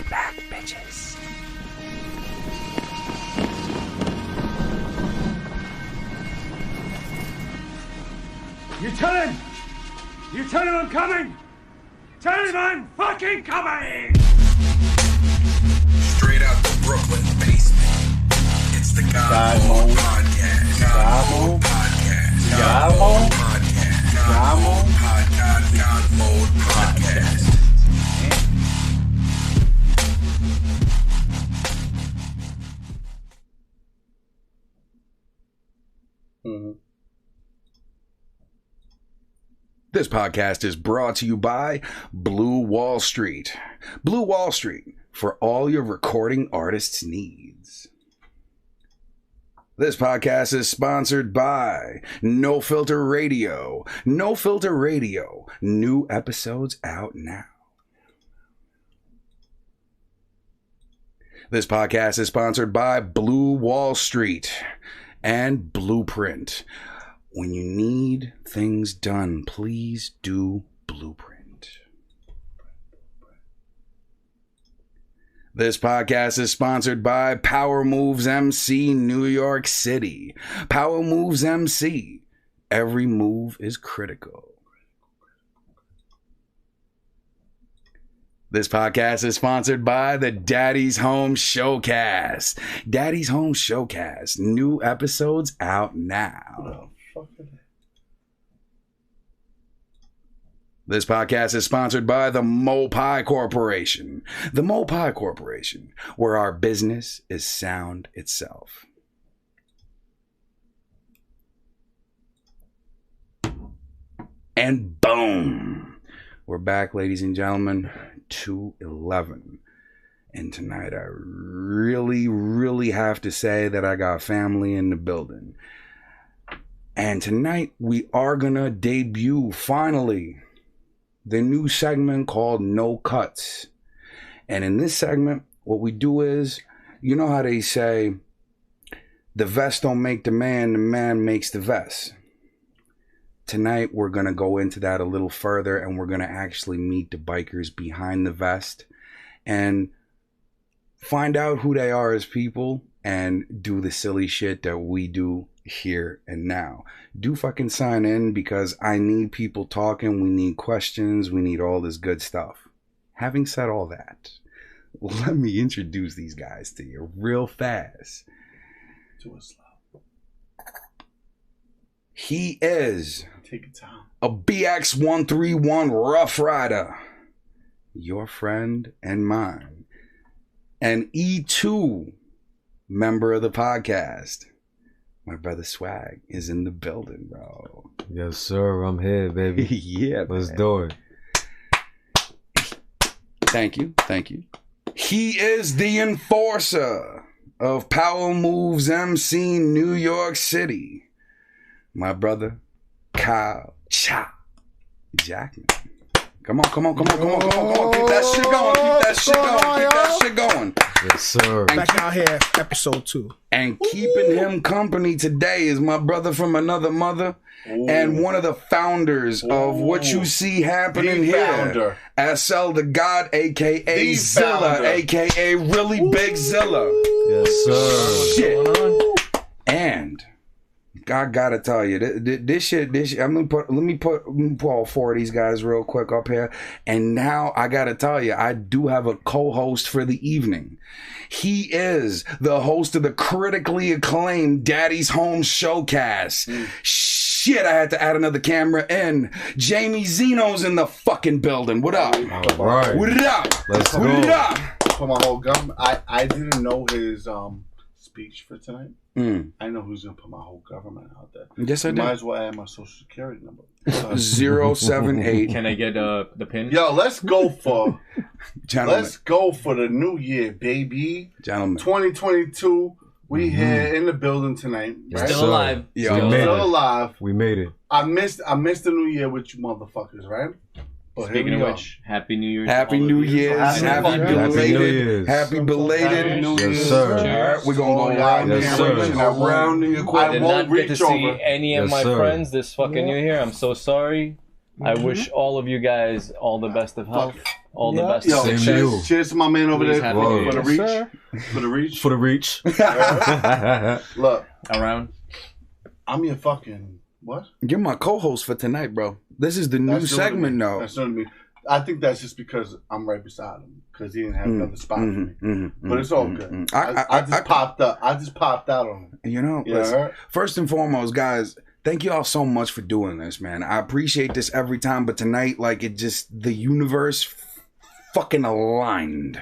back, bitches. You tell him! You tell him I'm coming! Tell him I'm fucking coming! Straight out the Brooklyn basement. It's the GodMode Podcast. GodMode Podcast. GodMode Podcast. GodMode Podcast. GodMode Podcast. This podcast is brought to you by Blue Wall Street. Blue Wall Street, for all your recording artists' needs. This podcast is sponsored by No Filter Radio. No Filter Radio, new episodes out now. This podcast is sponsored by Blue Wall Street and Blueprint. When you need things done, please do Blueprint. This podcast is sponsored by Power Moves MC New York City. Power Moves MC. Every move is critical. This podcast is sponsored by the Daddy's Home Showcast. Daddy's Home Showcast. New episodes out now. This podcast is sponsored by the Mopai Corporation. The Mopai Corporation, where our business is sound itself. And boom! We're back, ladies and gentlemen, 2/11. And tonight I really have to say that I got family in the building. And tonight we are gonna debut, finally, the new segment called No Cuts. And in this segment, what we do is, you know how they say, the vest don't make the man makes the vest. Tonight we're gonna go into that a little further, and we're gonna actually meet the bikers behind the vest and find out who they are as people and do the silly shit that we do here and now. Do fucking sign in, because I need people talking. We need questions. We need all this good stuff. Having said all that, let me introduce these guys to you real fast. Do it slow. He is Take your time. a BX131 Ruff Rider, your friend and mine, an E2 member of the podcast. My brother Swag is in the building, bro. Yes, sir. I'm here, baby. Yeah, Let's man. do it. Thank you. He is the enforcer of Power Moves MC New York City. My brother, Kyle Cha Jackman. Come on. Keep that shit going. Yes, sir. Back out here, episode 2. And keeping him company today is my brother from another mother. Ooh. And one of the founders of what you see happening The here. founder. Asel the God, a.k.a. The Zilla, founder. a.k.a. Really Big Zilla. Yes, sir. Shit. And I gotta tell you, this shit. Let me put all 4 of these guys real quick up here. And now I gotta tell you, I do have a co-host for the evening. He is the host of the critically acclaimed Daddy's Home Showcast. Shit, I had to add another camera in. Jamie Zeno's in the fucking building. What up? All right. What it up? Let's What go. it up? For my whole government, I didn't know his speech for tonight. I know who's gonna put my whole government out there. Yes, I You might did. as well add my social security number. 078. Can I get the pin? Yo, let's go for Gentlemen. the new year, baby. Gentlemen. 2022. We here in the building tonight. Right? Still sir. alive. Yo, We Still made alive. it. Still alive. We made it. I missed the new year with you motherfuckers, right? But Speaking here of we go. which, Happy New Year's. Happy to all New of you. Year's. Happy Happy fucking New belated. Year's. Happy belated. Happy New Yes, Year's. sir. All right, we're going to go around Yes, here. sir. Around the I equipment. did won't not get to reach see over. any of Yes, my sir. friends this fucking New Year. I'm so sorry. I wish all of you guys all the best of health. All the best. Yo, Same to you. cheers to my man over Please there have for you. the Yes, reach. sir. For the reach. For the reach. Look, Around. I'm your fucking what? You're my co-host for tonight, bro. This is the new That's new to segment me. now. That's new to me. I think that's just because I'm right beside him because he didn't have another spot for me. But it's all good. I just popped up. I just popped out on him. You know, You listen, heard? first and foremost, guys, thank you all so much for doing this, man. I appreciate this every time, but tonight, like, it just, the universe fucking aligned.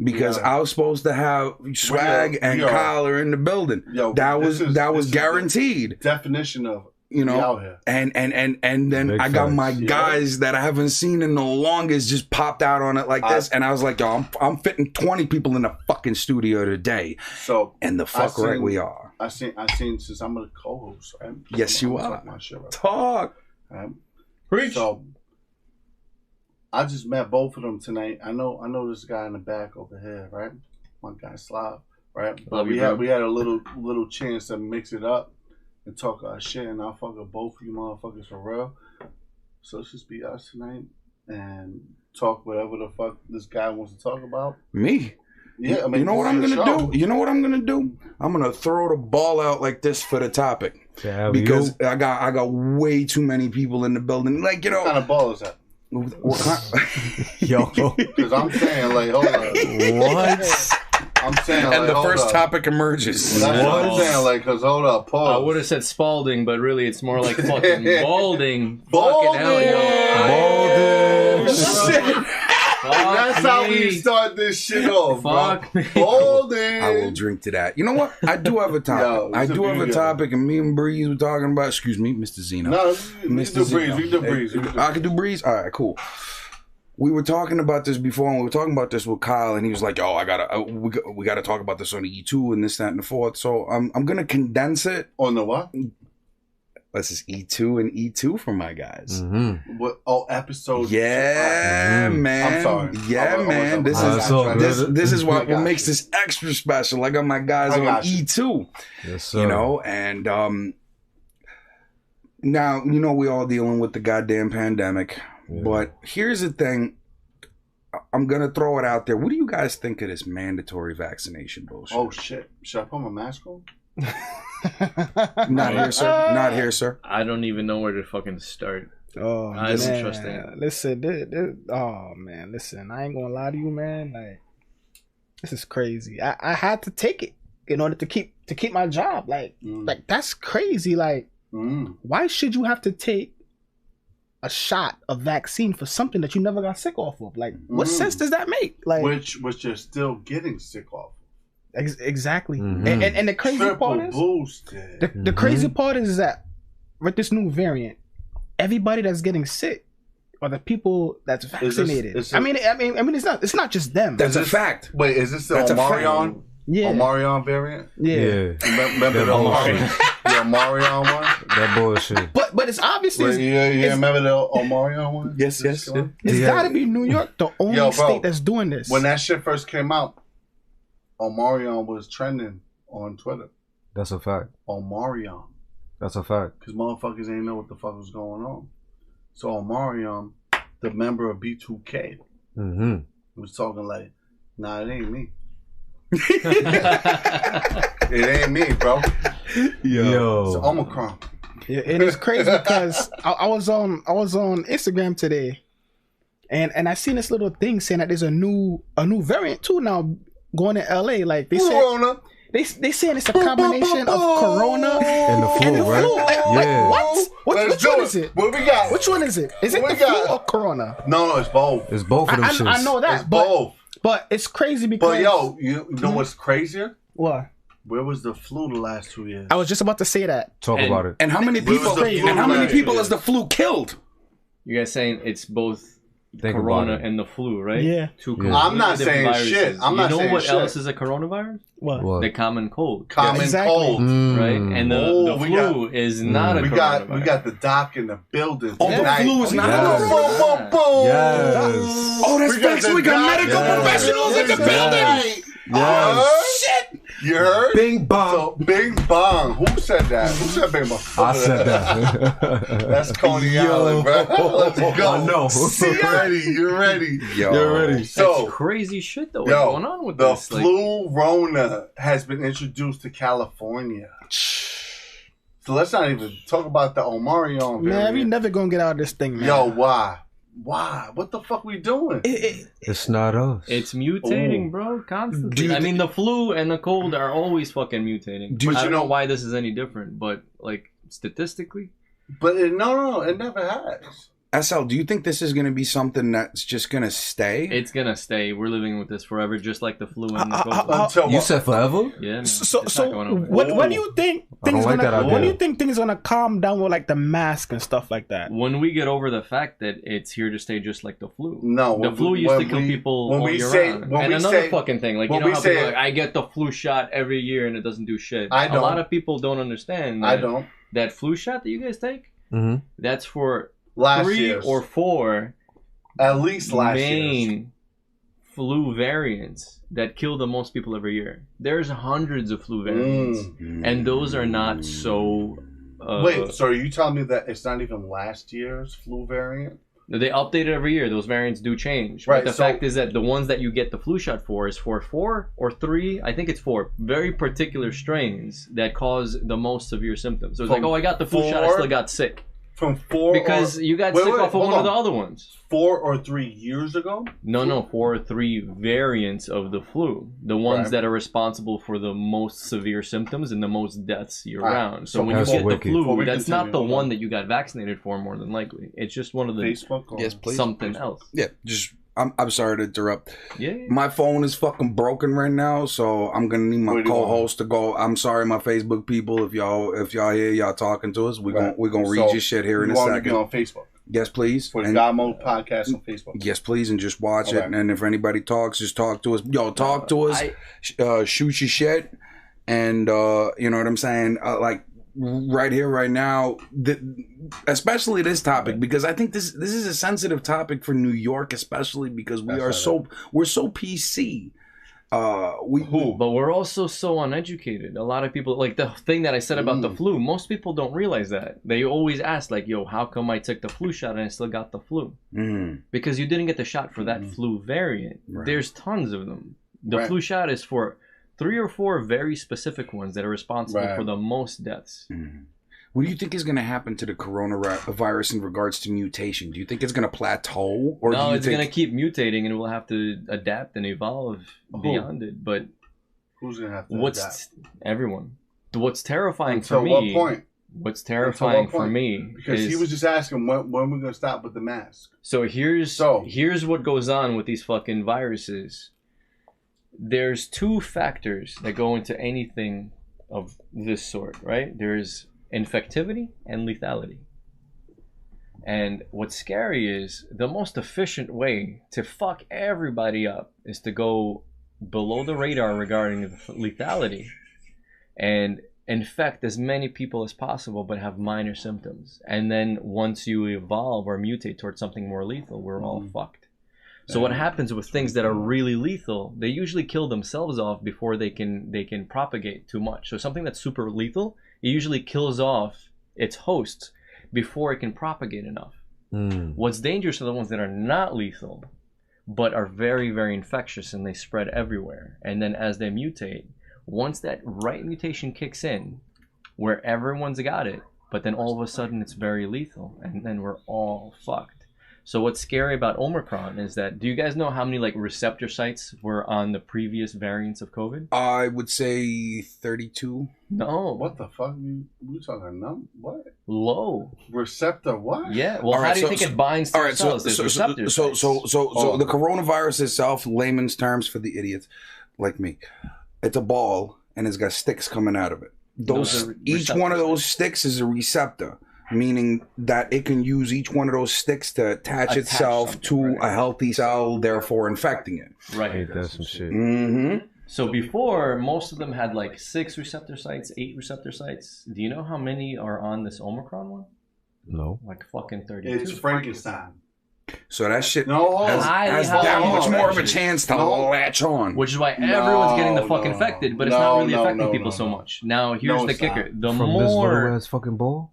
Because I was supposed to have Swag and Kyle are in the building. Yo, that this was is guaranteed. Definition of You we know, out here. and then Big I got facts. my guys that I haven't seen in the longest just popped out on it like this, and I was like, yo, I'm fitting 20 people in the fucking studio today, So and the fuck right we are. I seen since I'm a co-host, right? Yes, you I'm are. talking my shit, right? Talk. Right? Preach. So I just met both of them tonight. I know this guy in the back over here, right? My guy Slav, right? Love we you, had bro. we had a little chance to mix it up and talk our shit, and I'll fuck with both of you motherfuckers for real. So let's just be us tonight and talk whatever the fuck this guy wants to talk about. Me. Yeah, I mean, You know what I'm this is gonna a show. do? You know what I'm gonna do? I'm gonna throw the ball out like this for the topic because I got way too many people in the building. Like, you know, What kind of ball is that? what kind- Yo. Because I'm saying, like, hold on. What? I'm saying, like, and the hold first up. topic emerges. That's what I'm saying, like, because hold up, I pause. would have said Spalding, but really it's more like fucking Balding. Balding! Fucking hell, yo. Balding. Fuck That's how me. we start this shit off, Fuck bro. me. Holding. I will drink to that. You know what? I do have a topic. Yo, I it's a do have a beauty. topic, and me and Breeze were talking about. Excuse me, Mr. Zeno. No, we Mr. do Zeno. breeze. We do breeze. I can do Breeze. All right, cool. We were talking about this before, and we were talking about this with Kyle, and he was like, "Oh, we gotta talk about this on the E2 and this, that, and the fourth." So I'm gonna condense it. On the what? This is E2 and E2 for my guys. Mm-hmm. What? Oh, episode. Yeah, man. I'm sorry. Yeah, man. This That's all is good. this is I what got makes you. this extra special. I got my guys I on got you. E2. Yes, sir. You know, and now you know we all dealing with the goddamn pandemic. Yeah. But here's the thing. I'm gonna throw it out there. What do you guys think of this mandatory vaccination bullshit? Oh shit! Should I put my mask on? Not here, sir. Not here, sir. I don't even know where to fucking start. Oh I don't man, trust that. listen, oh man, listen. I ain't gonna lie to you, man. Like, this is crazy. I had to take it in order to keep my job. Like that's crazy. Like, why should you have to take a shot of vaccine for something that you never got sick off of? Like, what sense does that make? Like, Which you're still getting sick off. exactly. Mhm. And the crazy Triple part is boosted. the crazy part is that with this new variant, everybody that's getting sick are the people that's vaccinated. is I it- mean, it's not just them. That's a this- fact. Wait, is this the That's a fact. Omarion? yeah, Omarion variant? yeah. Yeah. Remember the That Omarion? bullshit. The Omarion one? That bullshit. But it's obviously Wait, yeah, it's- remember the Omarion one? Yes, This yes. one? it's Yeah. got to be New York, the only Yo, bro, state that's doing this. When that shit first came out, Omarion was trending on Twitter. That's a fact. Omarion. That's a fact. Because motherfuckers ain't know what the fuck was going on. So Omarion, the member of B2K, Mm-hmm. was talking like, nah, it ain't me. It ain't me, bro. It's Omicron. Yeah, and it's crazy because I was on Instagram today, and I seen this little thing saying that there's a new variant too now going to LA. Like they said, Corona. they saying it's a combination of Corona And the flu, and the right? flu. Like, Yeah. what? Let's Which do one it. is it? What we got? Which one is it? Is it What the we got? flu or Corona? No, it's both. It's both of them shits. I know that, It's but both. it's crazy because But yo, you know what's crazier? what? Where was the flu the last 2 years? I was just about to say that. Talk And- about it. And how many Where was people? the flu And how many last people year? has the flu killed? You guys saying it's both Think Corona about it. and the flu, right? Yeah. Two Yeah. I'm not completely saying different shit. viruses. I'm not you know saying what shit. else is a coronavirus? What? What? The common cold, Common exactly. cold. right? And the Oh, we flu is not a We coronavirus. got the doc in the building Oh, the tonight. flu is not Yes. a Boom, coronavirus. boom, boom. Yes. Oh, that's facts. the We got doc medical in the professionals in the building building. tonight. Yes. Shit. You heard? Bing bong. So, Bing Bong. Who said that? Who said Bing Bong? I said that. That's Coney Island, bro. Let's go. I know. You're ready. You're ready. So, That's crazy shit though. What's going on with the this? flu Rona has been introduced to California. So let's not even talk about the Omarion variant. Man, we never gonna get out of this thing, man. Yo, why? Why? What the fuck we doing? It's not us. It's mutating, bro, constantly. I mean, the flu and the cold are always fucking mutating. I don't know why this is any different, but like statistically. But no, it never has. SL, do you think this is going to be something that's just going to stay? It's gonna stay. We're living with this forever, just like the flu and the cold. Until You said forever? Yeah. Man, So it's not going away. when do you think things like that idea. when do you think things gonna calm down with like the mask and stuff like that? When we get over the fact that it's here to stay, just like the flu. No, The flu used to kill people all year round. And another fucking thing, like you know how people are like, I get the flu shot every year and it doesn't do shit. I don't. A lot of people don't understand. That, I don't. That flu shot that you guys take, Mm-hmm. that's for Last 3 year's. or 4 At least last year's. main flu variants that kill the most people every year. There's hundreds of flu variants, and those are not so. Wait, so are you telling me that it's not even last year's flu variant? They update it every year. Those variants do change. Right, But the fact is that the ones that you get the flu shot for is for 4 or 3, I think it's 4, very particular strains that cause the most severe symptoms. So it's like, oh, I got the flu shot, I still got sick. From 4 Because you got sick off of one of the other ones. 4 or 3 years ago? No, 4 or 3 variants of the flu. The ones that are responsible for the most severe symptoms and the most deaths year round. So when you That's get wicked. the flu, that's not the one that you got vaccinated for, more than likely. It's just one of the Facebook? Or Yes, please. something else. Yeah, just I'm sorry to interrupt. Yeah. My phone is fucking broken right now, so I'm gonna need my Where do you co-host to go. I'm sorry, my Facebook people, if y'all hear y'all talking to us, we're gonna read your shit here in a You want to second. be on Facebook Yes, please. for the And- GodMode podcast on Facebook. Yes, please, and just watch Okay. it. And if anybody talks, just talk to us. Yo, talk to us. Shoot your shit, and you know what I'm saying. Like right here, right now, especially this topic, because I think this is a sensitive topic for New York, especially because we're so PC. But we're also so uneducated. A lot of people, like the thing that I said about the flu, most people don't realize that. They always ask, like, yo, how come I took the flu shot and I still got the flu? Because you didn't get the shot for that flu variant. Right. There's tons of them. The flu shot is for 3 or 4 very specific ones that are responsible for the most deaths. What do you think is going to happen to the coronavirus in regards to mutation? Do you think it's going to plateau, or No, do you it's think going to keep mutating, and we'll have to adapt and evolve beyond it. But who's going to have to adapt? Everyone? What's terrifying Until for me? what point? What's terrifying for me Because is, he was just asking when we're going to stop with the mask. So here's what goes on with these fucking viruses. There's 2 factors that go into anything of this sort, right? There's infectivity and lethality. And what's scary is the most efficient way to fuck everybody up is to go below the radar regarding lethality and infect as many people as possible but have minor symptoms. And then once you evolve or mutate towards something more lethal, we're all fucked. So what happens with things that are really lethal, they usually kill themselves off before they can propagate too much. So something that's super lethal, it usually kills off its hosts before it can propagate enough. What's dangerous are the ones that are not lethal, but are very, very infectious and they spread everywhere. And then as they mutate, once that right mutation kicks in, where everyone's got it, but then all of a sudden it's very lethal, and then we're all fucked. So what's scary about Omicron is that, do you guys know how many like receptor sites were on the previous variants of COVID? I would say 32. No. What the fuck? We talking what? Low. Receptor what? Yeah. Well, how do you think it binds to all right, cells? There's receptors. So the coronavirus itself, layman's terms for the idiots like me, it's a ball and it's got sticks coming out of it. Each one of those sticks is a receptor, meaning that it can use each one of those sticks to attach itself to a healthy cell, therefore infecting it. Right. That's some shit. So before, most of them had like 6 receptor sites, 8 receptor sites. Do you know how many are on this Omicron one? No. Like fucking 32. It's Frankenstein. So that shit No, has highly that much more of a infectious. chance to No. latch on. Which is why everyone's getting the fuck no. infected, but it's No, not really no, affecting no, people no, so no. much. Now, here's No, the it's kicker: not. the From this little more ass fucking ball?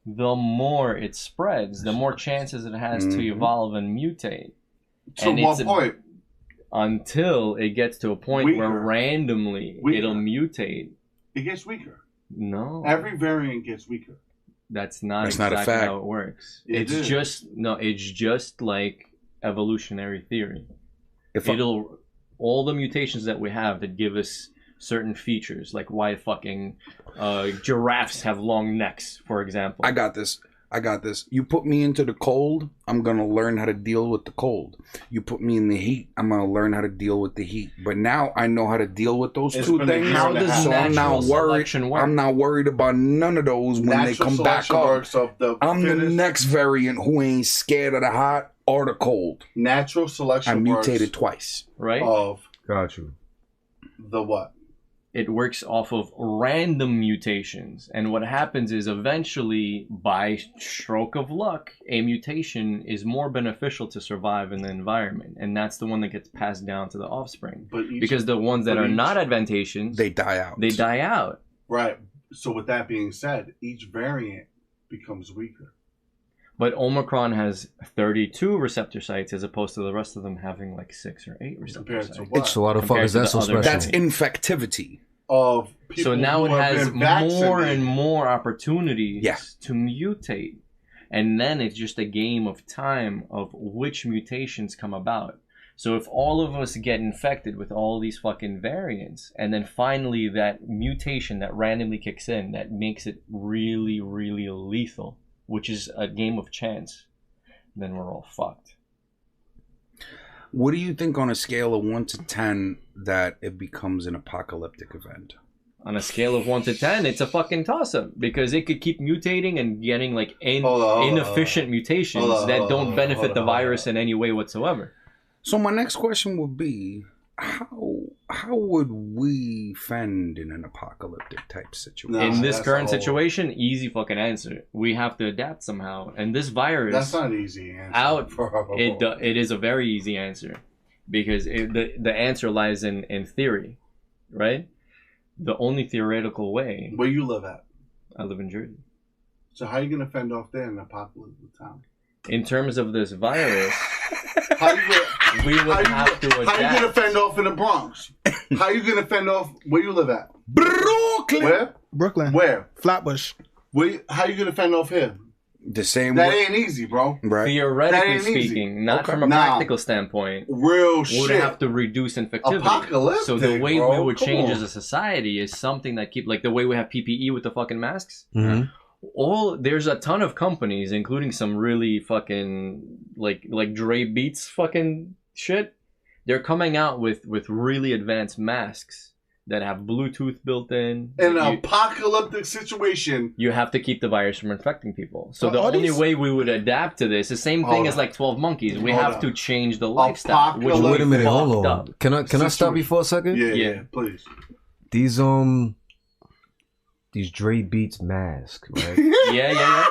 it spreads, the more chances it has to evolve and mutate. To And what it's point? Until it gets to a point where Weaker. randomly Weaker. it'll mutate. It gets weaker. No, Every variant gets weaker. that's not That's not exactly a fact. how it works. It is. It's just like evolutionary theory. If All the mutations that we have that give us certain features, like why fucking giraffes have long necks, for example. I got this. You put me into the cold, I'm going to learn how to deal with the cold. You put me in the heat, I'm going to learn how to deal with the heat. But now I know how to deal with those It's two been a things. year and a half. So I'm not natural worried. selection work? I'm not worried about none of those when they Natural come back selection up. works of the I'm the fittest. next variant who ain't scared of the hot or the cold. Natural I selection mutated works twice. right? of Got you. the what? It works off of random mutations. And what happens is eventually, by stroke of luck, a mutation is more beneficial to survive in the environment. And that's the one that gets passed down to the offspring. But each, Because the ones that but are each- not advantageous, They die out. they die out. right. So with that being said, each variant becomes weaker. But Omicron has 32 receptor sites as opposed to the rest of them having like 6 or 8 receptor Compared to sites. what? So why the fuck Compared is to that the so other- special? That's infectivity. Of people So now it who have has been more vaccinated. and more opportunities Yeah. to mutate. And then it's just a game of time of which mutations come about. So if all of us get infected with all these fucking variants, and then finally that mutation that randomly kicks in that makes it really, really lethal, which is a game of chance, then we're all fucked. What do you think on a scale of 1 to 10 that it becomes an apocalyptic event? On a scale of 1 to 10, it's a fucking toss-up because it could keep mutating and getting like Hold on, inefficient mutations hold on, that hold don't on, benefit hold the on, virus hold in any way whatsoever. So my next question would be, how would we fend in an apocalyptic type situation? No. In this that's current a whole- situation, easy fucking answer. We have to adapt somehow. And this virus, That's not an easy answer. out, bro. it is a very easy answer because the answer lies in theory, right? The only theoretical way. Where you live at? I live in Jersey. So how you gonna fend off there in an apocalyptic town? In terms of this virus, How you gonna, we would have to how you gonna adapt. fend off in the Bronx? How you gonna fend off where you live at? Brooklyn! Where? Brooklyn. Where? Flatbush. How you gonna fend off here? The same That way. ain't easy, bro. Right. That Theoretically ain't easy. speaking, not Okay. from a Nah. practical standpoint, Real we would shit. have to reduce infectivity. Apocalyptic, So the way bro. we would Come change on. as a society is something that like the way we have PPE with the fucking masks. Mm-hmm. There's a ton of companies, including some really fucking like Dre Beats fucking shit. They're coming out with really advanced masks that have Bluetooth built in. In an apocalyptic situation, You have to keep the virus from infecting people. So Well, the all only these- way we would adapt to this is the same thing Hold as on. like 12 Monkeys. We Hold have on. to change the lifestyle. Which Apocalypse- we Wait a minute, hold fucked on. up. Can I stop you for a second? yeah, please. These Dre Beats masks, right? Yeah.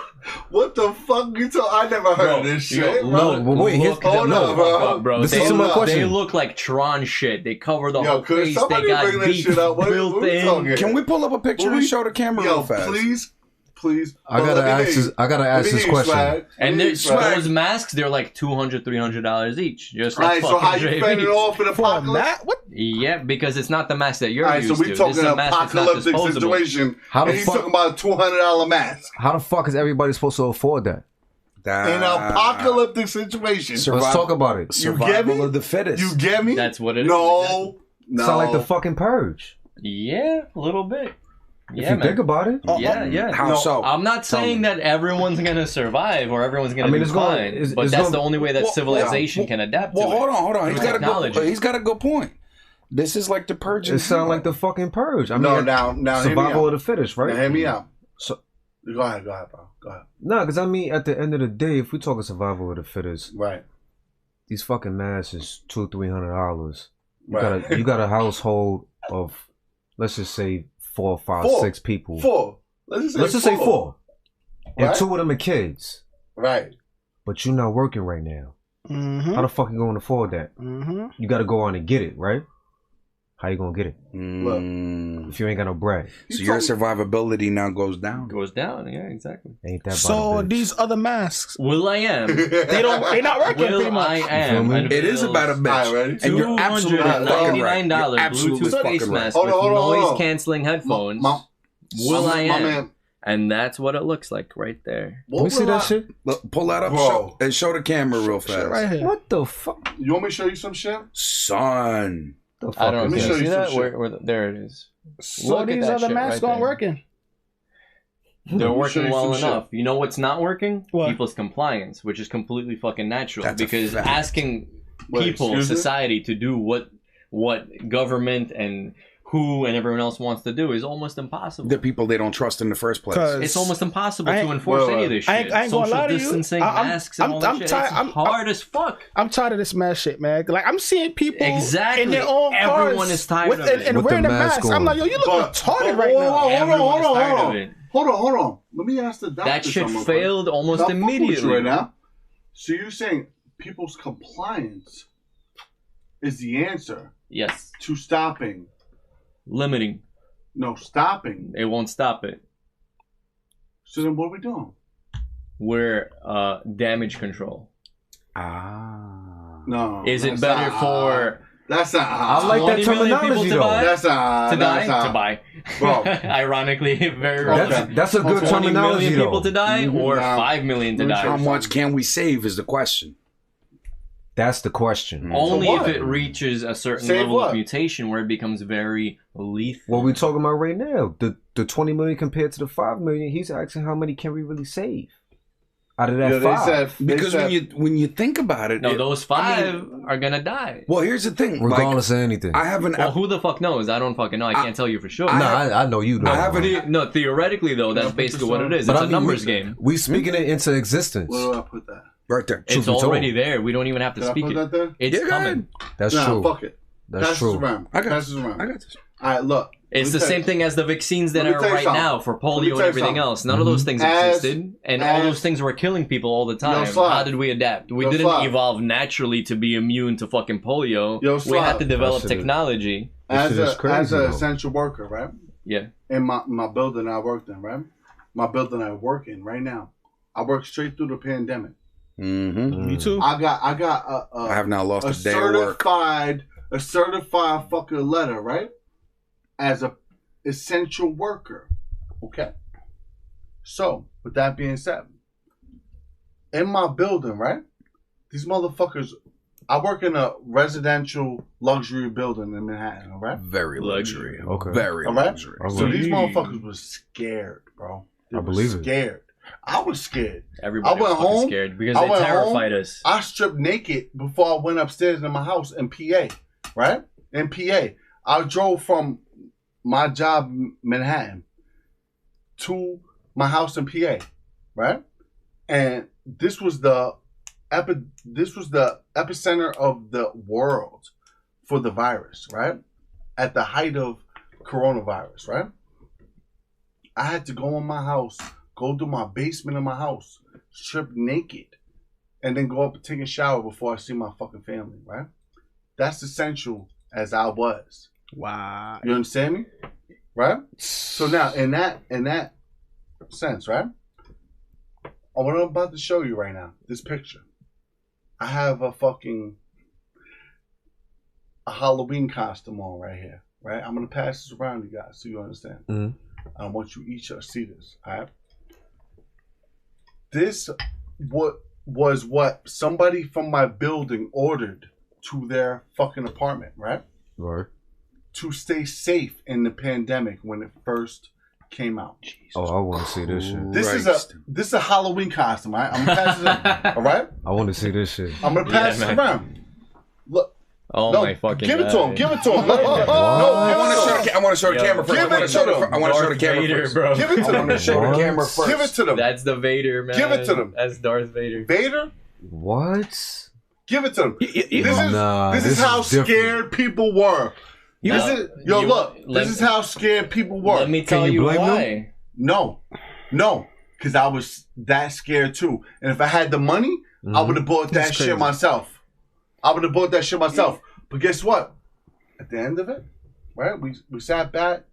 What the fuck you talking? I never heard of this shit. No, but wait, look here's- them no, the fuck up, bro. listen They to my look- question. They look like Tron shit. They cover the Yo, whole could face. They somebody got bring that beats shit up? What built we in. talking? Can we pull up a picture and show the camera Yo, real fast? please. I gotta ask this question. And there's those masks, they're like $200, $300 each. Just like Alright, so how fucking you Dre fending Beats. off in apocalypse? That what? Yeah, because it's not the mask that you're Alright, so used we to. This talking is a an mask that's not apocalyptic disposable. situation, How the and he's fuck- talking about a $200 mask. How the fuck is everybody supposed to afford that? In an apocalyptic situation. Let's talk about it. You get Survival me? of the fittest. You get me? That's what it is. No. Sound like the fucking purge. Yeah, a little bit. If Yeah, you man. think about it. Yeah. How No, so? I'm not saying that everyone's gonna survive or everyone's gonna do it's going- fine, it's- but it's that's going- the only way that Well, civilization well, can adapt Well, to it. hold on. Technology. He's got a good point. This is like the purge. It sound like the fucking purge. I mean, No, now hear me survival out. of the fittest, right? Now, hear me out. So, Go ahead, bro. Go ahead. no, because I mean, at the end of the day, if we talking survival of the fittest, Right. these fucking masks is $200-$300. Right. You got a household of, let's just say 4, 5, Four. 6 people. 4. Let's just say 4. And Right. 2 of them are kids. Right. But you're not working right now. How the fuck you gonna afford that? You gotta go on and get it, right? How you gonna get it? If you ain't got no bread. So your survivability now goes down. Goes down, yeah, exactly. Ain't that So these other masks, Will I am. they're not working pretty Will much. I am. It is about a bitch. And you're absolutely fucking right. You're $299 absolutely Bluetooth fucking face right. mask with noise canceling headphones. Will I am. Man. And that's what it looks like right there. Can we see that shit? Look, pull that up Bro. and show the camera real fast. Right here. What the fuck? You want me to show you some shit? Son. The fuck I don't Let me know. show See you that? some shit. Where, there it is. So Look at these that other shit masks right aren't there. working. They're Let me show working you well some enough. shit. You know what's not working? What? People's compliance, which is completely fucking natural. That's a because fact. asking Wait, people, excuse me? society, to do what government and who and everyone else wants to do is almost impossible. The people they don't trust in the first place. 'Cause It's almost impossible I to ain't- enforce well, any of this shit. I ain't gonna Social lie to you. distancing, I'm- masks, and I'm- all that I'm shit. tired- It's hard as fuck. I'm tired of this mask shit, man. Like I'm seeing people Exactly. in their own cars Everyone is tired of it. and With wearing the the mask mask. I'm on. like, yo, you look But- retarded right hold now. on, Everyone is tired of it. Hold on. Let me ask the doctor That shit something. failed almost I'll fuck with you immediately. right now. So you're saying people's compliance is the answer Yes. to stopping? Limiting. No, stopping. It won't stop it. So then what are we doing? We're damage control. No. Is it that's better not- for That's not. I like that 20 million people terminology to though. buy? That's not. to that's die? not- To buy. Bro. Ironically, very Okay. relevant. That's a good 20 terminology million people though. to die or Nah. 5 million to Let me die? show How you much can we save is the question. That's the question. Only For if what? it reaches a certain Save level what? of mutation where it becomes very lethal. What we talking about right now? The 20 million compared to the 5 million. He's asking how many can we really save out of that Yeah, 5? Because when you think about it, No, it- those 5 are gonna die. well, here's the thing. Regardless of anything. I have an. Well, who the fuck knows? I don't fucking know. I can't tell you for sure. I know you know. I have man. No, theoretically though, that's basically what it is. But It's I a mean, numbers we, game. We speaking it into existence. Where do I put that? right there. It's Truth be told. already there. We don't even have to Can I speak put it. that there? It's Yeah, go coming. ahead. That's Nah, true. fuck it. That's Pass true. this around. I got Pass this. this around. I got this. All right, look. It's Let the me tell same you. thing as the vaccines that Let me are tell you right something. now for Let me polio tell and you everything something. else. None of those things As- existed, and all as- those things were killing people all the time. Slav. How did we adapt? We Yo, didn't Slav. evolve naturally to be immune to fucking polio. Yo, We Slav. had to develop That shit is- technology. This shit is As crazy, an though. essential worker, right? Yeah. In my building I worked in, right? My building I work in right now. I work straight through the pandemic. Mm-hmm. Me too. I got I have now lost a a day of work. certified fucking letter, right? As a essential worker. Okay. So, with that being said, in my building, right? These motherfuckers, I work in a residential luxury building in Manhattan, all right? Very luxury. Okay. Very All right? luxury. All So right. these motherfuckers was scared, bro. They I was believe it. scared. I was scared. Everybody I went was fucking home. scared because I they went terrified home. us. I stripped naked before I went upstairs in my house in PA, right? In PA. I drove from my job in Manhattan to my house in PA, right? And this was the epicenter of the world for the virus, right? At the height of coronavirus, right? I had to go in my house, go to my basement of my house, strip naked, and then go up and take a shower before I see my fucking family, right? That's essential as I was. Wow. You understand me? Right? So now in that sense, right? What I'm about to show you right now, this picture. I have a Halloween costume on right here, right? I'm gonna pass this around you guys so you understand. Mhm. I want you each to see this, alright? This was what somebody from my building ordered to their fucking apartment, right? Right. To stay safe in the pandemic when it first came out. Oh, I want to see this shit. This is a Halloween costume, all right? I'm gonna pass it. All right? I want to see this shit. I'm gonna pass Yeah, it man. around. Look. Oh No, my fucking give it to him. God. Give it to him. No, I want to show the Yo, camera first. give it to them. I want to show the Darth camera Vader, first. bro. Give it to I want to them. show the What? camera first. Give it to them. That's the Vader, man. Give it to them. That's Darth Vader. Vader, What? give it to them. Nah, This is how different. scared people were. Now, Look. let- This is how scared people were. Let me tell you you blame why. No, because I was that scared too. And if I had the money, I would have bought that shit myself. But guess what? At the end of it, right? We sat back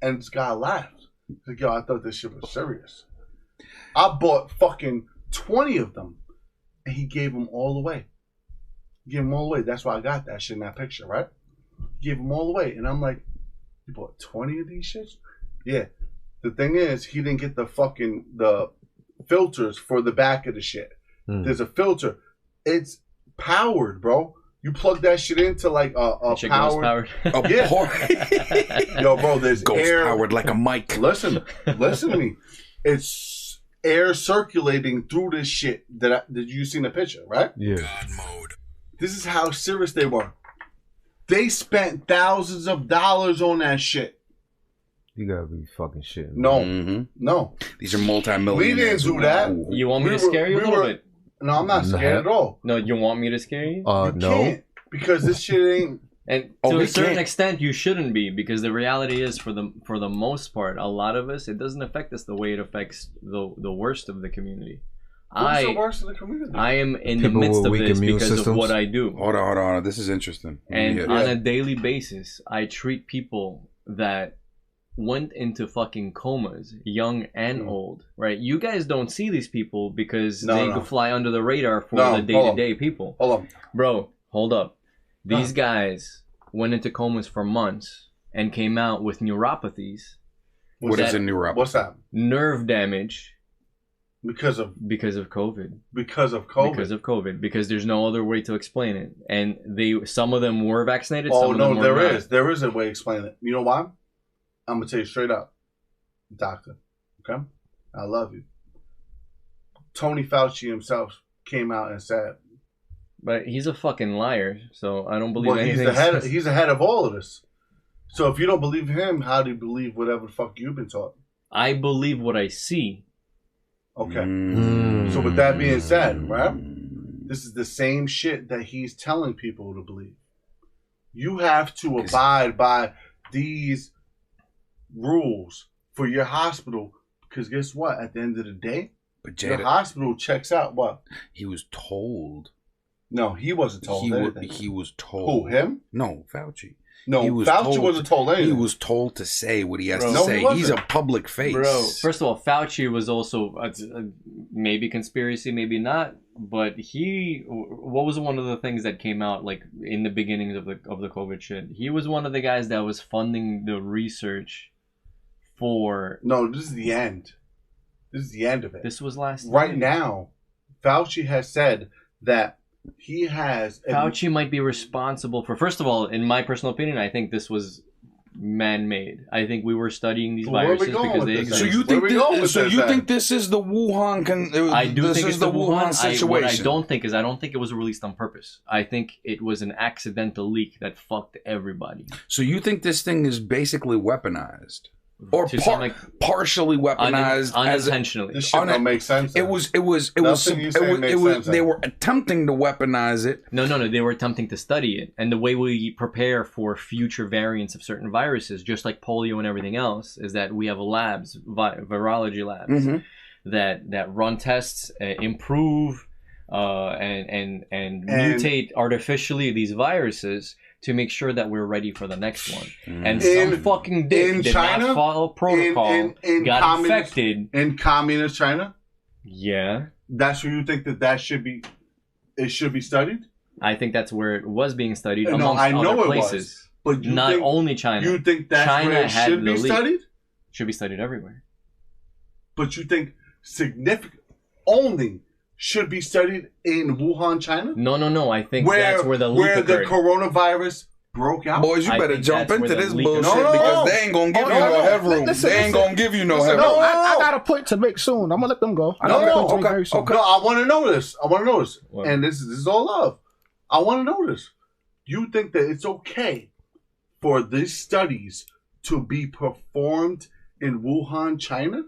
and this guy laughed. He's like, yo, I thought this shit was serious. I bought fucking 20 of them and he gave them all away. That's why I got that shit in that picture, right? He gave them all away. And I'm like, you bought 20 of these shits? Yeah. The thing is, he didn't get the filters for the back of the shit. There's a filter. It's powered, bro. You plug that shit into like a powered. Yeah. Yo, bro, there's Ghost air powered like a mic. Listen to me. It's air circulating through this shit. Did you see the picture, right? Yeah. GodMode. This is how serious they were. They spent thousands of dollars on that shit. You gotta be fucking shit. No. These are multi-millionaires. We didn't do that. You want me to scare you a little bit? No, I'm not scared at all. No, you want me to scare you? You No. can't, because this shit ain't. And to a certain extent, you shouldn't be, because the reality is, for the most part, a lot of us, it doesn't affect us the way it affects the worst of the community. Who's the worst of the community? I am in the midst of this because of what I do. Hold on. This is interesting. And on a daily basis, I treat people that went into fucking comas, young and old, right? You guys don't see these people because they fly under the radar for the day-to-day people. Hold on. Bro, hold up. These guys went into comas for months and came out with neuropathies. What is a neuropathy? What's that? Nerve damage. Because of COVID. Because of COVID. Because there's no other way to explain it. And some of them were vaccinated. Oh, some of them were not. There is a way to explain it. You know why? I'm gonna tell you straight up, doctor. Okay, I love you. Tony Fauci himself came out and said, but he's a fucking liar. So I don't believe anything. He's the head of all of this. So if you don't believe him, how do you believe whatever the fuck you've been taught? I believe what I see. Okay. So with that being said, right? This is the same shit that he's telling people to believe. You have to abide by these rules for your hospital, because guess what? At the end of the day, your hospital checks out what? He was told. No, he wasn't told anything. He was told. Who, him? No, Fauci. No, Fauci wasn't told anything. He was told to say what he has to say. He's a public face. Bro, first of all, Fauci was also maybe conspiracy, maybe not. But what was one of the things that came out like in the beginnings of the COVID shit? He was one of the guys that was funding the research for. No, this is the end. This is the end of it. This was last right night. Now, Fauci has said that he has. Fauci might be responsible for. First of all, in my personal opinion, I think this was man-made. I think we were studying these viruses because they exist. So you think this is the Wuhan? I do think it's the Wuhan situation. What I don't think it was released on purpose. I think it was an accidental leak that fucked everybody. So you think this thing is basically weaponized? Or partially weaponized unintentionally. This shit don't make sense. They were attempting to weaponize it. No. They were attempting to study it, and the way we prepare for future variants of certain viruses, just like polio and everything else, is that we have labs, virology labs, that run tests, improve, and mutate artificially these viruses to make sure that we're ready for the next one. And some fucking dick did not follow protocol, got infected. In communist China? Yeah. That's where you think that should be studied? I think that's where it was being studied amongst other places. But not only China. You think that's China where it should be studied? Should be studied everywhere. But you think only should be studied in Wuhan, China? No. I think that's where the leak occurred. Where the coronavirus broke out. Boys, you better jump into this bullshit because they ain't gonna give you no headroom. They ain't gonna give you no headroom. No, I got a point to make soon. I'm gonna let them go. Okay. No, I want to know this. What? And this is all love. I want to know this. You think that it's okay for these studies to be performed in Wuhan, China?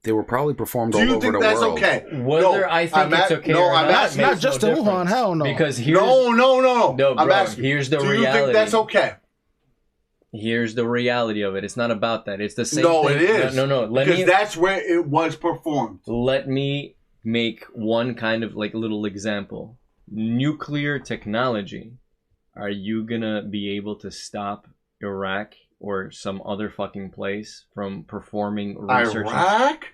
They were probably performed all over the world. Do you think that's okay? Whether I think it's okay or not, not just in Wuhan. Hell no. Because here's no. Bro, I'm asking. Here's the reality. Do you think that's okay? Here's the reality of it. It's not about that. It's the same. No, thing. It is. No. Because that's where it was performed. Let me make one kind of like little example. Nuclear technology. Are you gonna be able to stop Iraq or some other fucking place from performing research Iraq?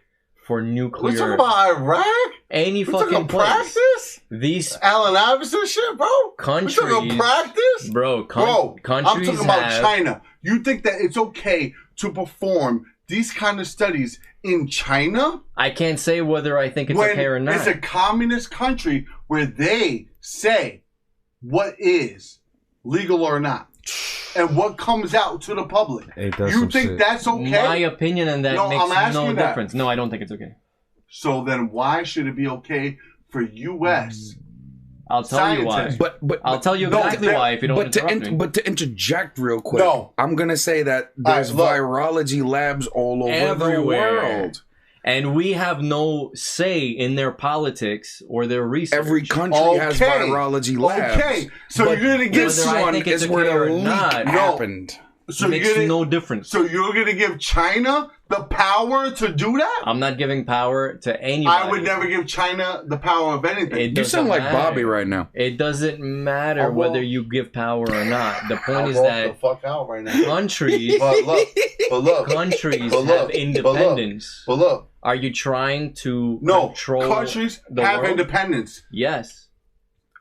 for nuclear? We're talking about Iraq? Any We're fucking talking place. practice? These Allen Iverson shit, bro? countries, We're talking practice? bro. Bro, I'm countries talking about have, China. You think that it's okay to perform these kind of studies in China? I can't say whether I think it's When okay or not. it's a communist country where they say what is legal or not, and what comes out to the public. Ain't that You some think shit? that's okay? My opinion on that No, makes I'm asking no that. difference. No, I don't think it's okay. So then why should it be okay for U.S. I'll tell you why. But I'll tell you No, exactly why if you don't interrupt me. But to interject real quick, No. I'm gonna say that there's All right, virology labs all over Everywhere. the world. And we have no say in their politics or their research. Every country has virology labs. Okay, so But you're gonna give This whether I one think it's is where okay the or leak not, happened. so makes you're gonna, no difference. So you're gonna give China the power to do that? I'm not giving power to anybody. I would never give China the power of anything. It You doesn't sound like matter. Bobby right now. It doesn't matter I'll whether walk- you give power or not. The point I'll is walk that the fuck out right now. countries But look, countries but have look, independence. But look, Are you trying to no, control countries the have world? independence. Yes.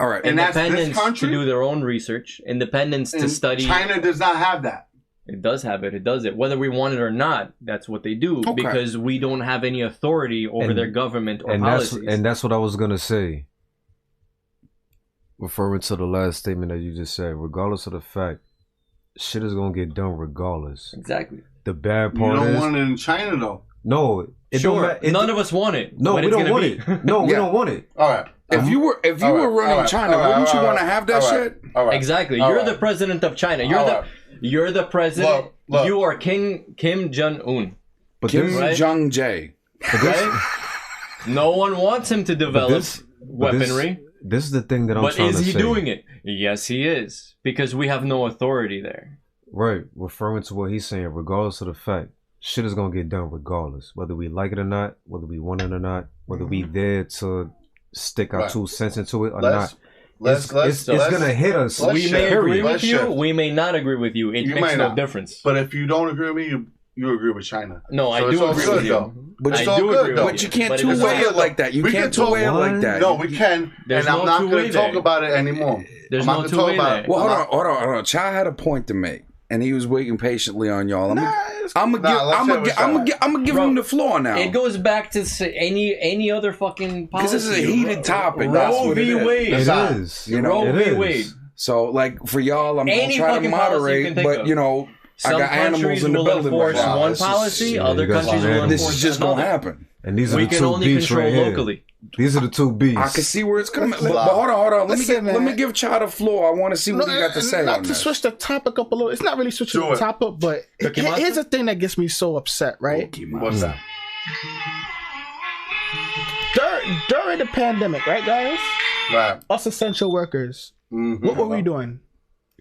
All right. And that's this Independence country? to do their own research. Independence to And study. China does not have that. It does have it. It does it. Whether we want it or not, that's what they do. Okay. Because we don't have any authority over And- their government or And policies. that's what I was gonna say. Referring to the last statement that you just said, regardless of the fact, shit is gonna get done regardless. Exactly. The bad You part don't is want it in China though. no. It Sure. don't matter. None of us want it. No, but we it's don't gonna want be. it. No, we Yeah. don't want it. All right. If you were All right, running all right, China, all right, wouldn't you all want to right, have that all right, shit? All right. Exactly. All You're right. the president of China. All right. You're the president. Look. You are Kim Jong-un. But Kim this, Right? Jong Jae. Right? No one wants him to develop weaponry. This is the thing that I'm But trying is to he say. doing it? Yes, he is. Because we have no authority there. Right, referring to what he's saying, regardless of the fact, shit is gonna get done regardless, whether we like it or not, whether we want it or not, whether we there to stick our Right. 2 cents into it or Let's not. It's gonna hit us. let's We may shift. agree Let's with you. shift. We may not agree with you. It You makes might no not. difference. But if you don't agree with me, you agree with China. No, So I it's do all agree good, with you. though. But I it's all do good, agree though. with But you can't But it two-way doesn't- it like that. You We can't can talk- two-way it like What? that. No, we can. There's and no I'm not two-way going to talk there. about it anymore. There's I'm no not gonna talk two-way about there. it. Well, I'm hold on. Child had a point to make, and he was waiting patiently on y'all. I'm let's gonna give Bro, him the floor now. It goes back to any other fucking policy. Because this is a heated topic. That's Roe what it v. is. Wade. It not. is. You know, Roe it v. is. Wade. So, like, for y'all, I'm Any gonna try to fucking policy you moderate, can think but of. you know, Some I got animals countries in the will building enforce right now. one This is- policy. yeah, Other you got countries some will animals. enforce This is just gonna another. happen. And these are We the can two only beasts control right here. locally. These are the two beasts. I can see where it's coming. Let's But fly. hold on. Listen, Let me man. give Child the floor. I want to see what he got to say Not on to this. switch the topic up a little. It's not really switching Do the it. topic, but Cookie Monster? here's the thing that gets me so upset, right? What's that? During the pandemic, right, guys? Right. Us essential workers, Mhm. what were we doing?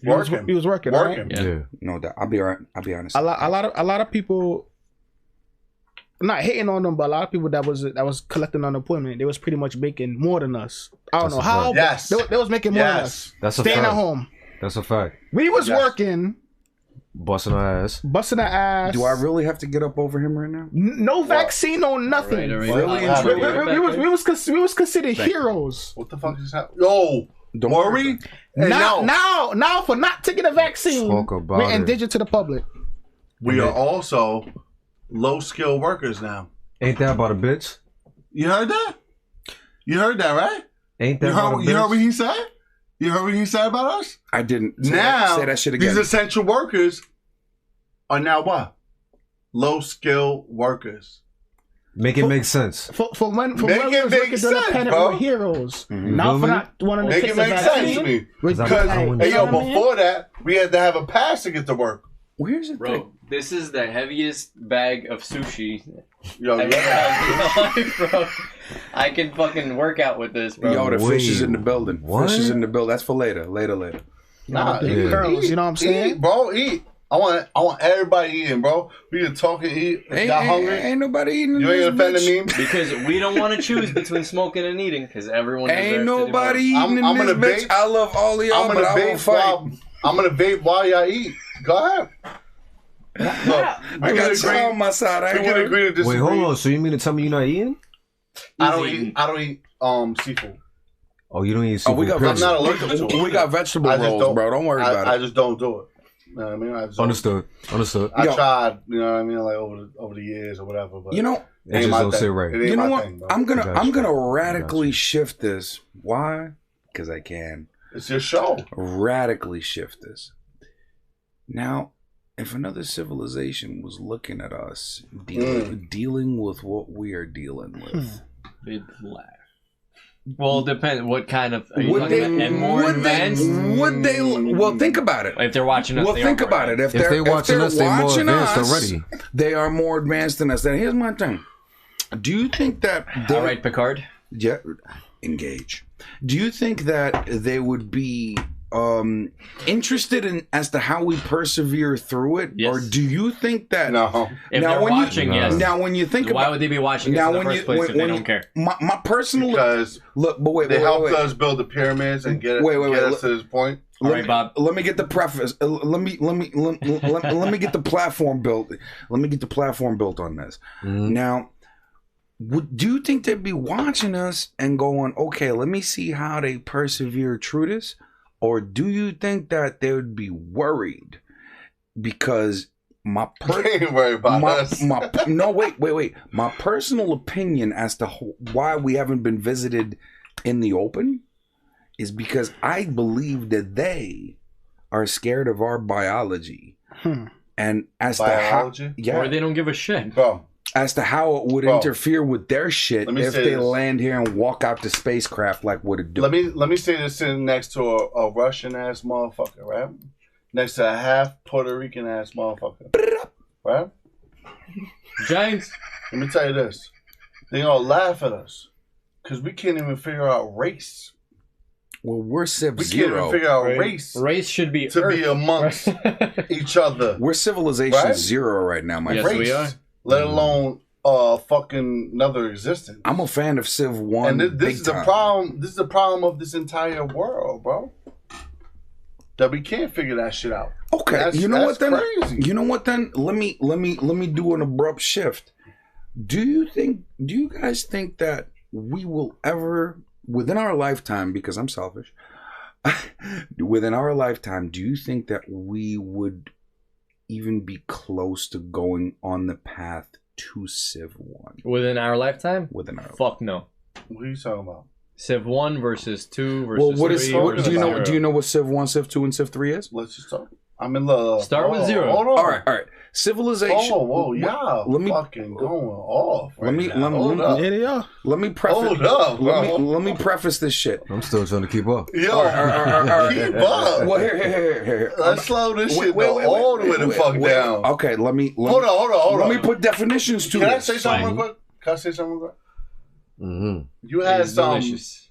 Working. We was working, Working. right? yeah. No doubt. I'll be honest. A lot of people. Not hating on them, but a lot of people that was collecting unemployment, they was pretty much making more than us. I don't That's know a how, fact. Yes. but they was making more than Yes. us. That's a Staying fact. at home. That's a fact. We was Yes. working, Busting our ass. busting our ass. Do I really have to get up over him right now? No vaccine, no nothing. All right. Really? I'll We, be right back we there. was considered heroes. What the fuck is happening? Yo, Don't worry. And Now for not taking a vaccine, Talk about we're it. endangered to the public. we are also low-skilled workers now. Ain't that about a bitch? You heard that? You heard that, right? Ain't that You about a heard, bitch? you heard what he said? You heard what he said about us? I didn't. Now, Say that shit again. these essential workers are now what? Low-skilled workers. Make it make sense. For when Make we it was make working during the sense, pandemic, bro. we're heroes. Mhm. Now You for feel not wanting to Make take it the make sense to vaccine, me. we're Because Because, I wouldn't- hey, yo, You know what I mean? before that, we had to have a pass to get to work. Where's the thing? Bro, this is the heaviest bag of sushi Yo, I've ever had in my life, bro. I can fucking work out with this, bro. Yo, the fish is Wait, in the building. what? Fish is in the building. That's for later. Later. Nah, Big eat, girls, eat, you know what I'm saying? Eat, bro, eat. I want everybody eating, bro. We can talk and eat. If y'all hungry? Ain't nobody eating. You ain't offending me? Because we don't want to choose between smoking and eating, because everyone Ain't nobody eating. eating I'm in this gonna bitch. vape. I love all of y'all, but I won't fight. I'm gonna vape while y'all eat. Go ahead. Look, I got y'all on my side. I We ain't can worried. agree to disagree. Wait, hold on. So you mean to tell me you're not eating? I don't eat seafood. Oh, you don't eat Oh, seafood? we got period. I'm not allergic to it. We got vegetable I just rolls, don't- bro. Don't worry about I it. just don't do it. You know what I mean? I just don't- Understood. I Yo. tried, you know what I mean, like over the years or whatever. But You know, It it ain't just my don't thing. sit right. It ain't you know my what? thing, bro. I'm Gotcha. gonna radically shift this. Why? Because I can. It's your show. Radically shift this. Now, if another civilization was looking at us dealing with what we are dealing with, They'd laugh. Well, it depends. What kind of? Are you would talking they? about and more advanced? Would they? Well, think about it. If they're watching us, Well, they think are about it. If If they're watching us, they're more watching advanced us, already. They are more advanced than us. Then here's my thing. Do you think that? All right, Picard. Yeah, engage. Do you think that they would be interested in as to how we persevere through it, Yes. or do you think that? No. If Now, they're when you- watching, yes. Now, when you think Why about, would they be watching us in the first place if they don't care? my personal Because look, but wait, they wait, helped wait, us build the pyramids and get Wait, get wait. us to this point. All Let right, me- Bob. Let me get the preface. Let me get the platform built. Let me get the platform built on this. Now, do you think they'd be watching us and going, okay, let me see how they persevere through this? Or do you think that they would be worried because Ain't worry about us. wait. My personal opinion as to why we haven't been visited in the open is because I believe that they are scared of our biology. And as Biology? to how, Or they don't give a shit. Bro, as to how it would Bro. interfere with their shit Let me if say they this. land here and walk out the spacecraft, like would it do? let me say this sitting next to a Russian ass motherfucker, right? Next to a half Puerto Rican ass motherfucker. Right? Giants. Let me tell you this. They gonna laugh at us. Cause we can't even figure out race. Well, we're We can't even Sub-Zero. figure out race Race should be to Earth. be amongst each other. We're civilization Right? 0 right now, my Yes, friend. Race, we are. let alone fucking another existence. I'm a fan of Civ 1. And this big is the time. problem. This is the problem of this entire world, bro. That we can't figure that shit out. Okay, That's- you know what that's then? crazy. You know what then? Let me do an abrupt shift. Do you guys think that we will ever, within our lifetime, because I'm selfish, within our lifetime, do you think that we would even be close to going on the path to Civ 1 Within our lifetime? within our Fuck no. What are you talking about? Civ 1 versus 2 versus Well, what is 3 what, versus do you know? 0. Do you know what Civ 1, Civ 2, and Civ 3 is? Let's just talk. I'm in love. Start with 0. Hold on. All right. Civilization. Whoa, y'all Let me- fucking going off. Let me- right now. let me- Hold let up. Here they are. Let me preface. Hold up, bro. Let me preface this shit. I'm still trying to keep up. Yo, All right. keep up. Well, here. Let's slow this shit Wait, all the way the fuck down. Okay, let me. Hold on. Let me put definitions to Can I this. say something real quick? Can I say something real quick? Mm-hmm. You had It's something delicious.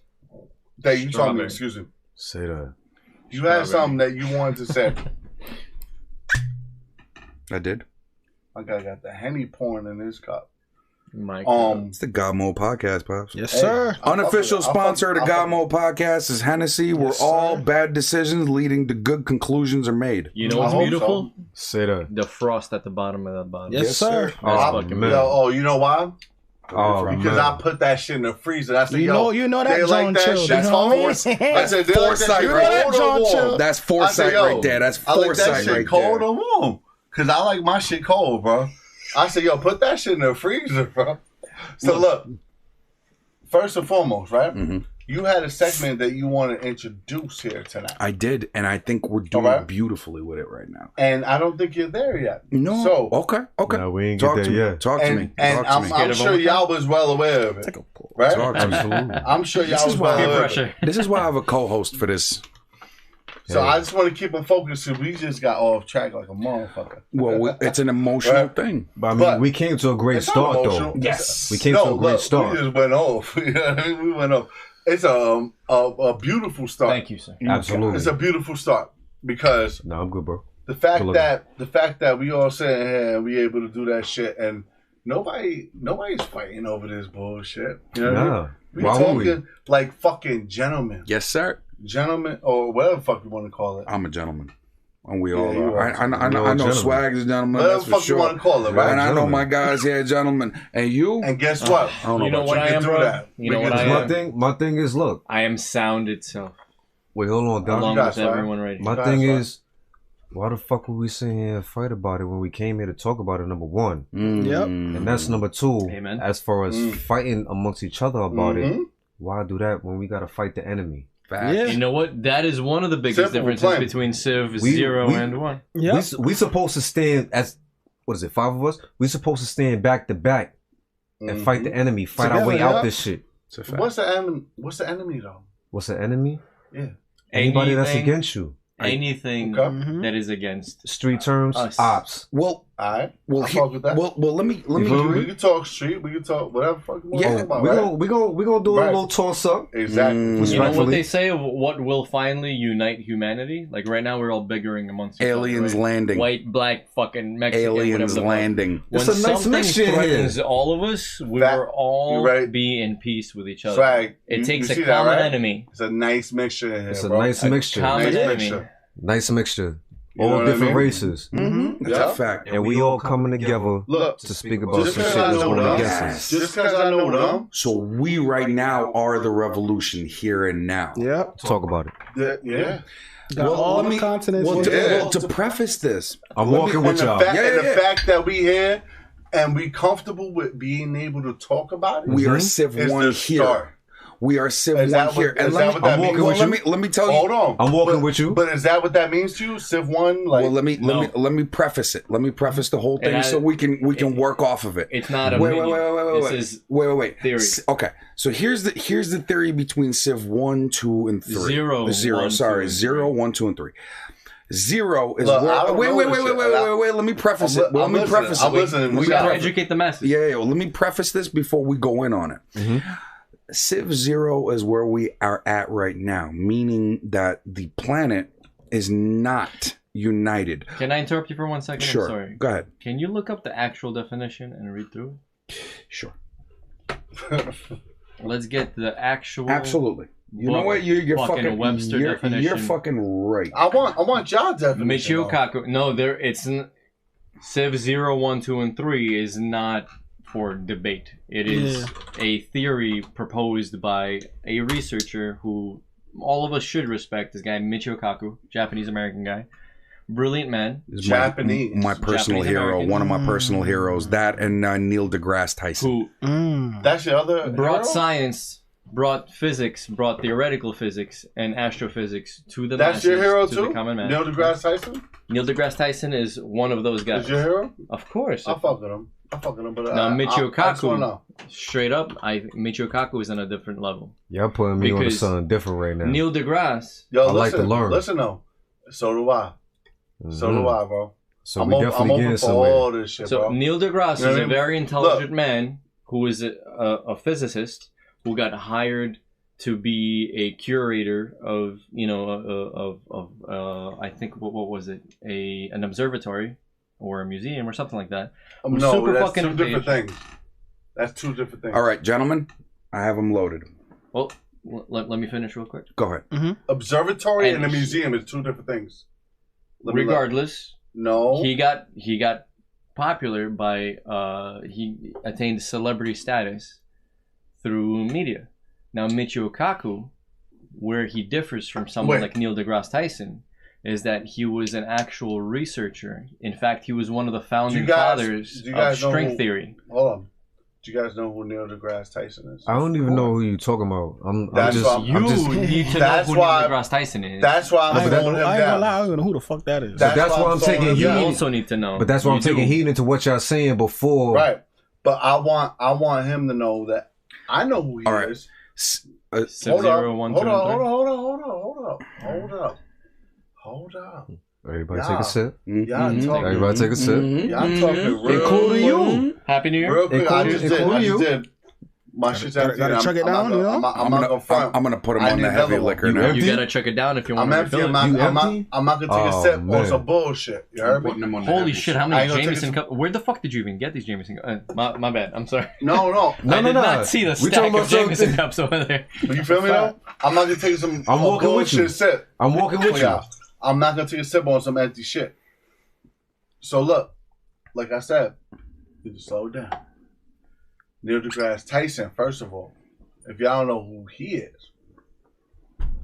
that you told me. Strawberry. Excuse me. Say that. You had something that you wanted to say. I did. I got the Henny pouring in his cup. My God. It's the GodMode podcast, pops. Yes, sir. Unofficial sponsor of the I fuck- GodMode podcast is Hennessy, where Yes, all sir. bad decisions leading to good conclusions are made. You know I what's hope beautiful? Say that. The frost at the bottom of that bottle. Yes, sir. That's Oh, fucking man. Yo, you know why? Oh, From- Because man. I put that shit in the freezer. I said, You know that they John like that Chill. shit. That's cold. foresight. I said, they like that Foresight shit right there. cold or John warm? Chill. That's I foresight said, yo, right there. That's I like that foresight shit right cold there. or warm. Because I like my shit cold, bro. I said, yo, put that shit in the freezer, bro. So look, first and foremost, right? Mhm. You had a segment that you want to introduce here tonight. I did, and I think we're doing Alright. beautifully with it right now. And I don't think you're there yet. No. So, Okay. No, we ain't Talk get to there me. yet. Talk to me. and Talk to me. I'm sure y'all was well aware of it. Right? Talk to me. Absolutely. I'm sure This y'all is was why well Peer aware of it. pressure. This is why I have a co-host for this. So I just want to keep them focused because we just got off track like a motherfucker. Well, it's an emotional Right. thing. But I mean, But- we came to a great It's not start, emotional. though. Yes. We came No, to a great look, start. we just went off. You know what I mean? We went off. It's a beautiful start. Thank you, sir. Absolutely. It's a beautiful start because No, I'm good, bro. The fact that we all sitting here and we able to do that shit and nobody's fighting over this bullshit. You know what I mean? We talking like fucking gentlemen. Yes, sir. Gentlemen, or whatever the fuck you want to call it. I'm a gentleman. And we all are. I know Swag is a gentleman. Whatever that's the fuck for sure. you want to call it, right? And I know my guys here, gentlemen. And you? And guess what? I don't know You know about what I am, bro? You know what I am? My thing is, look. I am sound itself. Wait, hold on, Don. Along with everyone right here. My thing is, why the fuck would we sit here and fight about it when we came here to talk about it, number one? Yep. And that's number two. Amen. As far as fighting amongst each other about it, why do that when we got to fight the enemy? Yeah. You know what? That is one of the biggest differences between Civ 0 and 1. Yeah. We supposed to stand as, what is it, 5 of us? We supposed to stand back to back and fight the enemy, fight our way out this shit. What's the enemy? What's the enemy though? What's the enemy? Yeah. Anybody that's against you. Anything that is against street terms, us. ops. Well, alright. Well, fuck with that. Well, let me. We can talk street. We can talk whatever fuck you want to talk about. We gonna do a little toss up. Exactly. You know what they say of what will finally unite humanity? Like right now, we're all bickering amongst aliens landing, white, black, fucking Mexican, aliens landing. When it's a nice something mixture threatens all of us, we will all be in peace with each other. Swag. It takes a common enemy. It's a nice mixture in here. It's a nice mixture. Common enemy. Nice mixture. You know all different races. That's a fact. And we all coming together to speak about some shit that's going against us. Just because I know them. So we right now are the revolution here and now. Yep. Talk about it. Yeah. Got all the continents. Well, to preface this, I'm walking with y'all. The fact that we here and we comfortable with being able to talk about it. We are Civ 1 here. We are Civ 1 here. And let me tell you. Hold on. I'm walking with you. But is that what that means to you? Civ 1? Like, well, let me preface it. Let me preface the whole thing so we can work off of it. It's not a wait. Theory. Okay. So here's the theory between Civ 1, 2, and 3. 0, 1, 2, and 3. 0 is wait. Let me preface it. I'm listening. We gotta educate the masses. Yeah. Let me preface this before we go in on it. Civ 0 is where we are at right now, meaning that the planet is not united. Can I interrupt you for 1 second? Sure. I'm sorry. Go ahead. Can you look up the actual definition and read through it? Sure. Let's get the actual. Absolutely. You know what? You're fucking Webster definition. You're fucking right. I want y'all definition. Michio Kaku. No, it's Civ 0, 1, 2, and 3 is not for debate. It is a theory proposed by a researcher who all of us should respect. This guy Michio Kaku, Japanese American guy, brilliant man. Japanese, my personal hero, one of my personal heroes. That and Neil deGrasse Tyson. Who that's the other brought hero? Science, brought physics, brought theoretical physics and astrophysics to the that's masses, your hero to too. The common man. Neil deGrasse Tyson. Neil deGrasse Tyson is one of those guys. Is your hero? Of course. I fuck with him. But now Michio Kaku, straight up, Michio Kaku is on a different level. Y'all putting me on the sun different right now. Neil deGrasse, I like to learn. Listen though, so do I. So do I, bro. So I'm open for all this shit, bro. Neil deGrasse is a very intelligent man who is a physicist who got hired to be a curator of I think what was it, an observatory or a museum or something like that. No, that's two different things. That's two different things. All right, gentlemen, I have them loaded. Well, let me finish real quick. Go ahead. Observatory and a museum is two different things. Regardless, no, he got popular by he attained celebrity status through media. Now Michio Kaku, where he differs from someone like Neil deGrasse Tyson, is that he was an actual researcher. In fact, he was one of the founding fathers of string theory. Hold on. Do you guys know who Neil deGrasse Tyson is? I don't even know who you're talking about. You need to know who Neil deGrasse Tyson is. That's why I'm holding him down. I ain't gonna lie, I don't know who the fuck that is. That's why I'm taking heat. You also need to know. But that's why I'm taking heat into what y'all saying before. Right. But I want him to know that I know who he is. Hold up. Everybody take a sip. Everybody take a sip. Y'all talking real including you. Happy New Year. Real quick, I just did. My shit's empty. Gotta chug it down, you know? I'm not gonna front. I'm gonna put him I on need the heavy another one. liquor now. You gotta chuck it down if you want I'm to empty. refill I'm it. not gonna take a sip man. on some bullshit. You heard me? Holy shit! How I many ain't gonna take Jameson some- cups? Where the fuck did you even get these Jameson cups? My bad. I'm sorry. No. I did not see the We stack talking of about something- Jameson cups over there. You feel me though? I'm not gonna take some I'm walking with you. bullshit sip. I'm walking with you. Yeah. I'm not gonna take a sip on some empty shit. So look, like I said, you just slow it down. Neil deGrasse Tyson, first of all, if y'all don't know who he is,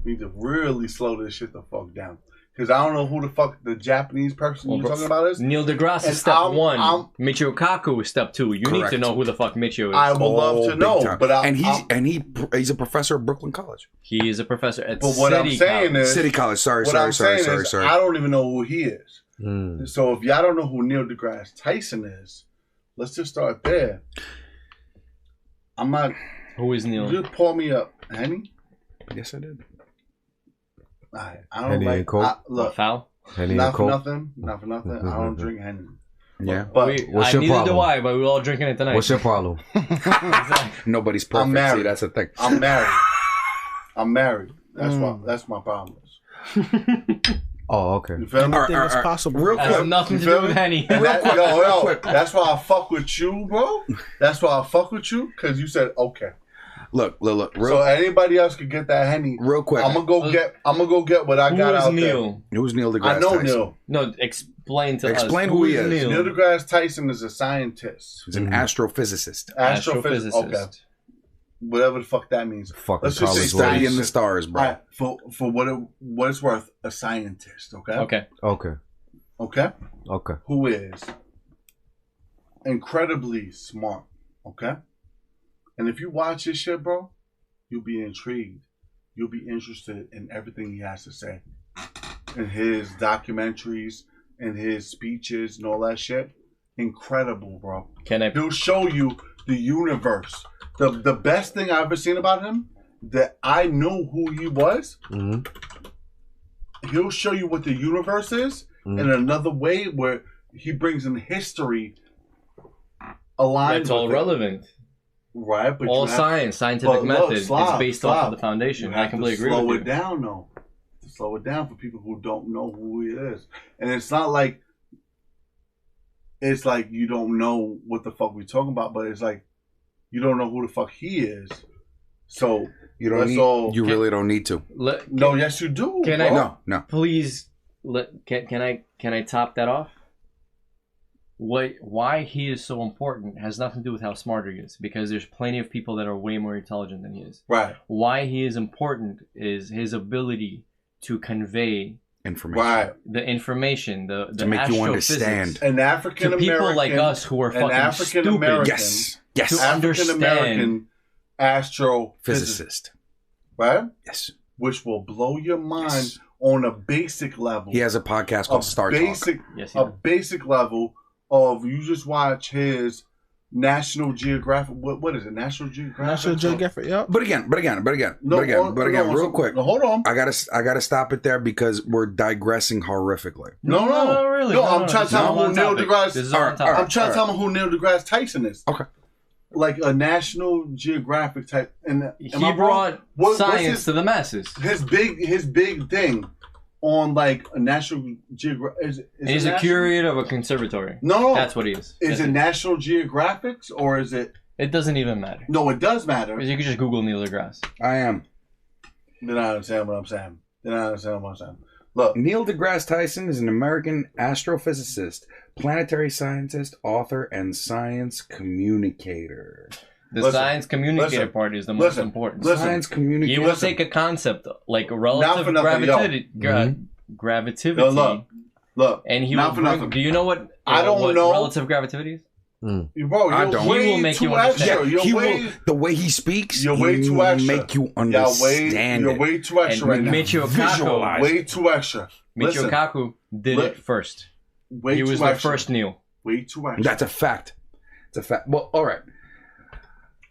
we need to really slow this shit the fuck down. Because I don't know who the fuck the Japanese person you're talking about is. Neil deGrasse And is step I'm- 1. I'm- Michio Kaku is step 2. You need Correct. to know who the fuck Michio is. I would love to big know, time. but he's a professor at Brooklyn College. He is a professor at But what I'm City saying College. is, City College. Sorry. what I'm saying is, I don't even know who he is. So if y'all don't know who Neil deGrasse Tyson is, let's just start there. I'm not. Who is Neil? Just pour me up, Henny. Yes, I did. I don't Henny like. and Coke? Look, Foul? Henny and not for Coke. nothing. Not for nothing. I don't drink Henny. Yeah. But What's your neither problem? do I, but we're all drinking it tonight. What's your problem? Nobody's perfect. I'm married. See, that's the thing. I'm married. I'm married. That's my problem. Oh, okay. You feel me? Anything is possible. Real That has quick. nothing to You feel do with me? Henny. And that, real yo, quick. that's why I fuck with you, bro. That's why I fuck with you, because you said okay. Look. So anybody else could get that Henny. Real quick. I'm gonna go get what I Who got is out Neil? Who's Neil deGrasse there. I know Tyson? Neil. No, explain to us. Explain who he is. Neil? Neil deGrasse Tyson is a scientist, He's an astrophysicist. astrophysicist. Okay, whatever the fuck that means. Fucking Let's just say college Studying words. the stars, bro. Alright, for what it's worth, a scientist. Okay. Okay. Who is incredibly smart. Okay. And if you watch this shit, bro, you'll be intrigued. You'll be interested in everything he has to say, in his documentaries, in his speeches, and all that shit. Incredible, bro. He'll show you the universe. The best thing I've ever seen about him, that I knew who he was. He'll show you what the universe is in another way, where he brings in history aligned. That's all with it. relevant. Right, but All you have- science, scientific but method, look, Slav, it's based Slav, off of the foundation. you I have completely to agree slow with it you. down, though. To slow it down for people who don't know who he is, and it's not like you don't know what the fuck we're talking about, but it's like you don't know who the fuck he is. So You don't that's need. all. You really don't need to. No, yes, you do. Can bro. I? No. Please, can I top that off? Why he is so important has nothing to do with how smart he is, because there's plenty of people that are way more intelligent than he is. Right. Why he is important is his ability to convey Information. Right. the information, the To make you understand. An African to American, people like us who are fucking African stupid. American, Yes. Yes. To African American astrophysicist, Physicist. right? Yes. Which will blow your mind Yes. on a basic level. He has a podcast a called Star basic, Talk. Yes, he a does. basic level of you just watch his National Geographic. What is it? National Geographic. National Geographic, yeah. But again, real quick. No, hold on. I gotta stop it there because we're digressing horrifically. No, really. No, I'm trying to tell him who Neil deGrasse. This is all on topic. I'm trying to tell him who Neil deGrasse Tyson is. Okay. Like a National Geographic type. And He brought science to the masses. His big thing on like a National Geographic. He's a curator of a conservatory. No, That's what he is. Is it National Geographics or is it? It doesn't even matter. No, it does matter. Because you can just Google Neil deGrasse. I am. Then I understand what I'm saying. Look, Neil deGrasse Tyson is an American astrophysicist, planetary scientist, author, and science communicator. The science communicator part is the most important. Science communicator. He will take a concept like relative gravitativity. No, look, and he not will for bring, nothing. do you know what I don't what know. relative gravity is? Bro, I you're don't. way He will make too you understand. extra. The way he speaks, You're way he too will extra. make you understand You're it. way too extra right And now. Michio Visualize Kaku, Way too extra. Listen, Kaku did it first. way He too was the extra. first Neil. Way too extra. That's a fact. It's a fact. Well, all right.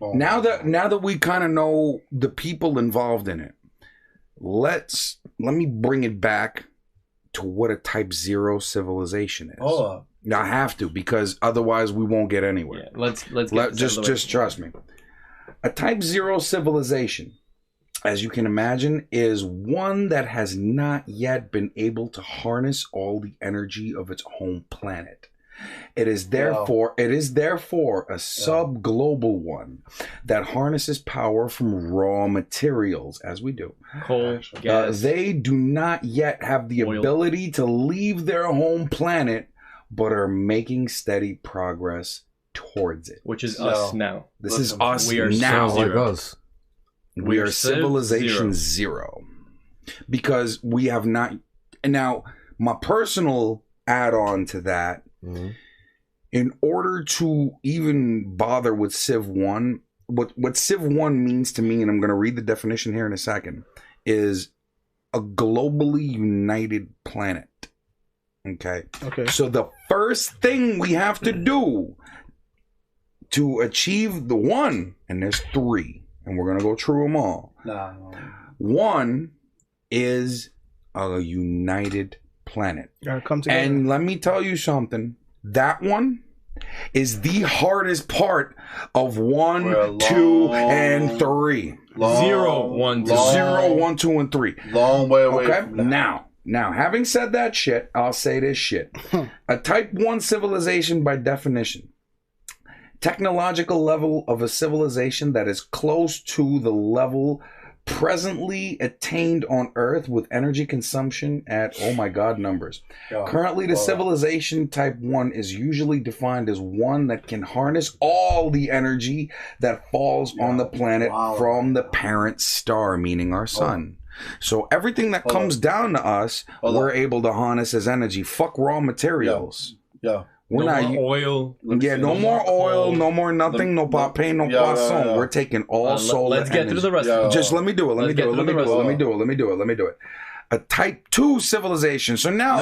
Oh, Now that we kind of know the people involved in it, let me bring it back to what a Type 0 civilization is. Hold up. I have to, because otherwise we won't get anywhere. Yeah, let's get this out of the way. Just trust me. A type 0 civilization, as you can imagine, is one that has not yet been able to harness all the energy of its home planet. It is therefore a sub-global one that harnesses power from raw materials, as we do. Coal, gas. They do not yet have the ability to leave their home planet, but are making steady progress towards it. Which is us now. This is us we are now. Sounds like us. We are civilization zero. Because we have not... And now, my personal add-on to that, in order to even bother with Civ 1, what Civ 1 means to me, and I'm going to read the definition here in a second, is a globally united planet. Okay. So the first thing we have to do to achieve the 1, and there's 3, and we're going to go through them all. One is a united planet. Come together. And let me tell you something. That one is the hardest part of 1, 2, and 3. 0, 1, 2. 0, 1, 2, and 3. Long way away. Okay. From that. Now, having said that shit, I'll say this shit. A type 1 civilization, by definition, technological level of a civilization that is close to the level presently attained on Earth with energy consumption at, oh my God, numbers. Currently, the civilization type 1 is usually defined as one that can harness all the energy that falls on the planet from the parent star, meaning our sun. So everything that comes down to us, we're able to harness as energy. Fuck raw materials. We're no not more oil. no more oil, no more nothing, no pain, no poisson. We're taking all solar Let's get energy. through the rest of it. Just let me do it. Let me do it. A type 2 civilization. So now,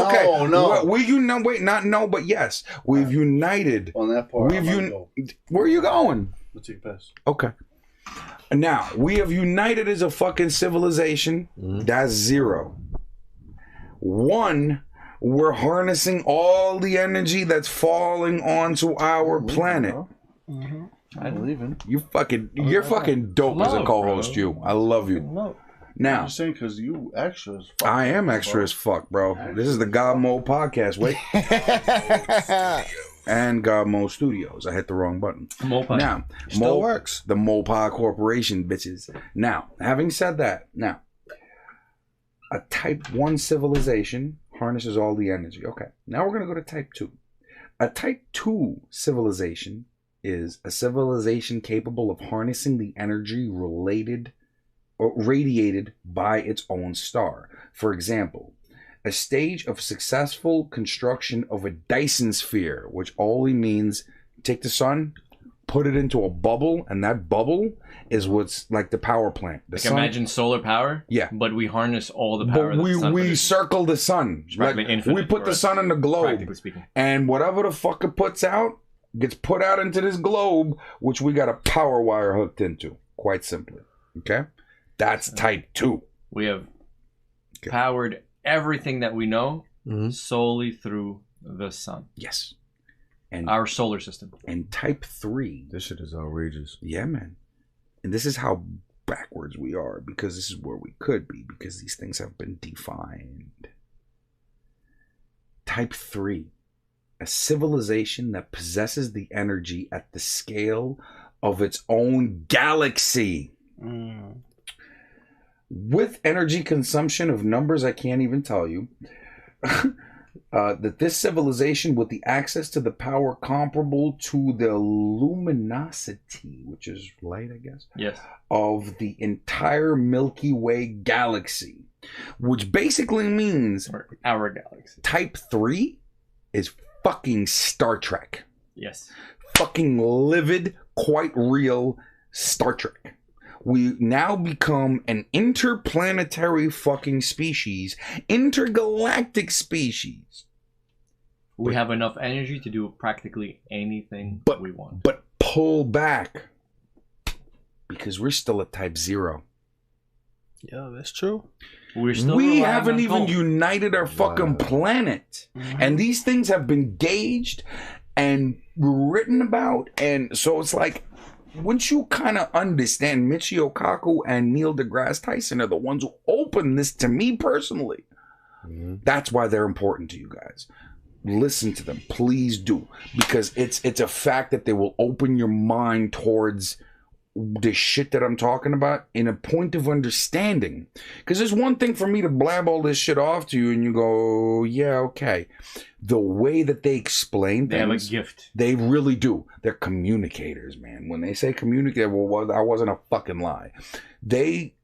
but yes, we've united. On that part, where are you going? Let's take a piss. Okay. Now, we have united as a fucking civilization. That's 0. 1, we're harnessing all the energy that's falling onto our planet. I believe in. You're fucking dope as a co-host, you. I love you. Now, I'm saying because you extra as fuck. I am extra as fuck, bro. This is the GodMode podcast. Wait. And GodMode Studios. I hit the wrong button. Mopod. Now, still works. The Mopod Corporation, bitches. Now, having said that, a type 1 civilization harnesses all the energy. Okay. Now we're going to go to type 2. A type 2 civilization is a civilization capable of harnessing the energy radiated by its own star. For example, a stage of successful construction of a Dyson sphere, which only means take the sun, put it into a bubble, and that bubble is what's like the power plant. The sun, imagine solar power. Yeah. But we harness all the power. But that the sun we produces. circle the sun. Like, infinite, we put the sun in the globe, practically speaking. and whatever the fuck it puts out gets put out into this globe, which we got a power wire hooked into. Quite simply. Okay? That's type 2. We have powered everything that we know solely through the sun. Yes. And our solar system. And type 3. This shit is outrageous. Yeah, man. And this is how backwards we are, because this is where we could be, because these things have been defined. Type 3. A civilization that possesses the energy at the scale of its own galaxy. With energy consumption of numbers I can't even tell you, that this civilization with the access to the power comparable to the luminosity, which is light, I guess, of the entire Milky Way galaxy, which basically means our galaxy. Type 3 is fucking Star Trek. Yes. Fucking livid, quite real Star Trek. We now become an interplanetary fucking species, intergalactic species. We have enough energy to do practically anything we want. But pull back, because we're still at type 0. Yeah, that's true. We haven't even united our fucking planet. And these things have been gauged and written about. And so it's like, kind of understand, Michio Kaku and Neil deGrasse Tyson are the ones who opened this to me personally. That's why they're important to you guys. Listen to them, please do, because it's a fact that they will open your mind towards the shit that I'm talking about in a point of understanding. Because there's one thing for me to blab all this shit off to you and you go, yeah, okay. The way that they explain They things, have a gift. they really do. They're communicators, man. When they say communicate, well, that wasn't a fucking lie. They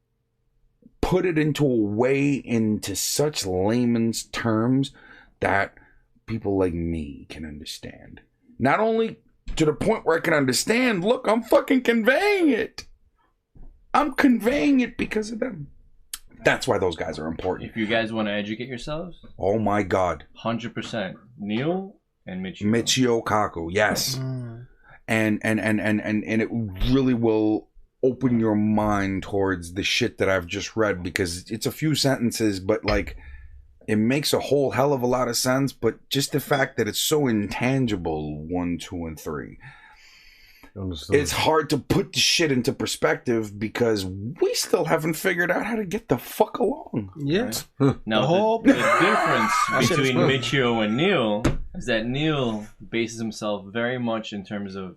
put it into such layman's terms that people like me can understand. Not only to the point where I can understand, look, I'm fucking conveying it. I'm conveying it because of them. That's why those guys are important. If you guys want to educate yourselves, Oh my God. 100% Neil and Michio. Michio Kaku, yes. And it really will open your mind towards the shit that I've just read, because it's a few sentences, but like it makes a whole hell of a lot of sense. But just the fact that it's so intangible, 1, 2, and 3, it's hard to put the shit into perspective because we still haven't figured out how to get the fuck along. Yes. Now, the difference between Michio and Neil is that Neil bases himself very much in terms of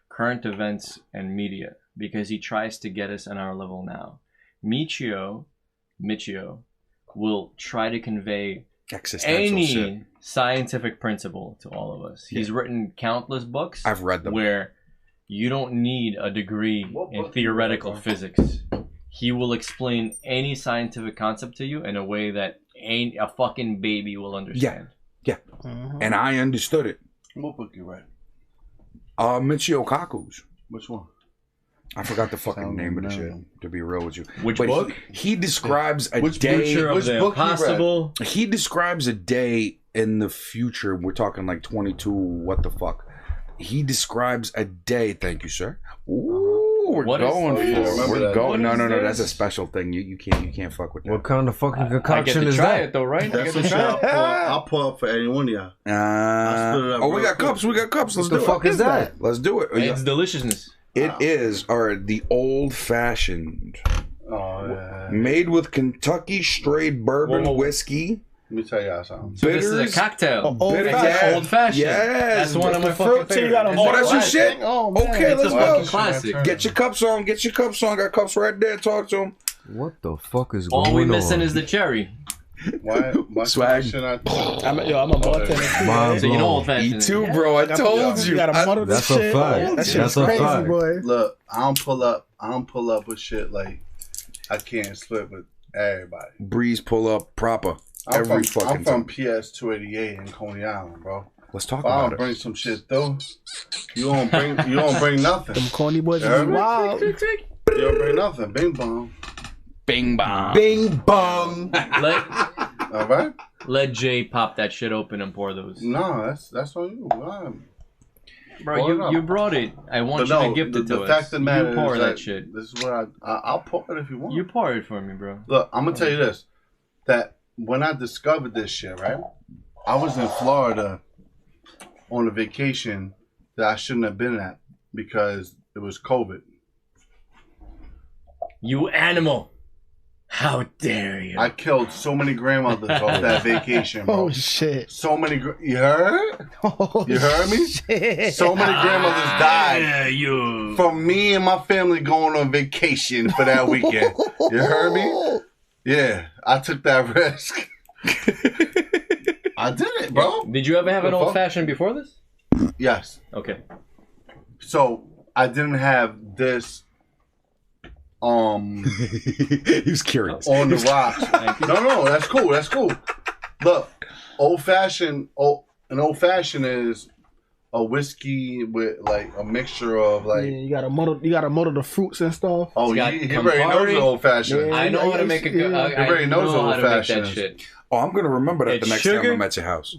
current events and media, because he tries to get us on our level now. Michio will try to convey any shit. scientific principle to all of us. He's written countless books. I've read them. Where you don't need a degree in theoretical physics. He will explain any scientific concept to you in a way that a fucking baby will understand. Yeah. And I understood it. What book you read? Michio Kaku's. Which one? I forgot the fucking name of the shit, to be real with you. Which but book? He describes a Which day. Future of Which the book you read? Impossible. He describes a day in the future. We're talking like 22. What the fuck? He describes a day. Thank you, sir. Ooh, we're What is- going oh, yeah, for it. remember We're that. going. What No, is that's a this? special thing. You can't fuck with that. What kind of fucking I get concoction to is try that? it though, right? I That's get some to shit try it. I'll pull up for any one of y'all. split it up Oh, we real got quick. cups. We got cups. Let's What do the it. fuck is that? Let's do it. It's deliciousness. It is the old fashioned, Oh, yeah. made with Kentucky straight bourbon Whoa. whiskey. Let me tell y'all something. So this is Bitters. a cocktail. Old Bitter- fashioned. yeah. Old fashioned. Yes. That's one of my The fruit fucking tea, you got a favorites. Oh, that's your shit? Oh, man. Okay, It's let's a go. fucking classic. Get your cups on. Get your cups on. Got cups right there. Talk to them. What the fuck is going on? All we missing is the cherry. Why Swag. should I? I'm a bartender. Mind So you know blown. old fashioned. Me too, bro. I told you. You gotta muddle this That's a shit. fact. That shit's That's a crazy, fact. boy. Look, I don't pull up with shit like I can't split with everybody. Breeze pull up proper. I'm Every from fucking I'm from time. PS 288 in Coney Island, bro. Let's talk If I about don't it. bring some shit through, you don't bring nothing. Them corny boys Yeah. is wild. You don't bring nothing. Bing bong. Bing bong. Bing bong. All right? Let Jay pop that shit open and pour those. No, that's on you. Bro, Pour it up. you brought it. I want But you no, to gift it to the us. fact of the matter You pour is that shit. This is what I'll pour it if you want. You pour it for me, bro. Look, I'm gonna tell you this: that when I discovered this shit, right? I was in Florida on a vacation that I shouldn't have been at because it was COVID. You animal. How dare you? I killed so many grandmothers off that vacation, bro. Oh shit. So many. You heard? Oh, You heard me? shit. So many grandmothers died Yeah, you. from me and my family going on vacation for that weekend. You heard me? Yeah, I took that risk. I did it, bro. Did you ever have an The fuck? old fashioned before this? Yes. Okay. So I didn't have this He was curious. on the rocks. No, that's cool. That's cool. Look, an old fashioned is a whiskey with like a mixture of like. Yeah, you gotta muddle the fruits and stuff. Oh, It's got he already knows Campari. the old fashioned. Yeah. I know how to make a good. Yeah. I Everybody knows know how to make that old-fashioned. shit. Oh, I'm gonna remember that It's the next time sugar? I'm at your house.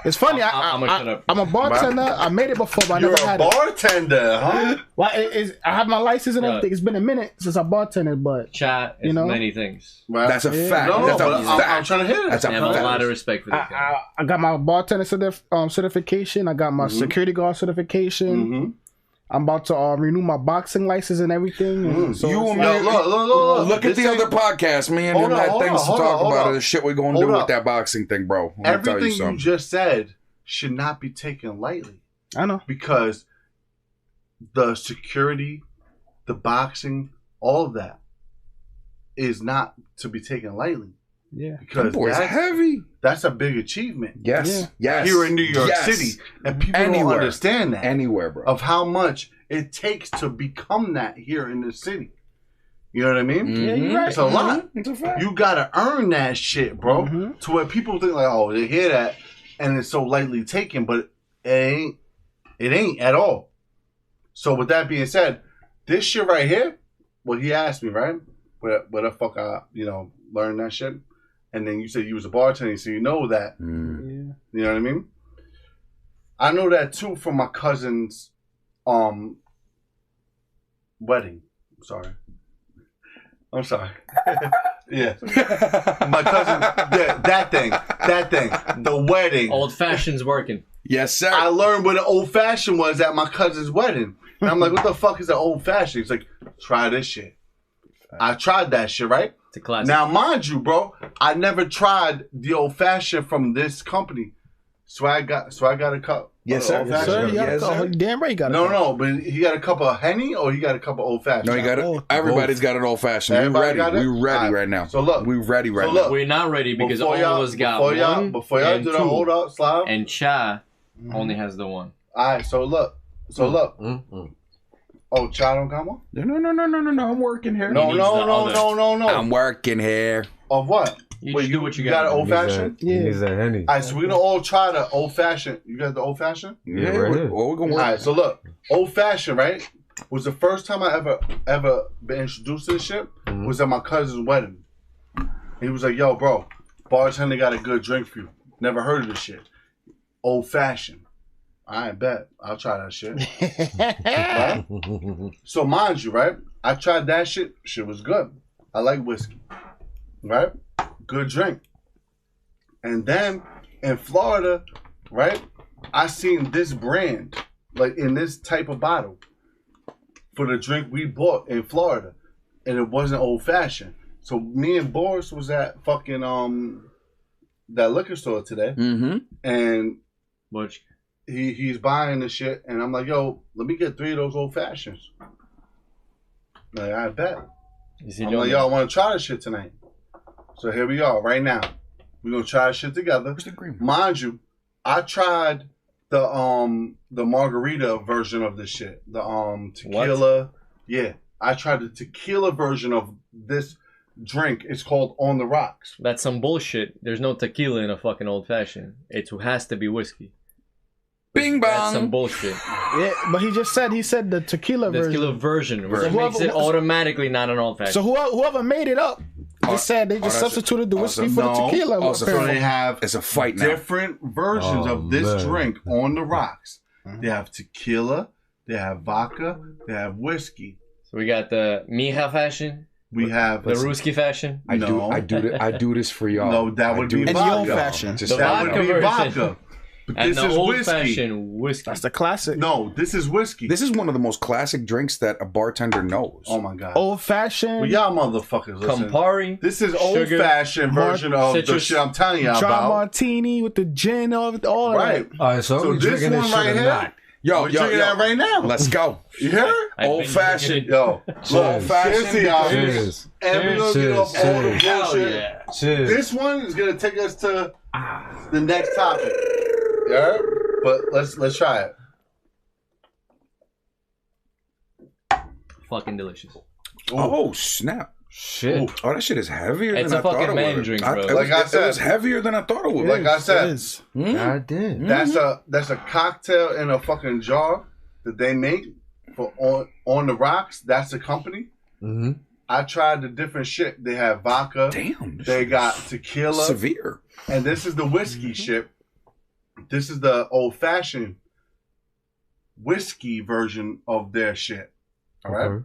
It's funny. I'm gonna shut up. I'm a bartender. I made it before, but I You're never a had it. bartender, huh? Well, I have my license and Yeah. everything. It's been a minute since I bartended, but Chat is You know? many things. Right. That's a fact. No, That's but a I'm fact. trying to hear it. That's I have a fact. lot of respect for this guy. I got my bartender certification. I got my security guard certification. Mm-hmm. I'm about to renew my boxing license and everything. And so You it's and like- me, look at the other podcast, man. Hold And on, that hold things on, to hold talk on, hold about on. the shit we're gonna Hold do up. with that boxing thing, bro. I'm gonna tell you Everything you something. just said should not be taken lightly I know. because the security, the boxing, all of that is not to be taken lightly. Yeah. Because Boy, it's heavy. that's a big achievement Yes, yes. here in New York yes. City. And people don't Anywhere. understand that. Anywhere, bro. Of how much it takes to become that here in the city. You know what I mean? Yeah, you're right. It's a lot. It's a fact. You gotta earn that shit, bro. Mhm. To where people think like, oh, they hear that and it's so lightly taken, but it ain't at all. So with that being said, this shit right here, well, he asked me, right? Where the fuck I, learned that shit? And then you said you was a bartender, so you know that. Mm. Yeah. You know what I mean? I know that too from my cousin's wedding. I'm sorry. Yeah. My cousin, that thing, the wedding. Old fashioned's working. Yes, sir. I learned what an old fashioned was at my cousin's wedding. And I'm like, what the fuck is an old fashioned? He's like, try this shit. I tried that shit, right? It's a classic. Now, mind you, bro, I never tried the old fashioned from this company. Swag got a cup. Yes, of sir. old Yes, fashioned? Sir, you got Yes, a cup. sir. Damn right you got a No, cup. no, but he got a cup of Henny or he got a cup of old fashioned? No, you got it. Everybody's got an old fashioned. We Everybody ready. got it? We ready Alright. right now. So look. We ready right So now. look. We're not ready because all of us got before one. Before y'all and do two. the hold up, Slav. And Cha only has the one. Alright, so look. Oh, Cha don't got one? No. I'm working here. No. I'm working here. Of what? You Wait, just do what you got got. an old fashioned? He needs that Henny. Alright, so we're gonna all try the old fashioned. You got the old fashioned? Yeah, right here. Well, we're gonna work. Alright, so look, old fashioned, right? Was the first time I ever been introduced to this shit was at my cousin's wedding. He was like, yo, bro, bartender got a good drink for you. Never heard of this shit. Old fashioned. I bet. I'll try that shit. Right? So mind you, right? I tried that shit. Shit was good. I like whiskey. Right? Good drink. And then in Florida, right? I seen this brand, like in this type of bottle, for the drink we bought in Florida. And it wasn't old fashioned. So me and Boris was at fucking that liquor store today. Mm-hmm. And Which he's buying the shit, and I'm like, yo, let me get 3 of those old fashions. Like, I bet. I'm like, yo, I want to try this shit tonight. So here we are, right now. We're gonna try this shit together. Where's the green? Mind you, I tried the margarita version of this shit. The tequila. What? Yeah. I tried the tequila version of this drink. It's called On the Rocks. That's some bullshit. There's no tequila in a fucking old fashioned. It has to be whiskey. Bing That's some bong. bullshit. Yeah, but he said the tequila The version. tequila version, which So makes it whoever- automatically not an old fashioned. So whoever made it up just said they just that's substituted the whiskey also- for the no, tequila. also- So apparently. they have It's a fight now. different versions Oh, of this man. drink on the rocks. They have tequila, they have vodka, they have whiskey. So we got the Mija fashion, We have the Ruski fashion. I No. do this for y'all. No, that would be And the vodka. old fashioned. Just The that vodka would be version. vodka. But And this the is old whiskey. fashioned whiskey. That's the classic. No, this is whiskey. This is one of the most classic drinks that a bartender knows. Oh my god. Old fashioned. Well, y'all motherfuckers listen. Campari. This is old Sugar, fashioned version of the citrus, shit I'm telling you Dry about. martini with the gin, all of Right. that. All right, so So are we this drinking this one shit right or here. not? Yo, We're drinking that right now. Let's go. You heard? I've Old been fashioned. drinking Yo, Old fashioned. cheers to y'all. Cheers. And we're gonna get off all the Cheers. Hell bullshit. yeah. Cheers. This one is gonna take us to the next topic. You heard? But let's try it. Fucking delicious. Oh snap! Shit. Oh, that shit is heavier It's than a I thought fucking it man would. drink, I- bro. it Like I was, said. it was heavier than I thought it would. Like I It said, is. God damn. that's a cocktail in a fucking jar that they make for on the rocks. That's the company. Mm-hmm. I tried the different shit. They have vodka. Damn. this They shit got is tequila. severe. And this is the whiskey shit. This is the old fashioned whiskey version of their shit. All right? Okay.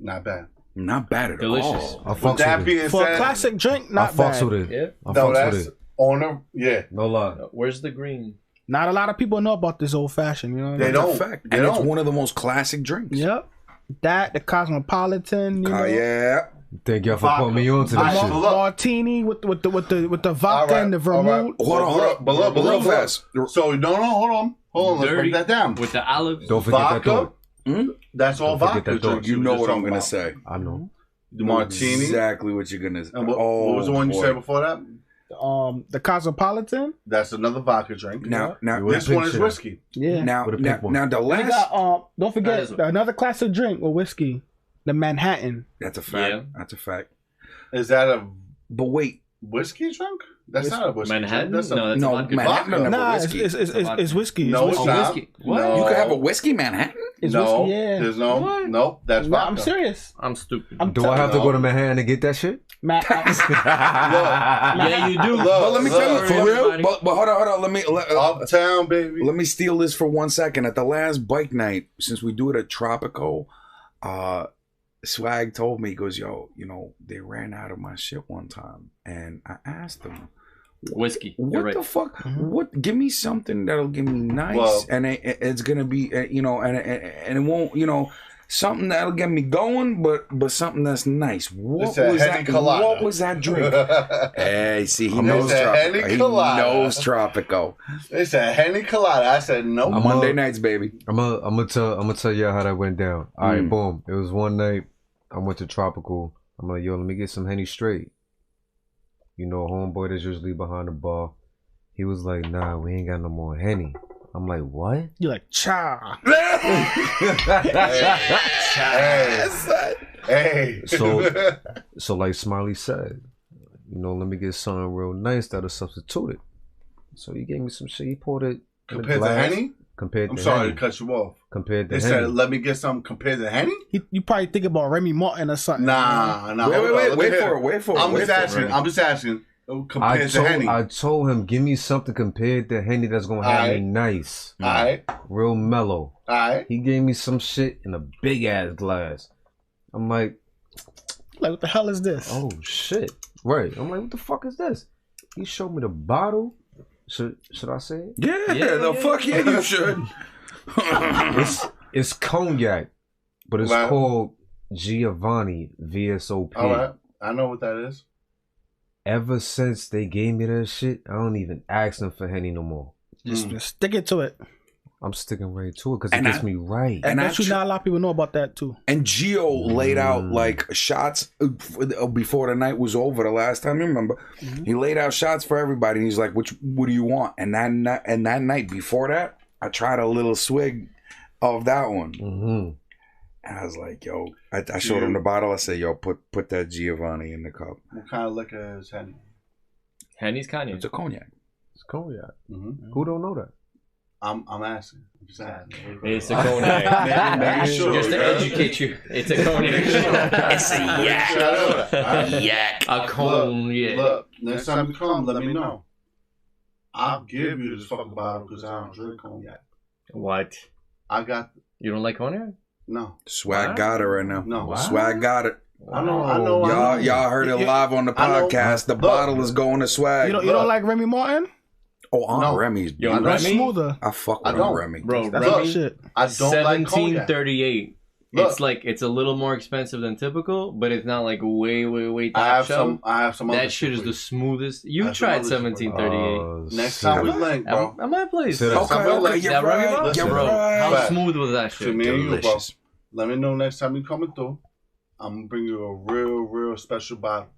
Not bad. Not bad at Delicious. all. I With fucks that with it. being For a said, classic drink, I not fucks bad. with it. Yeah. I no, fucks that's with it. on the, yeah. No lie. Where's the green? Not a lot of people know about this old fashioned. You know, They That's don't. a fact. They And it's don't. one of the most classic drinks. Yep. That the Cosmopolitan. You know, Yeah. Thank y'all for Vodka. putting me on to Alright, this so shit. look. Martini with the vodka and the vermouth. Hold on. But look, Real fast. So no, hold on. Let's Dirty break that down. with the olives. Don't forget that Vodka. though. That's all Don't forget vodka that dog. drinks. You were know just what I'm talking gonna about. say. I know. The martini. Exactly what you're gonna say. And what was the one you said before that? The Cosmopolitan. That's another vodka drink. Now, This one is whiskey. Yeah. now, With a pink one. now the We last. got don't forget That is- another classic drink with whiskey, the Manhattan. That's a fact. Yeah. That's a fact. Is that a But wait, whiskey drink? That's not a whiskey Manhattan? drink. That's a, No, that's a no, vodka. Manhattan Vodka. never Nah, whiskey. it's whiskey. No, it's it's whiskey. not. whiskey. What? No. You could have a whiskey Manhattan. It's no, whiskey. Yeah. there's no. What? Nope, that's Nah, vodka. I'm serious. I'm stupid. Do I have to go to Manhattan to get that shit? Yeah, you do. Look, But let me tell you, look, for real. everybody. But hold on. Uptown, baby. Let me steal this for 1 second. At the last bike night, since we do it at Tropico, Swag told me, he goes, yo, you know, they ran out of my shit one time. And I asked him, Whiskey. You're what right. the fuck? What? Give me something that'll give me nice, Well- and it's gonna be, you know, and it won't, you know, something that'll get me going, but something that's nice. What It's a was Henny that? Colada. What was that drink? Hey, see, he It's knows a Tropico. Henny He Colada. knows Tropico. It's a Henny Colada. I said no. I'm Monday a- nights, baby. I'm gonna tell y'all how that went down. All right, boom. It was one night. I went to Tropical. I'm like, yo, let me get some Henny straight. You know, a homeboy that's usually behind the bar. He was like, nah, we ain't got no more Henny. I'm like, what? You're like cha. Hey. So like Smiley said, you know, let me get something real nice that'll substitute it. So he gave me some shit. He poured it in a Compared to glass. Henny? Compared I'm to sorry Henny. to cut you off. Compared to They Henny. said, let me get something compared to Henny? You probably think about Remy Martin or something. Nah. Wait, hold on, let me wait hear for it. Wait for it. I'm wait just for it. asking. Compared to Henny. I told him, give me something compared to Henny that's gonna have me Aight. nice. Alright. Real mellow. Alright. He gave me some shit in a big ass glass. I'm like, Like, what the hell is this? oh shit. Right. I'm like, what the fuck is this? He showed me the bottle. Should I say it? Yeah, fuck yeah, you should. It's cognac, but it's Right. called Giovanni VSOP. Alright. I know what that is. Ever since they gave me that shit, I don't even ask them for Henny no more. Just stick it to it. I'm sticking right to it because it And gets I- me right. and And I actually, not a lot of people know about that too. And Gio laid out like shots before the night was over. The last time you remember, he laid out shots for everybody. And he's like, what do you want? And that night before that, I tried a little swig of that one. Mm-hmm. And I was like, yo, I showed him the bottle. I said, yo, put that Giovanni in the cup. What kind of liquor is Henny? Henny's Kanye. It's a cognac. It's cognac. Mm-hmm. Who don't know that? I'm asking. I'm just asking. It's a cognac. Making sure, Just to man. educate you. It's a cognac. It's a yak. Yak. A cognac. Look, next time you come, let me know. I'll give you this fucking bottle because I don't drink cognac. What? I got You don't like cognac? no. Swag got it right now. No. Swag got it. I know. Y'all heard it live on the I know. podcast. The Look. bottle is going to Swag. You don't like Remy Martin? Oh, Aunt No. Remy's Yo, beautiful. That's Remy? smoother. I fuck I with don't. Aunt Remy. Bro, That's Look. my shit. I don't like cognac. 1738. Look. It's a little more expensive than typical, but it's not like way top I have shelf. some. Other That shit is for the you. smoothest. You That's some tried other shit for you. 1738. Next time we link, bro. At my place. Say that. Okay, Something okay, like you're that Remy right. Martin? You're Bro, right. how Right. smooth was that shit? To me and you, bro. Delicious. Let me know next time you coming through. I'm gonna bring you a real special bottle.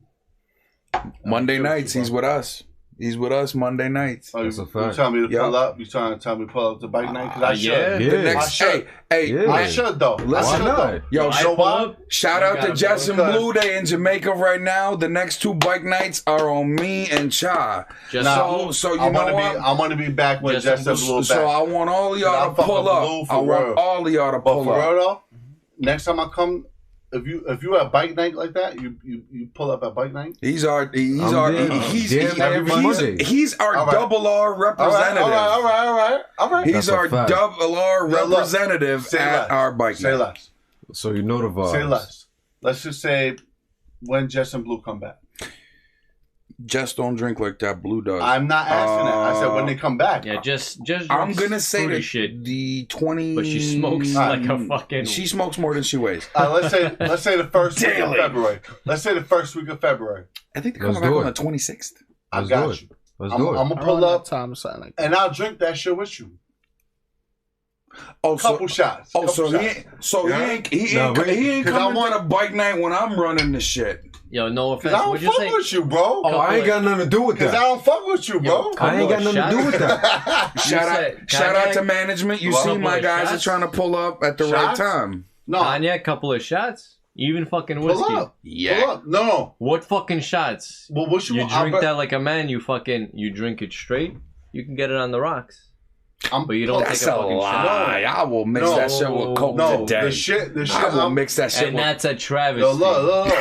Monday nights, he's with us. He's with us Monday nights. Oh, That's you a fact. telling me to Yep. pull up? You trying to tell me to pull up the bike night? Because I should. yeah. Yeah. The I next, should. hey, Yeah. I should though. Listen, I should why not? though. yo, You so know why? shout You out to gotta Jess and go. Blue Day in Jamaica right now. The next 2 bike nights are on me and Cha. Just Nah, So you I'm know gonna what? be. I'm gonna be back when Just Jess some is a little So back. I want all of y'all I to fuck pull with Blue up. for I want real. all of y'all to But pull for up. real though, next time I come, if you at bike night like that, you pull up at bike night. He's our there. Damn every Monday. he's our All right. double R representative. All right. He's That's a our fact. double R Yeah, look, representative say at less. our bike Say night. less. So you know the vibes. Say less. Let's just say when Jess and Blue come back. Just don't drink like that. Blue does. I'm not asking that. I said when they come back. Yeah, just. I'm gonna say that shit. the 20. But she smokes like a fucking. She smokes more than she weighs. Let's say the first week of February. Let's say the first week of February. I think they're coming back on the 26th. I got you. Let's do it. I'm gonna pull up time or something like that. and I'll drink that shit with you. Oh, Couple shots. Oh, Couple so shots. he ain't Cause coming on a bike night when I'm running the shit. Yo, no Cause offense. I don't What'd you fuck say? with you, bro. Oh, I ain't got nothing to do with Cause I that. don't fuck with you, bro. I ain't got nothing to do with that. Shout out to management. You see my guys are trying to pull up at the right time. No, Cognac, couple of shots. Even fucking whiskey. pull up. Yeah. Pull up. No. What fucking shots? Well, what you You want? drink that like a man. You drink it straight. You can get it on the rocks. But you don't That's take a a fucking lie. shot. I will mix that shit with Coke today. The shit. I will mix that shit And with... that's a travesty. Yo, look.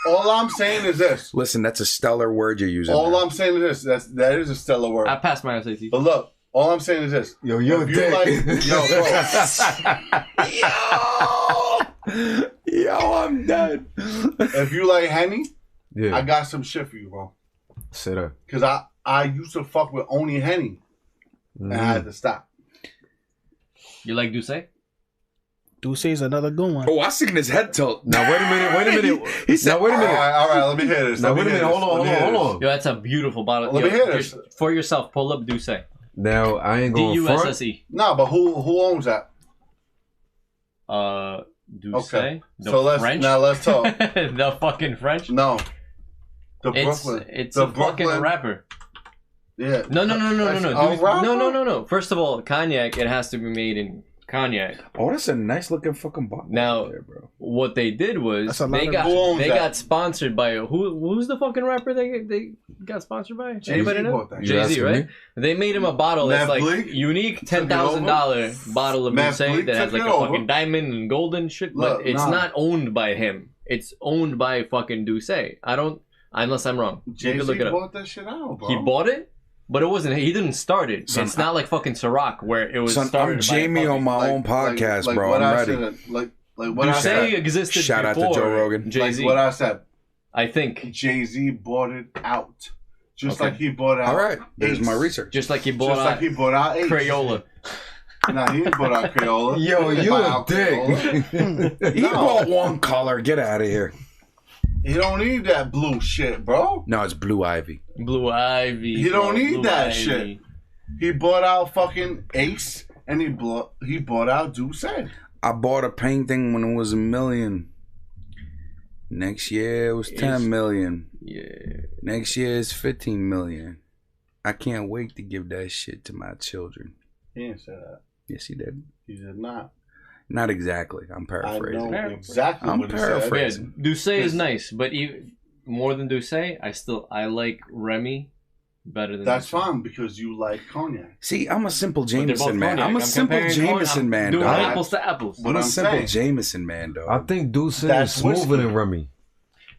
All I'm saying is this. Listen, that's a stellar word you're using. All I'm saying is this. That is a stellar word. I passed my SAT. But look, all I'm saying is this. Yo, you're a If you dick. Yo, I'm dead. If you like Henny, Yeah. I got some shit for you, bro. Sit up. Cause I used to fuck with only Henny, and I had to stop. You like Douce? Douce's another good one. Oh, I seen his head tilt. Now wait a minute. He said, Now wait a minute. All right. Let me hear this. Now wait a minute. Hold on. Yo, that's a beautiful bottle. Let me hear this. Just for yourself, pull up Douce. Now I ain't going front. DUSSE. No, but who owns that? Douce. Okay. The So French? let's talk. The fucking French? No. The Brooklyn. It's the a fucking rapper. Yeah. No. A Douce- rapper? No. First of all, cognac, it has to be made in cognac. oh, that's a nice looking fucking bottle. Now, there, bro. what they did was That's a lot they of- got Who owns that? got sponsored by who's the fucking rapper they got sponsored by? Jay-Z Anybody know? bought that. You Jay-Z, asking right? me? They made him a bottle that's Matt like Bleak unique took it $10,000 bottle of Matt Douce Bleak that has took like it a over. fucking diamond and gold and shit, Look, but it's nah. not owned by him. It's owned by fucking Douce. Unless I'm wrong. You Jay-Z can look it up. bought that shit out, bro. He bought it, but it wasn't. He didn't start it. Son, it's not like fucking Ciroc where it was Son, started. I'm Jamie on my own podcast, bro. What I'm I ready. said, like what I Douce said. existed Shout out to before Joe Rogan. Jay-Z. Like what I said. I think. Jay-Z bought it out. Just Okay. like he bought out. All right, there's Ace. my research. Just like he Just bought like out he bought out Ace. Crayola. Nah, he didn't bought out Crayola. Yo, He didn't you buy a out dick. Crayola. He bought one color. Get out of here. He don't need that blue shit, bro. No, it's Blue Ivy. Blue Ivy. He don't bro, need Blue that Ivy. shit. He bought out fucking Ace, and he bought out Douce. I bought a painting when it was $1 million. Next year it was 10 million. Yeah. Next year it's 15 million. I can't wait to give that shit to my children. He didn't say that. Yes, he did. He did not. Not exactly. I'm I paraphrasing. know exactly I'm what he paraphrasing. said. Yeah, Douce is nice, but even more than Douce, I like Remy better than That's Douce. fine because you like cognac. See, I'm a simple But they're both Jameson man. cognac. I'm a simple comparing Jameson I'm man, doing dog. apples to apples. What I'm a I'm simple saying. Jameson man, I dog. think Douce is That's smoother whiskey. than Remy.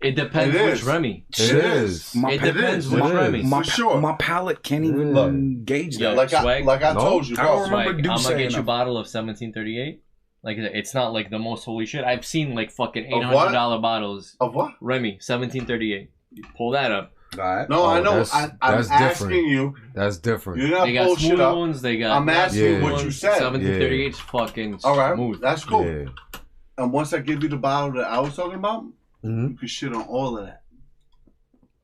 It depends It which is. Remy. It is. My It pa- depends is. which It is. Remy. My, For sure. my palate can't even Look. gauge Yo, that. Swag? Like I No. told you, I bro. don't remember Like, I'm Douce gonna get you a enough. bottle of 1738. Like it's not like the most holy shit. I've seen like fucking Of what? $800 bottles. Of what? Remy 1738. Pull that up. All right. No, I know. that's- I'm that's asking different. you. That's different. You're not They got bullshit smooth up. ones. They got. I'm asking Yeah. what you said. 1738 is fucking All right, smooth. that's cool. Yeah. And once I give you the bottle that I was talking about, Mm-hmm. you can shit on all of that.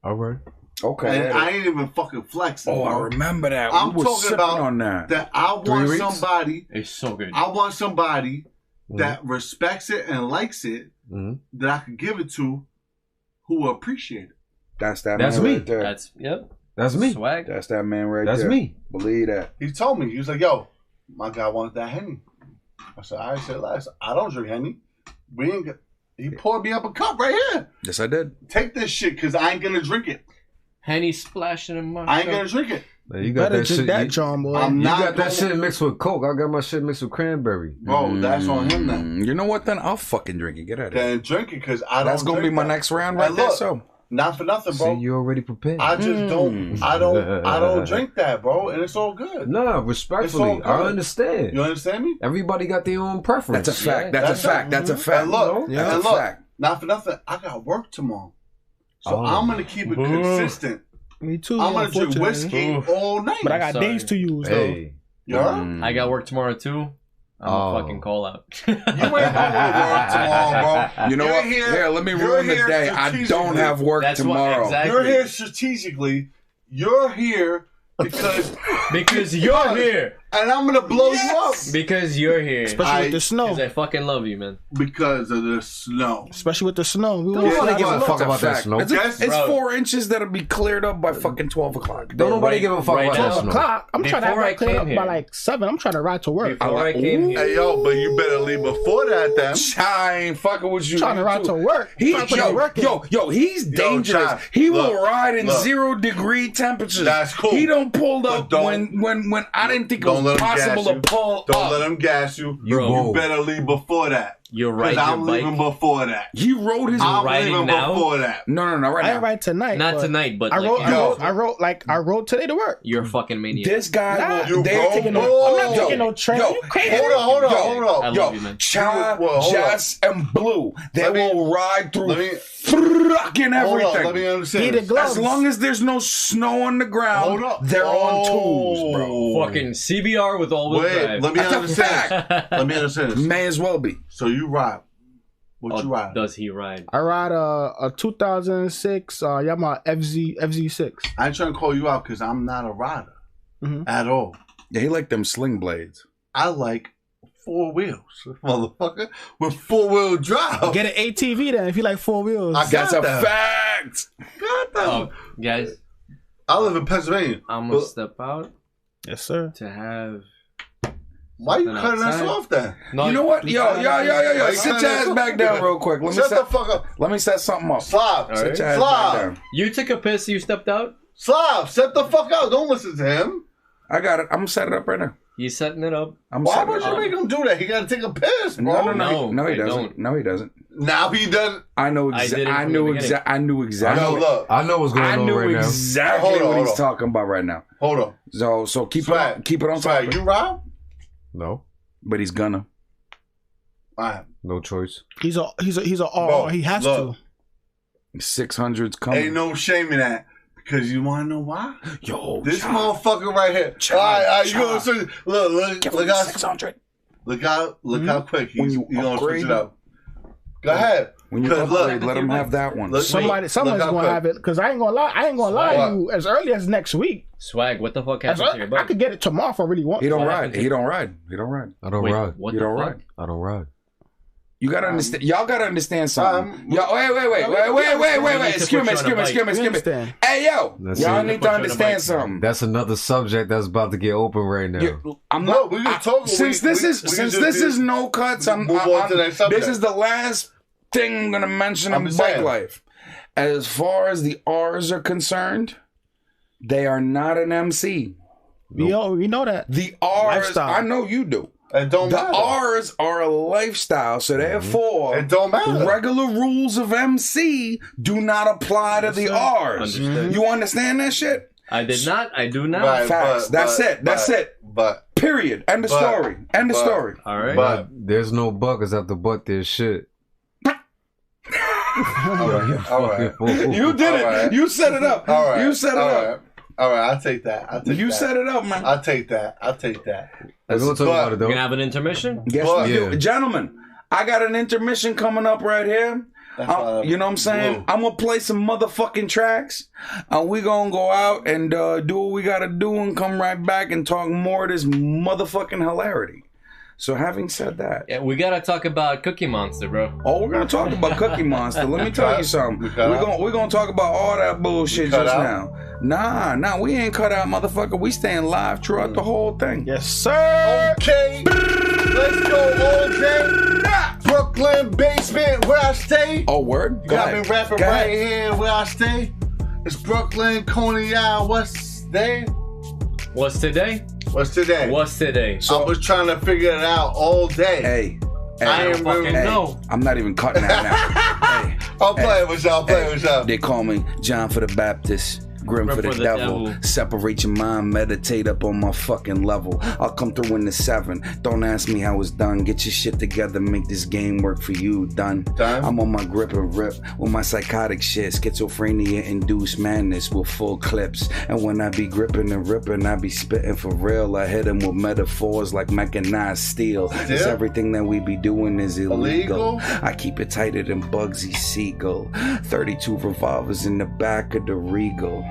All right. Okay. And I ain't even fucking flexing. Oh, I bro. remember that. I'm we were talking sipping about on that. That I want 3 weeks? somebody. It's so good. I want somebody Mm-hmm. that respects it and likes it Mm-hmm. that I could give it to, who will appreciate it. That's that That's man me. right there. That's yep. That's me. Swag. That's that man right That's there. me. Believe that. He told me, he was like, "Yo, my guy wants that Henny." I said, "I said last, I don't drink Henny. We ain't." He poured me up a cup right here. Yes, I did. Take this shit, cause I ain't gonna drink it. Henny splashing in my. I ain't gonna drink it. Man, you got Better that drink shit. that, You, John boy. I'm you not got that gonna- shit mixed with Coke. I got my shit mixed with cranberry. Bro, that's on him then. You know what? Then I'll fucking drink it. Get out of here. Then drink it, cause I don't. That's gonna be drink my that. next round right And there. look, So Not for nothing, See, bro. you already prepared. I just don't. I don't drink that, bro, and it's all good. Nah, respectfully, It's all I good. understand. You understand me? Everybody got their own preference. that's a fact. Yeah, That's a fact. That's a fact. And look, That's and a look. fact. Not for nothing. I got work tomorrow, So I'm gonna keep it consistent. Me too. I'm gonna drink whiskey all night. But I got days to use though. I got work tomorrow too. I'm a fucking call out. You ain't going to work tomorrow, bro. You know what? Here, let me ruin the day. I don't have work tomorrow. Exactly. You're here strategically. You're here because you're here. And I'm gonna blow you up. Because you're here. Especially with the snow. Because I fucking love you, man. Because of the snow. Especially with the snow. We don't want to give a fuck about that snow. It's 4 inches that'll be cleared up by fucking 12 o'clock. Don't nobody give a fuck about that snow. 12 o'clock? I'm trying to have it cleared up by like 7. I'm trying to ride to work. Before I came here. Hey, yo, but you better leave before that, then. I ain't fucking with you. Trying to ride to work. He's dangerous. He will ride in 0-degree temperatures. That's cool. He don't pull up when I didn't think it was possible to pull up. Don't let him gas you. You better leave before that. You're right. I'm leaving before that. He rode his. I'm riding leaving now? before that. No, right now. I didn't ride tonight. Not tonight, but I rode today to work. You're a fucking maniac. This guy, I'm not taking no train. Hold on. I love you, man. Jess, and Blue, they will ride through fucking everything. Let me understand. As long as there's no snow on the ground, they're on tools, bro. Fucking CBR with all-wheel drive. Let me understand this. May as well be. So you ride. What you ride? Does he ride? I ride a 2006 Yamaha FZ6. I ain't trying to call you out because I'm not a rider at all. Yeah, he like them sling blades. I like 4 wheels, motherfucker, with 4-wheel drive. Get an ATV then if you like 4 wheels. That's a fact. Got that. Guys, I live in Pennsylvania. I'm gonna step out. Yes, sir. To have. Why you cutting us off then? No, you know what? Yo. Sit your ass back down real quick. Shut the fuck up. Let me set something up. Slav. Sit your ass back down. You took a piss, you stepped out? Slav, set the fuck out. Don't listen to him. I got it. I'm gonna set it up right now. He's setting it up. Why would you make him do that? He gotta take a piss, bro. No, he doesn't. No, he doesn't. Now he doesn't. I knew exactly. I knew exactly. I know what's going on right now. I knew exactly what he's talking about right now. Hold on. So keep it on top. You Rob? No. But he's gonna. No choice. He's a he has to. 600's coming. Ain't no shame in that. Because you want to know why? Yo, this motherfucker right here. All right, you gonna switch? Look how 600. Look how quick he's gonna switch it up. Go ahead. When you upgrade, let him have that one. Somebody's gonna have it. Because I ain't gonna lie to you. As early as next week. Swag, what the fuck happened to your bike? I could get it tomorrow if I really want. He don't ride. I don't ride. I don't ride. I don't ride. You gotta understand. Y'all gotta understand something. Wait. Excuse me. Hey, yo. Y'all need to understand something. That's another subject that's about to get open right now. I'm not. We can talk. Since this is no cuts, this is the last thing I'm gonna mention on bike life. As far as the R's are concerned, they are not an MC. We know that. The R's, I know you do. It don't the matter. R's are a lifestyle, so therefore, it don't matter. Regular rules of MC do not apply to the R's. You understand that shit? I did not. I do not. Right, facts. That's it. But period. End of story. End of story. All right. But there's no buck is after but there's shit. All right. You did it. Right. You set it up. All right. You set it up. All right, I'll take that. You set it up, man. I'll take that. We're gonna talk about it though. We're gonna have an intermission? Yes, we do. Gentlemen, I got an intermission coming up right here. You know what I'm saying? I'm gonna play some motherfucking tracks, and we gonna go out and do what we gotta do and come right back and talk more of this motherfucking hilarity. So having said that, yeah, we gotta talk about Cookie Monster, bro. Oh, we're gonna talk about Cookie Monster. Let me tell you something. We're gonna talk about all that bullshit just now. Nah, we ain't cut out, motherfucker. We staying live throughout the whole thing. Yes, sir. Okay, let's go all day. Brooklyn basement where I stay. Oh, word. You got me rapping right here where I stay. It's Brooklyn, Coney Island. What's today? So I was trying to figure it out all day. Hey, I don't fucking know. I'm not even cutting that now. I'm playing with y'all. They call me John for the Baptist. Grim for the devil. Separate your mind, meditate up on my fucking level. I'll come through in the 7. Don't ask me how it's done. Get your shit together, make this game work for you. Done. I'm on my grip and rip with my psychotic shit. Schizophrenia induced madness with full clips. And when I be gripping and ripping, I be spitting for real. I hit him with metaphors like mechanized steel. Cause everything that we be doing is illegal. I keep it tighter than Bugsy Siegel. 32 revolvers in the back of the Regal.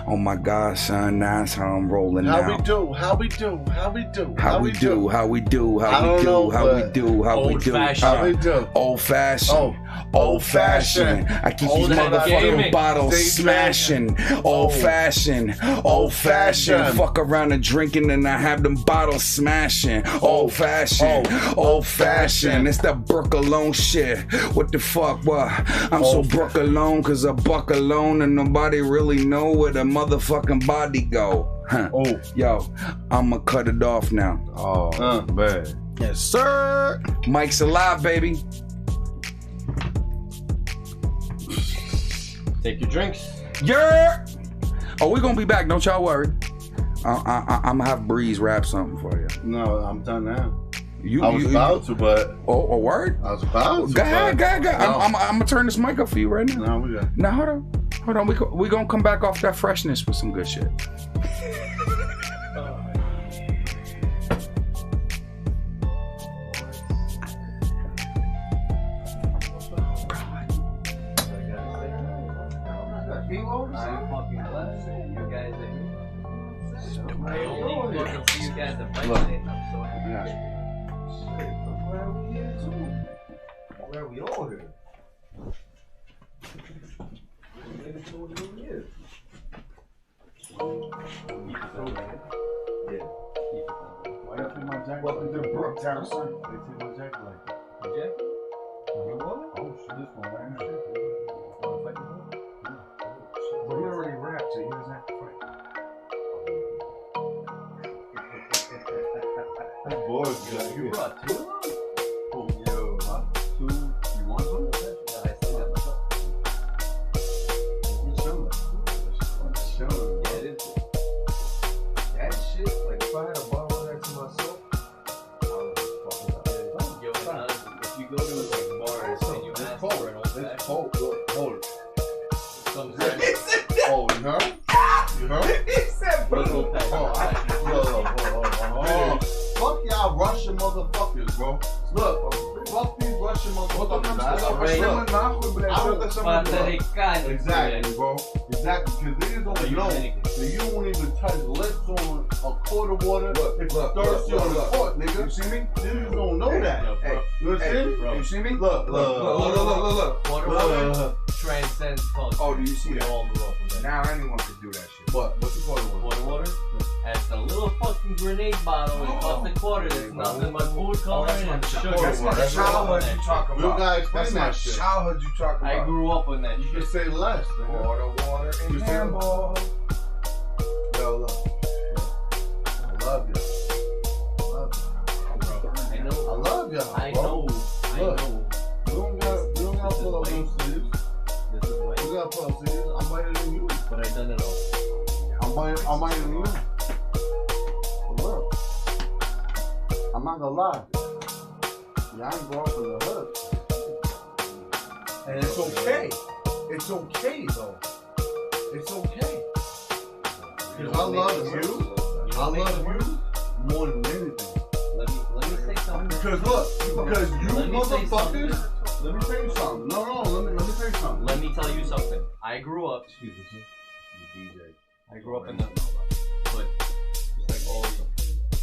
Oh my God, son, that's how I'm rolling now. How we do? How we do? How we do? How we do? How we do? How we do? How we do? How we do? Old fashioned. Old fashioned. I keep these motherfucking bottles smashing. Old fashioned. Old fashioned. Fuck around and drinking and I have them bottles smashing. Old fashioned. Old fashioned. It's that Brook alone shit. What the fuck? What? I'm so Brook alone cause I buck alone and nobody really know where the motherfucking body go. Huh. Yo, I'ma cut it off now. Oh, man. Yes, sir. Mike's alive, baby. Take your drinks. Yeah. Oh, we're gonna be back. Don't y'all worry. I'm gonna have Breeze rap something for you. No, I'm done now. I was about to, but... Oh, a word? I was about to, Go ahead. No. I'm gonna turn this mic up for you right now. No, we got... Now, hold on. We gonna come back off that freshness with some good shit. I'm fucking blessed. You guys are here. I only fucking see you guys at Wednesday. I'm so happy. I'm glad we here too. I'm glad we all here. Why you my jacket? Welcome to Brooktown, son. They take my jacket like that. The jacket? You what? Oh shit, this one right now. But he already rapped, so he doesn't have to fight. That boy's good. You brought 2 of them? Oh, yo, 2. You want some? No, I still got myself. You're chilling. I'm chilling. Yeah, it is. That shit, like if I had a bottle of that to myself, I would just fucking up. Yo, if you go to like bars and you ask for an old fashioned, It's cold. Look, hold it. sometimes Oh, you heard? You heard? He said, what's old fashioned? Oh, fuck y'all Russian motherfuckers, bro. Look, fuck these Russian motherfuckers. Exactly, bro. Exactly, because niggas don't know. So you won't even touch lips on a quart of water if you're thirsty on the court, nigga. You see me? Niggas don't know that. Hey, you understand? you see me? Look. Water transcends culture. Oh, do you see We that? all grew up with that. Now anyone can do that shit. What's the quart of water? Water? That's a little fucking grenade bottle. It costs a quarter. There's nothing but food coloring and sugar. That's my childhood you talking You about. gotta explain That's that my shit. childhood you talking about. I grew up on that You shit. can say less. Nigga. Water, and You handball. Yo, look. I love you. I know. I love y'all. I bro. know. I Look. know. You don't gotta pull up no sleeves. This is why. You gotta pull up sleeves. I'm better than you. But I done it all. I'm better than you. But look, I'm not gonna lie. Yeah, I ain't grow up in the hood. And it's okay. It's okay though. It's okay. Because I love you. I love you more than anything. Let me say something. Because look, because you Let me say something. motherfuckers. Let me tell you something. No, let me tell you something. Let me tell you something. I grew up. I grew up in the hood, just like all of them.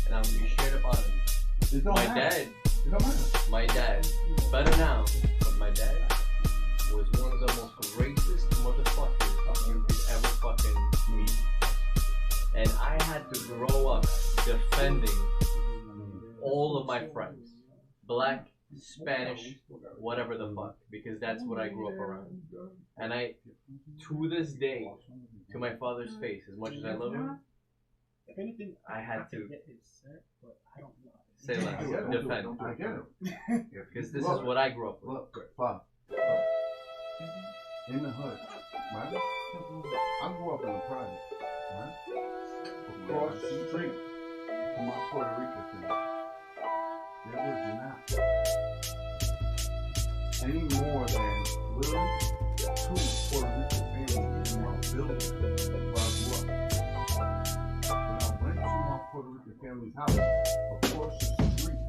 And I'm gonna be straight up honest. It don't My matter. dad, It don't matter. my dad, better now, but my dad was one of the most racist motherfuckers you could ever fucking meet. And I had to grow up defending all of my friends, black, Spanish, whatever the fuck, because that's what I grew up around. And I, to this day, to my father's face, as much as I love him, I had to say less, defend, I get it. because this is what I grew up with. Look, Pop. In the hood, right? I grew up in the project. any more than literally 2 Puerto Rican families in my building where I grew up. When I went to my Puerto Rican family's house, across the street,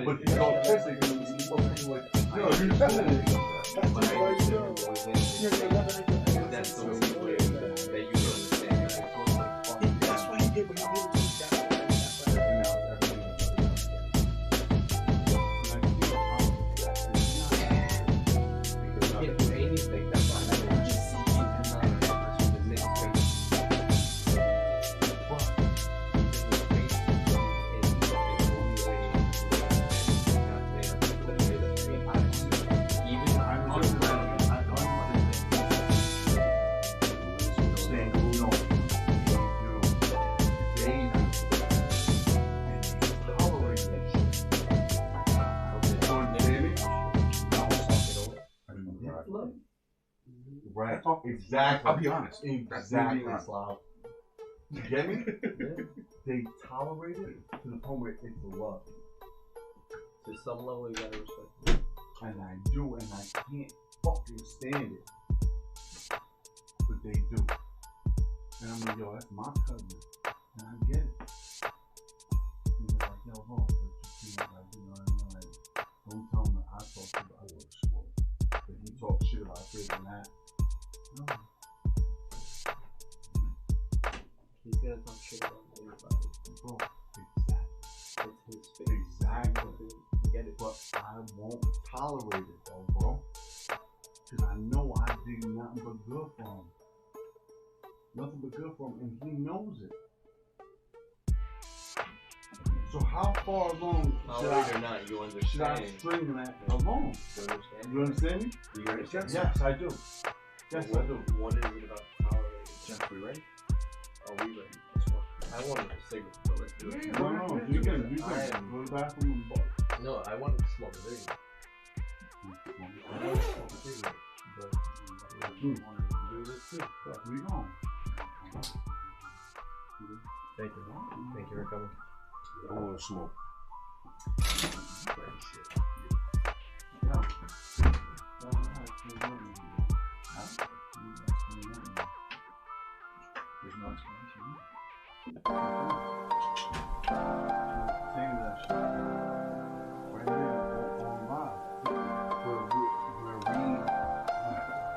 but he's autistic and he's supposed to be like, no, you're just That's the only way that you can understand. That's why he did what he did to Right. Exactly. I'll be honest. Exactly. You get me? They tolerate it to the point where it's love. To some level, you gotta respect it. And I do, and I can't fucking stand it. But they do. And I'm like, yo, that's my cousin. And I get it. And they're like, yo, hold on. But you know, like, you know what I mean? Like, don't tell him that I talk to the other sport. That he talks shit about this and that. No. He's gonna talk shit about everybody. Bro, exactly. It's his space. Exactly. You get it. But I won't tolerate it though, bro. Because I know I did nothing but good for him. Nothing but good for him, and he knows it. So how far along should or not, you I understand. string that along? You understand me? Do you understand? Yes, I do. Yes, I do. What is it about tolerating? Jeff, we ready? Are we ready? I wanted to cigarette, but let's do it. No, you can. Go to the bathroom and bark. No, I wanted to smoke a cigarette. I wanted to smoke a cigarette, but you wanted to do this too. Where you going? Thank you. Thank you for coming. I want to smoke. There's no explanation. Saying that shit. Right now, on live. Where we,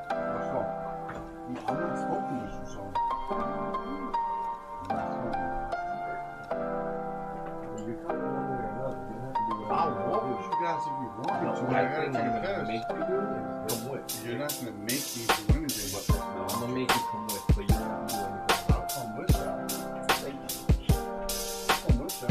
let's go. I'm not smoking with you, so. I'm not smoking. You're coming one way or another. You don't have to do whatever. I'll walk with you guys if you want me to. I gotta take a make piss. you do is come with. You're not gonna make me do anything, but I'm gonna make you come with, but you don't have to do anything. I'll come with you. I'll come with you.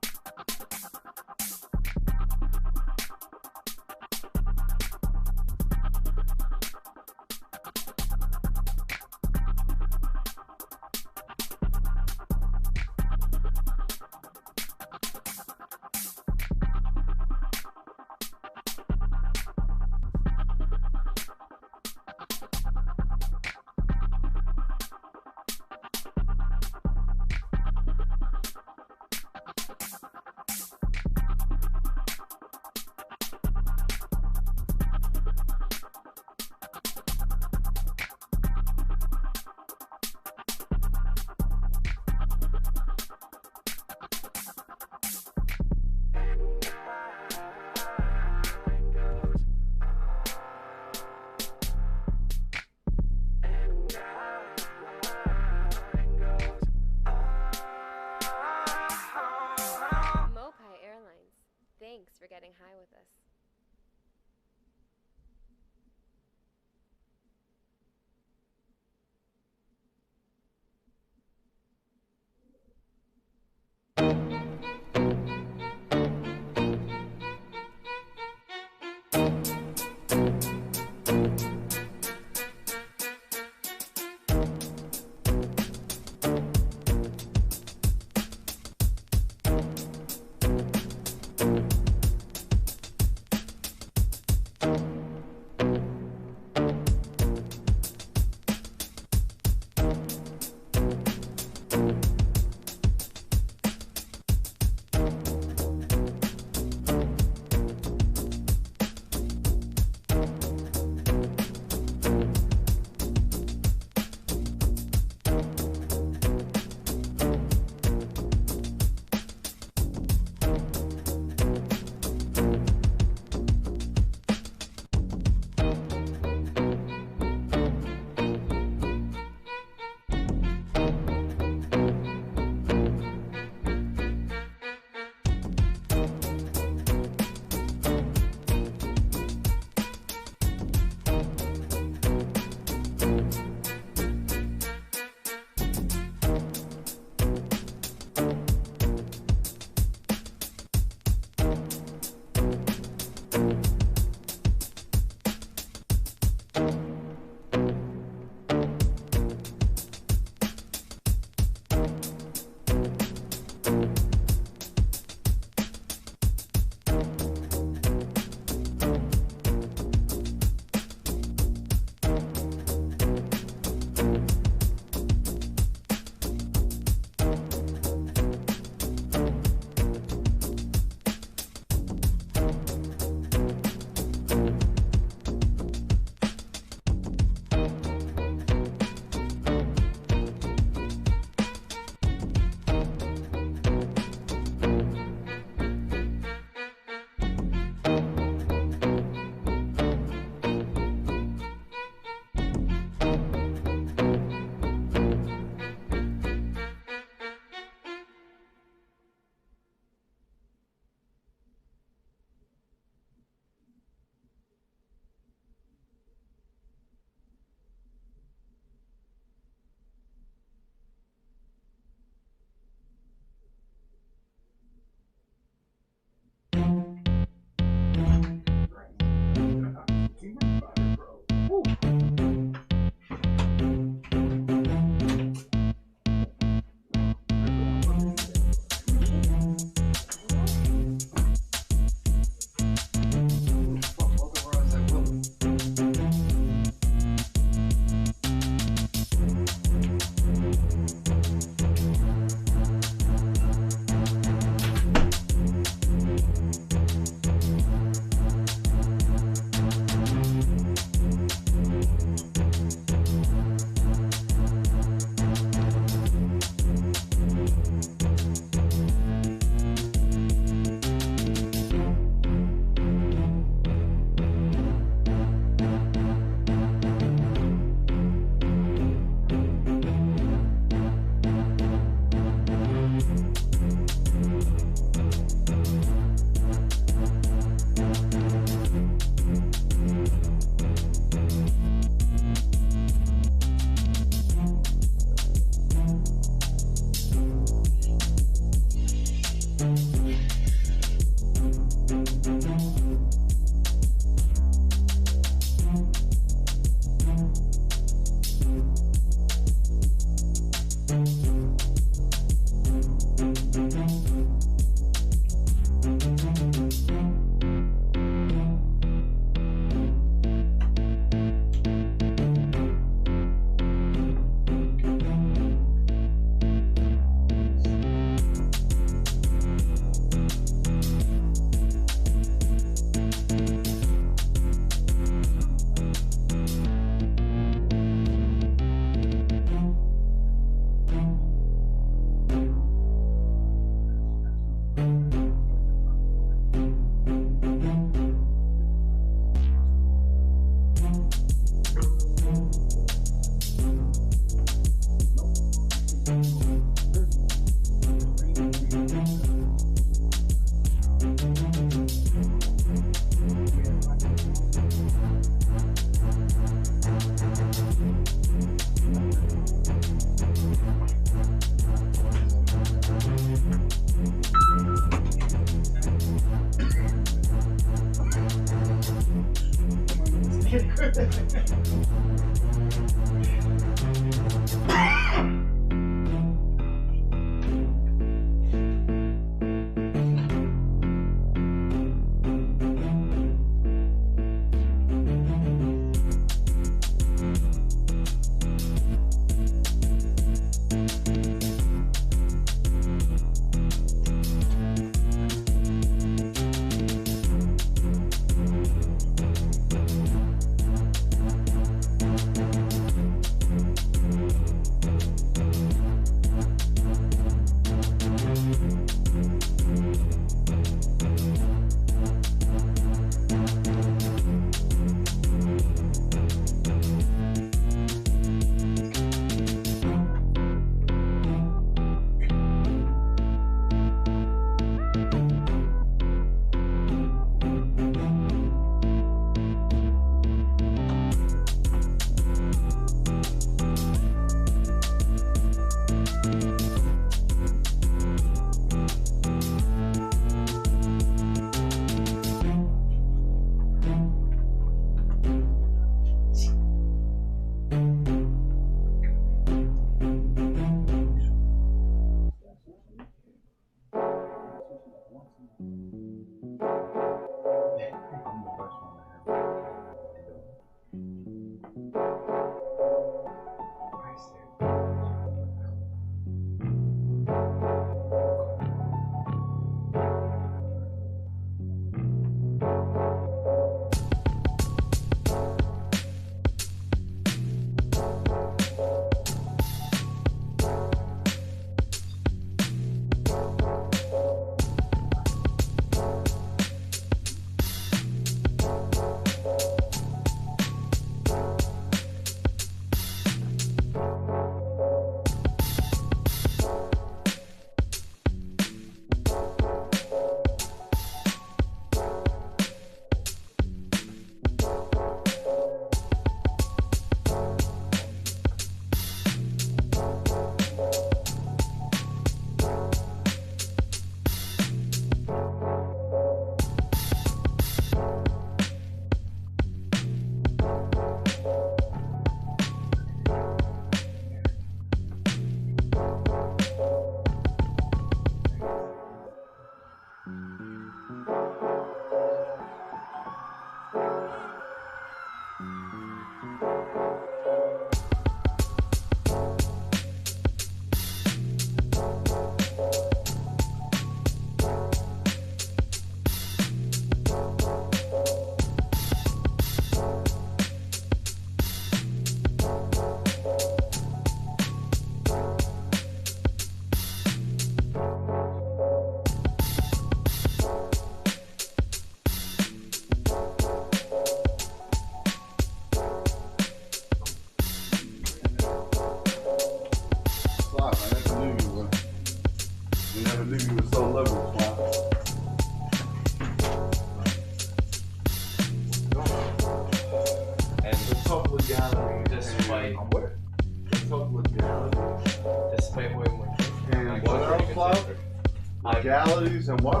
Legalities and what?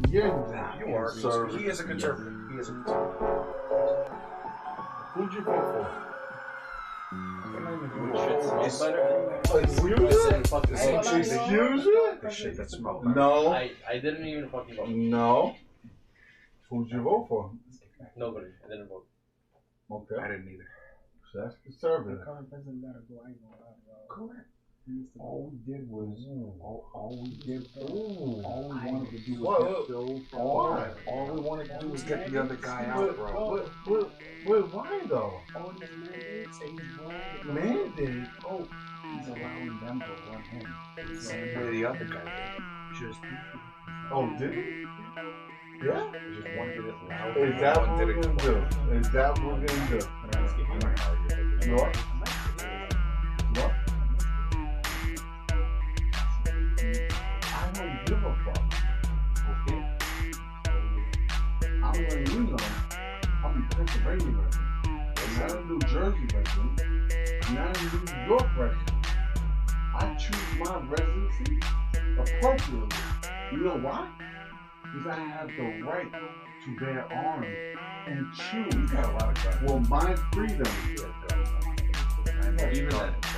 Yeah, you are. He is a conservative. He is a conservative. Who'd you vote for? Shit that smells. No. I didn't even fucking vote. No. Who'd you vote for? Nobody. I didn't vote. Okay. I didn't either. So that's conservative. Correct. All we did was, all we wanted to do What? all we wanted to do was Get the other guy out, bro. Wait, why though? all his mandate say he's wrong. Mandate? Oh, he's allowing them to run him. Same way the other guy did. Just Oh, did he? Yeah? just one did it loud. Is that what one we're did it gonna do? Is that what we're gonna do? I'm not gonna argue. You what? What? I don't give a fuck. Okay? I'm letting you know I'm a Pennsylvania resident. I'm not a New Jersey resident. I'm not a New York resident. I choose my residency appropriately. You know why? Because I have the right to bear arms and choose. Well, my freedom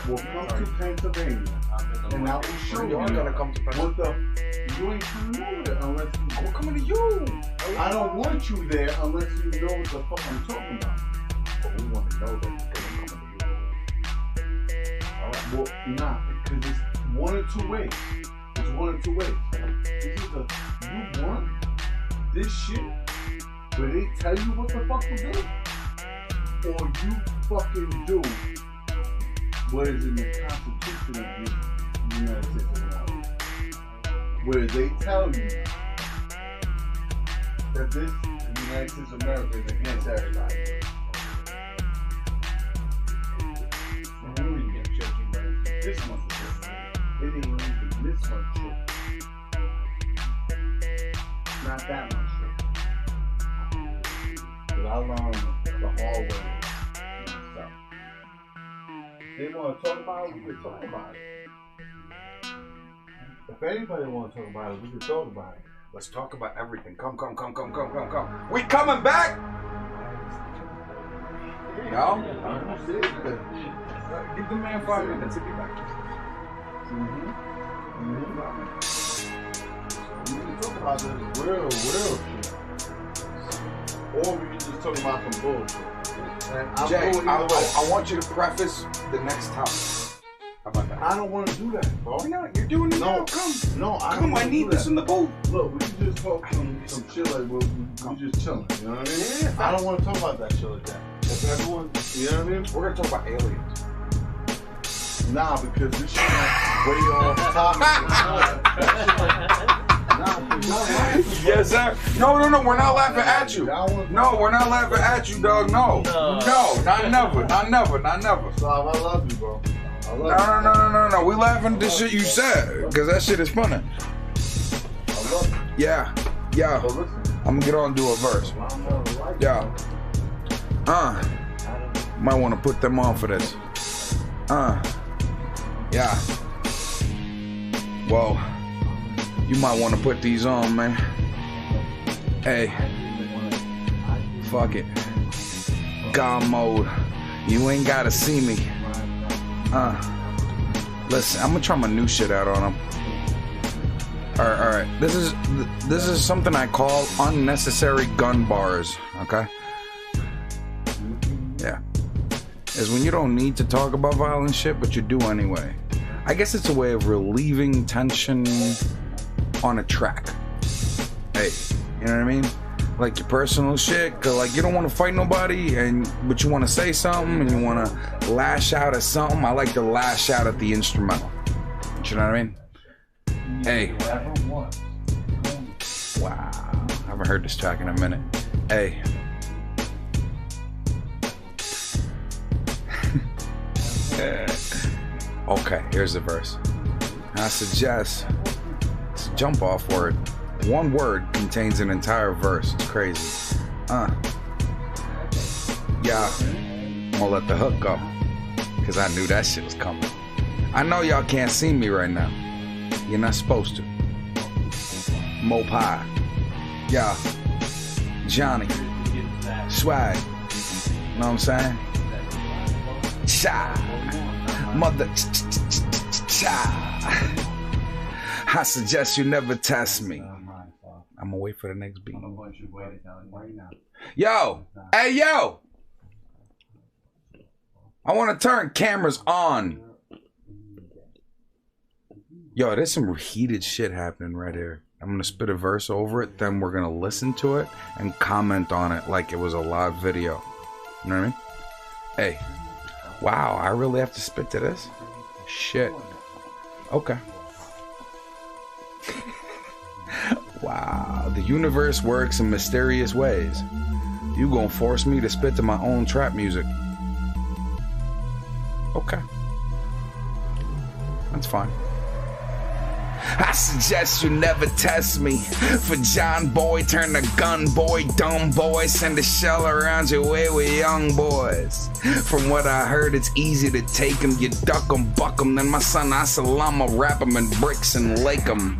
will come to Pennsylvania, and I will show you what the. You ain't coming over there unless you. I'm coming to you. I don't want you there unless you know what the fuck I'm talking about. But we want to know that because I'm coming to you. Alright. Well, nah, because it's one or two ways. It's one or two ways. It's either you want this shit, but they tell you what the fuck to do, or you fucking do what is in the Constitution of the United States of America, where they tell you that this the United States of America is against everybody. This much shit. It ain't even this much shit. Not that much shit. But I learned the hard way myself. They want to talk about it, we can talk about it. If anybody want to talk about it, we can talk about it. Let's talk about everything. Come. We coming back? No? Give the man 5 minutes. He'll be back. We can talk about this real shit. Or we can just talk about some bullshit. And Jay, I want you to preface the next topic. How about that? I don't want to do that, bro. Why not? You're doing it now. Come. No, I need this in the booth. Look, we can just talk some shit like we just chilling. You know what I mean? Yeah. I don't want to talk about that shit like that. If everyone, you know what I mean? We're gonna talk about aliens. Nah, because this shit is way off topic. Yes, sir. No, we're not laughing at you. No, we're not laughing at you, dog. No, not never. So I love you, bro. No. We laughing at the shit you said, because that shit is funny. I love you. Yeah. But listen, I'm gonna get on and do a verse. Yeah. Might want to put them on for this. Yeah. Well, you might want to put these on, man. Hey. Fuck it. GodMode. You ain't gotta see me. Listen, I'm gonna try my new shit out on them. Alright. This is something I call unnecessary gun bars, okay? Yeah. Is when you don't need to talk about violent shit, but you do anyway. I guess it's a way of relieving tension on a track. Hey, you know what I mean? Like your personal shit, cause like you don't want to fight nobody, but you want to say something and you want to lash out at something. I like to lash out at the instrumental. You know what I mean? Hey. Wow. I haven't heard this track in a minute. Hey. Okay, here's the verse. I suggest it's a jump off word. One word contains an entire verse. It's crazy. Yeah, I'm gonna let the hook go, cause I knew that shit was coming. I know y'all can't see me right now. You're not supposed to. Mopai. Yeah. Johnny. Swag. You know what I'm saying? Cha. Mother. Cha. I suggest you never test me. I'm gonna wait for the next beat. Yo! Hey, yo! I want to turn cameras on. Yo, there's some heated shit happening right here. I'm gonna spit a verse over it, then we're gonna listen to it and comment on it like it was a live video. You know what I mean? Hey. Wow, I really have to spit to this? Shit. Okay. Wow, the universe works in mysterious ways. You gonna force me to spit to my own trap music. Okay. That's fine. I suggest you never test me. For John Boy, turn the gun boy, dumb boy, send a shell around your way with young boys. From what I heard, it's easy to take 'em. You duck 'em, buck 'em, then my son Asalama wrap 'em in bricks and lake 'em.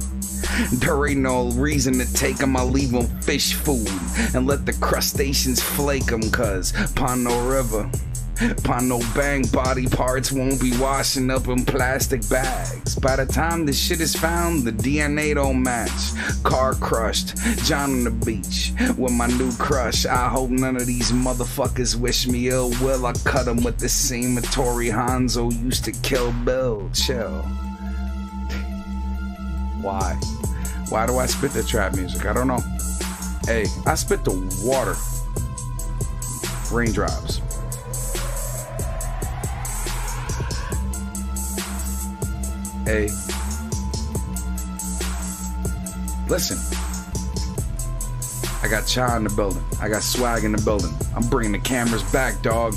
There ain't no reason to take 'em, I'll leave 'em fish food and let the crustaceans flake 'em, cause upon no river, upon no bank, body parts won't be washing up in plastic bags. By the time the shit is found, the DNA don't match. Car crushed, John on the beach with my new crush. I hope none of these motherfuckers wish me ill will. I cut 'em with the same Tori Hanzo used to kill Bill. Chill. Why? Why do I spit the trap music? I don't know. Hey, I spit the water. Raindrops. Hey. Listen. I got Cha in the building. I got Swag in the building. I'm bringing the cameras back, dog.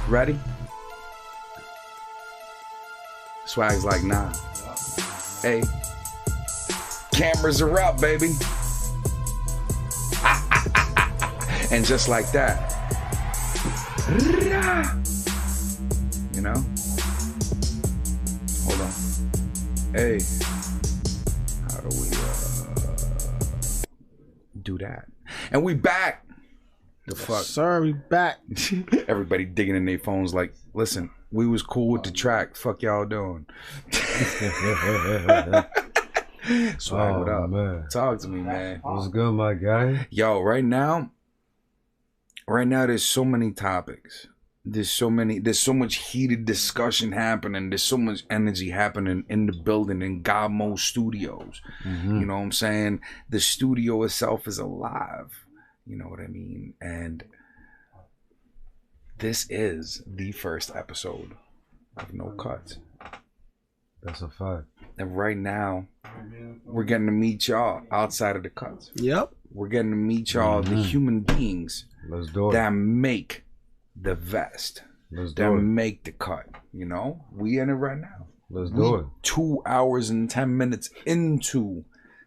Ready? Swag's like, nah. Hey. Cameras are up, baby. And just like that. You know? Hold on. Hey. How do we do that? And we back. The fuck? Sir, we back. Everybody digging in their phones like, listen, we was cool with the track. Fuck y'all doing? Swag, what up? Man. Talk to me, man. What's good, my guy? Yo, right now, there's so many topics. There's so much heated discussion happening. There's so much energy happening in the building in GodMode Studios. Mm-hmm. You know what I'm saying? The studio itself is alive. You know what I mean? And this is the first episode of No Cuts. That's a fact. And right now, we're getting to meet y'all outside of the cuts. Yep. We're getting to meet y'all, the human beings Let's do it. that make the vest, that make the cut. You know, we in it right now. Let's do it. 2 hours and 10 minutes into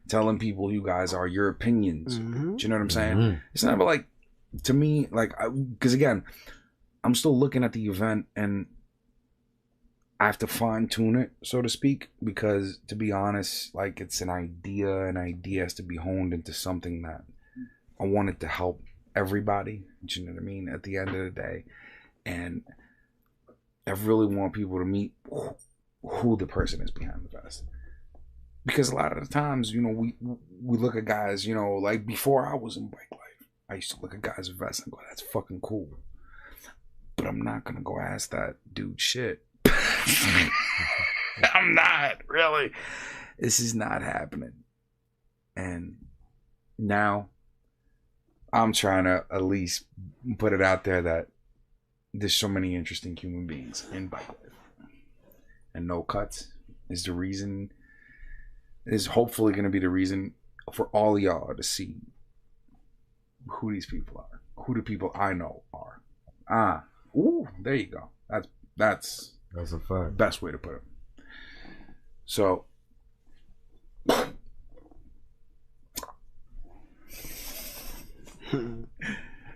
telling people you guys are your opinions. Do you know what I'm saying? It's not about like, to me, like, because again, I'm still looking at the event and I have to fine tune it, so to speak, because to be honest, like, it's an idea. An idea has to be honed into something that I want it to help everybody. Do you know what I mean? At the end of the day, and I really want people to meet who the person is behind the vest, because a lot of the times, you know, we look at guys, you know, like before I was in bike life, I used to look at guys' vests and go, "That's fucking cool," but I'm not gonna go ask that dude shit. I'm not really. This is not happening. And now I'm trying to at least put it out there that there's so many interesting human beings in bike life. And No Cuts is the reason, is hopefully going to be the reason for all y'all to see who these people are. Who the people I know are. Ooh, there you go. That's a fact. Best way to put it. So,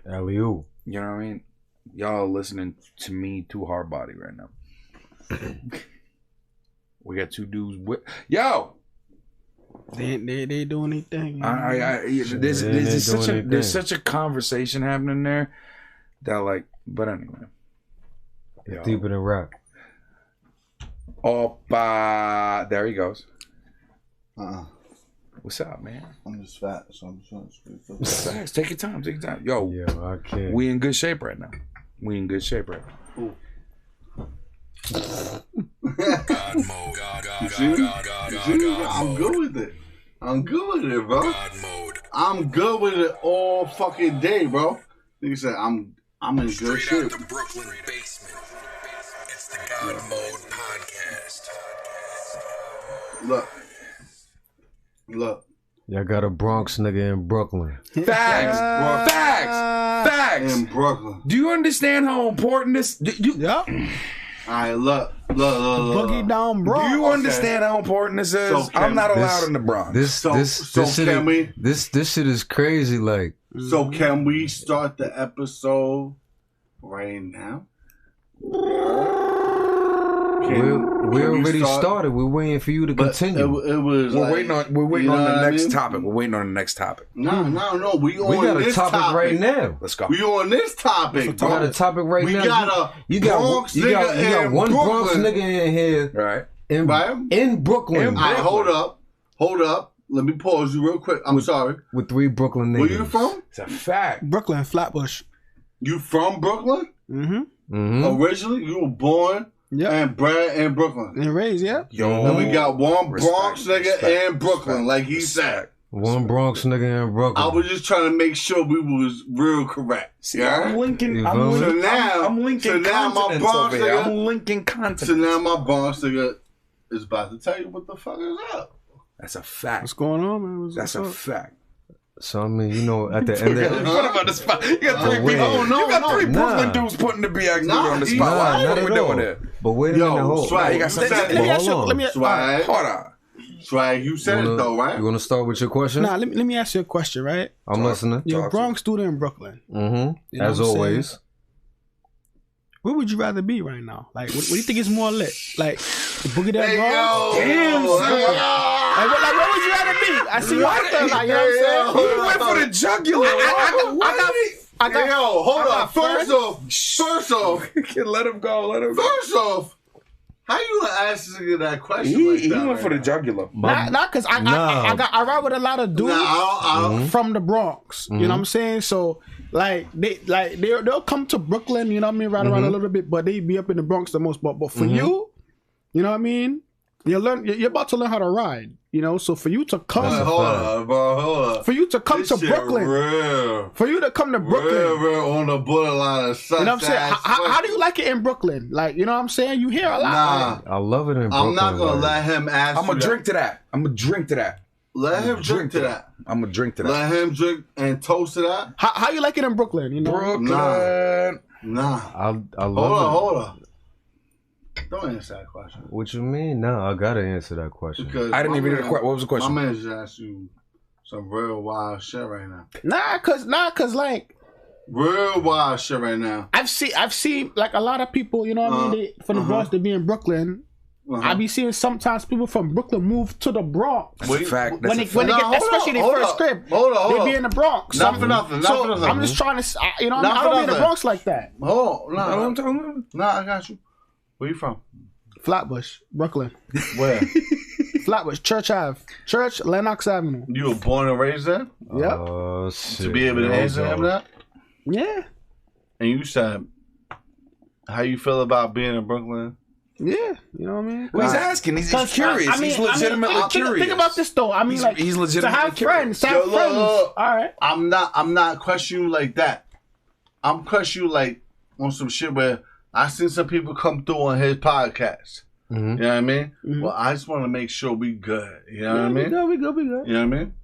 Alley-oop. You know what I mean? Y'all are listening to me too hard body right now. We got two dudes with yo. They doing anything. There's such a conversation happening there that, like, but anyway. It's deeper than rap. Opa, there he goes. What's up, man? I'm just fat, so I'm just trying to speak. Take your time. Yo, I can't. We in good shape right now. I'm good with it. I'm good with it, bro. I'm good with it all fucking day, bro. He said I'm in good shape. Out the Brooklyn basement. It's the GodMode podcast. Look. Y'all got a Bronx nigga in Brooklyn. Facts. In Brooklyn. Do you understand how important this? Yep. Alright, look. Boogie down Bronx. Do you understand how important this is? So I'm not allowed in the Bronx. This shit is crazy. Like, so can we start the episode right now? We already started. We're waiting for you to continue. It was. We're waiting on the next topic. We're waiting on the next topic. No. We got a topic right now. Let's go. We on this topic. We got a topic right now. You got one Bronx nigga in here, right? In Brooklyn. All right, hold up. Let me pause you real quick. I'm sorry. With 3 Brooklyn niggas. Where you from? It's a fact. Brooklyn, Flatbush. You from Brooklyn? Mm-hmm. Originally, you were born and bred in Brooklyn. And raised, yeah. Yo, and we got one Bronx nigga in Brooklyn, like he said. One Bronx nigga in Brooklyn. I was just trying to make sure we was real correct. See, I'm linking. I'm linking continents over here. I'm linking continents. So now my Bronx nigga is about to tell you what the fuck is up. That's a fact. What's going on, man? That's a fact. So I mean, you know, at the end of put him on the spot. You got 3 people. You got 3 Brooklyn dudes putting the BX dude on the spot. Why are we doing it? But wait a minute, hold Swag, you got something. Let me Swag, hold on. Swag, you said it though, right? You want to start with your question? Nah, let me ask you a question, right? I'm listening. You're a Bronx student in Brooklyn. Mm-hmm. As always. Where would you rather be right now? Like, what do you think is more lit? Like, the Boogie Down Bronx? Damn, like, where would you rather be? I see what you know what I'm saying? He went for the jugular. Hold on. First off. Let him go. First off, how you gonna ask this nigga that question? He went for the jugular. Not because I ride with a lot of dudes from the Bronx. You know what I'm saying? So they'll come to Brooklyn. You know what I mean? Ride around a little bit, but they be up in the Bronx the most. But for you know what I mean? You're about to learn how to ride. You know, so for you to come, hold on. For you to come to Brooklyn, for you to come to Brooklyn, real on the borderline of such. You know what I'm saying? How do you like it in Brooklyn? Like, you know what I'm saying? You hear a lot. I love it in Brooklyn. I'm not gonna let him ask. I'm gonna drink to that. Let him drink to that. I'm gonna drink to that. Let him drink and toast to that. How you like it in Brooklyn? You know, Brooklyn. Nah. I love it. Hold on. Don't answer that question. What you mean? No, I gotta answer that question. Because I didn't even hear the question. What was the question? My man just asked you some real wild shit right now. Nah, cause like real wild shit right now. I've seen like a lot of people. You know what I mean? From the Bronx to be in Brooklyn. I be seeing sometimes people from Brooklyn move to the Bronx. That's a fact. When they get, especially their first crib, they be in the Bronx. Not for nothing. I'm just trying to, you know, I don't be in the Bronx like that. Oh, no, I got you. Where you from? Flatbush, Brooklyn. Where? Flatbush, Church Ave, Lenox Avenue. You were born and raised there? Yep. Oh shit! To be able to answer him that? Yeah. And you said, how you feel about being in Brooklyn? Yeah, you know what I mean? Well, he's asking. He's curious. He's legitimately curious. Think about this though. I mean, he's legitimately to have friends. All right. I'm not questioning you like that. I'm questioning you like on some shit where I seen some people come through on his podcast. You know what I mean? Well, I just want to make sure we good. You know what I mean? We good. You know what I mean?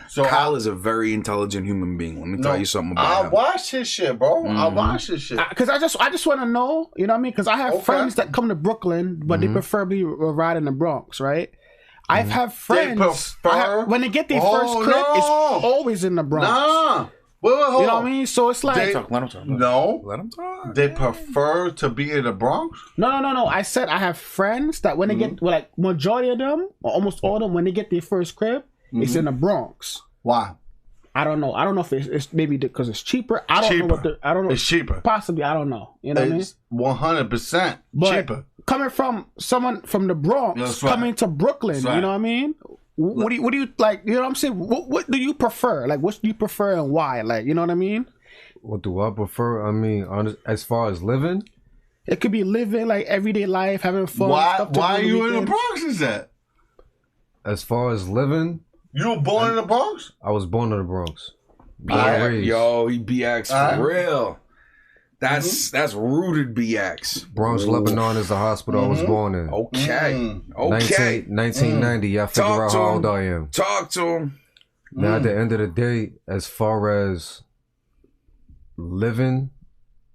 So Kyle is a very intelligent human being. Let me tell you something about him. I watch his shit, bro. I watch his shit. Because I just want to know, you know what I mean? Because I have friends that come to Brooklyn, but they preferably ride in the Bronx, right? I've had friends when they get their first crib, it's always in the Bronx. Nah. Wait, you know what I mean? So it's like let him talk. No, let him talk. They prefer to be in the Bronx. No. I said I have friends that when they get like majority of them or almost all of them when they get their first crib, it's in the Bronx. Why? I don't know. I don't know if it's maybe because it's cheaper. I don't know I don't know. It's cheaper. Possibly. I don't know. You know what I mean? 100% cheaper. Coming from someone from the Bronx coming to Brooklyn, you know what I mean? What do you like? You know what I'm saying? What do you prefer? Like, what do you prefer and why? Like, you know what I mean? What do I prefer? I mean, as far as living, it could be living like everyday life, having fun. Why are you in the Bronx? Is that? As far as living, you were born in the Bronx. I was born in the Bronx. Yo, he BX for real. That's rooted BX. Bronx, Lebanon is the hospital I was born in. Okay. 1990. Y'all figure out how old I am. Talk to him. Now, at the end of the day, as far as living,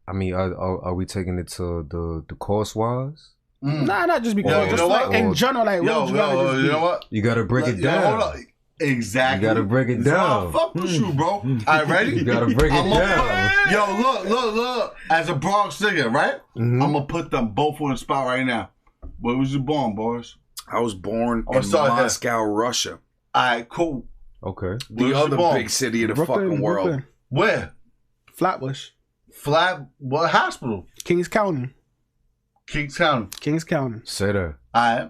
I mean, are we taking it to the cost wise? Nah, not just because. Just like in general, like, what would you rather just be? You know what? You got to break it down. Hold on. Exactly. You gotta break it down. Fuck with you, bro. All right, ready? You gotta break it down. Yo, look. As a Bronx nigga, right? I'm gonna put them both on the spot right now. Where was you born, Boris? I was born I'm in sorry, Moscow, Russia. All right, cool. Okay. The Where's other you born? big city of the Brooklyn, fucking world. Brooklyn. Where? Flatbush. What hospital? Kings County. Kings County. Kings County. Say that. I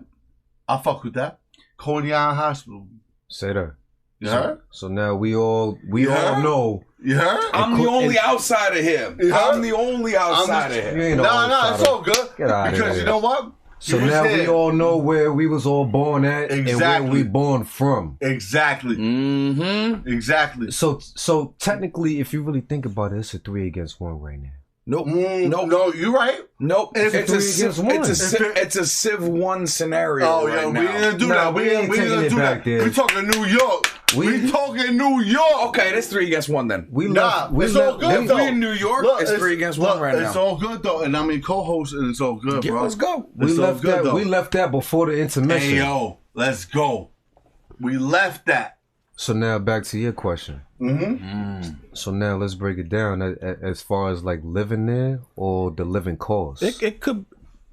fuck with that. Cordian Hospital. Say that. You heard? So now we all heard? know. You heard? I'm the only outside of him. You heard? I'm the only outside of him. You ain't no No, outsider. it's all good. Get out of Because here. you know what? So He was now we here. all know where we was all born at and Exactly. where we born from. Exactly. Mm-hmm. Exactly. So technically, if you really think about it, it's a 3 against 1 right now. Nope. No, you're right. Nope. If It's three a against Civ, one. it's a Civ 1 scenario Oh, right yeah, now. we didn't do Nah, that. we We ain't didn't taking it do back that. there. We talking New York. We talking New York. Okay, that's 3 against 1 then. We Nah, left. We it's all left. good If though. we in New York, it's 3 against 1 right It's now. all good though, and I mean co-host, and it's all good, Yeah, bro. let's go. We It's all left good, that. though. We left that before the intermission. Hey yo, let's go. We left that. So now back to your question. So now let's break it down as far as like living there or the living costs. It could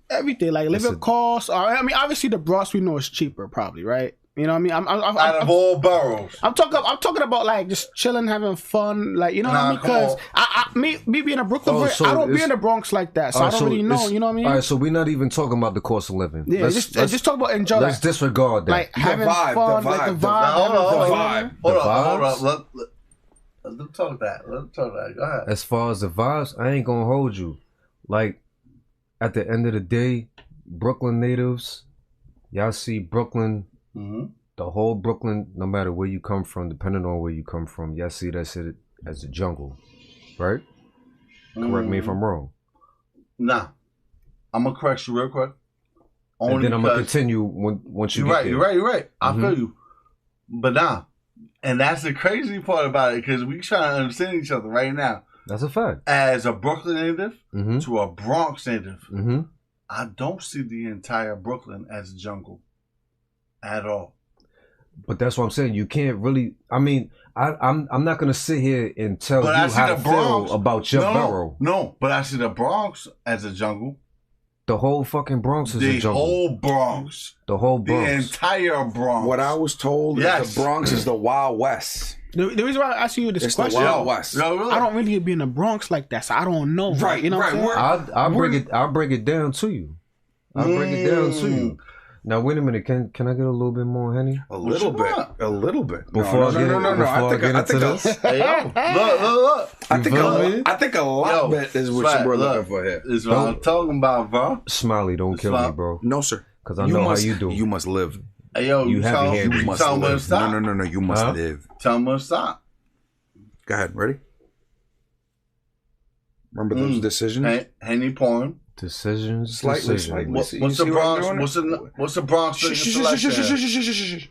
everything like living costs. Or I mean, obviously the Bronx we know is cheaper, probably, right? You know what I mean? Out of all boroughs. I'm talking about like just chilling, having fun, like you know what I Nah, mean? Because me being a Brooklyn boy, so I don't be it's- in the Bronx like that, so I don't really know. it's- You know what I mean? All right, so we're not even talking about the cost of living. Yeah, Let's just talk about enjoy. let's Like, disregard that. like having vibe, fun, the like the vibe, vibe. the having Hold fun. on. The Hold vibes? on. Let them talk that. Go ahead. As far as the vibes, I ain't gonna hold you. Like at the end of the day, Brooklyn natives, y'all see Brooklyn, the whole Brooklyn, no matter where you come from, depending on where you come from, y'all see that shit as a jungle, right? Correct me if I'm wrong. Nah, I'm gonna correct you real quick. And then I'm gonna because- continue once you You're get right. there. You're right. I feel you. But nah, and that's the crazy part about it because we trying to understand each other right now. That's a fact. As a Brooklyn native Mm-hmm. to a Bronx native, Mm-hmm. I don't see the entire Brooklyn as a jungle at all. But that's what I'm saying. You can't really. I mean, I'm not gonna sit here and tell But I you see how the to Bronx. feel about your No, borough. no, but I see the Bronx as a jungle. The whole fucking Bronx is The a jungle. whole Bronx. The whole The Bronx. entire Bronx. What I was told Yes. is the Bronx is the Wild West. The reason why I ask you this It's the question, Wild West. No, really? I don't really be in the Bronx like that, so I don't know. Right, You know right. what I'm saying? I'll break it down to you. I'll break it down to you. Now wait a minute. Can I get a little bit more, Henny? A little bit. A little bit. Before I get into I this? Hey, yo, look. I think feel me? a lot bit is what Swag, we're look, looking for here. Is what I'm talking about, bro. Smiley, don't kill me, bro. No, sir. Because I know must, how you do. You must live. Hey, yo, You you heavy tell handed. You you must tell me to live. stop. No. You must Huh? live. Tell me to stop. Go ahead. Ready? Remember those decisions? Henny porn. Decisions. Slightly. decisions. What's You the see what I'm Bronx? doing? What's the Bronx selection?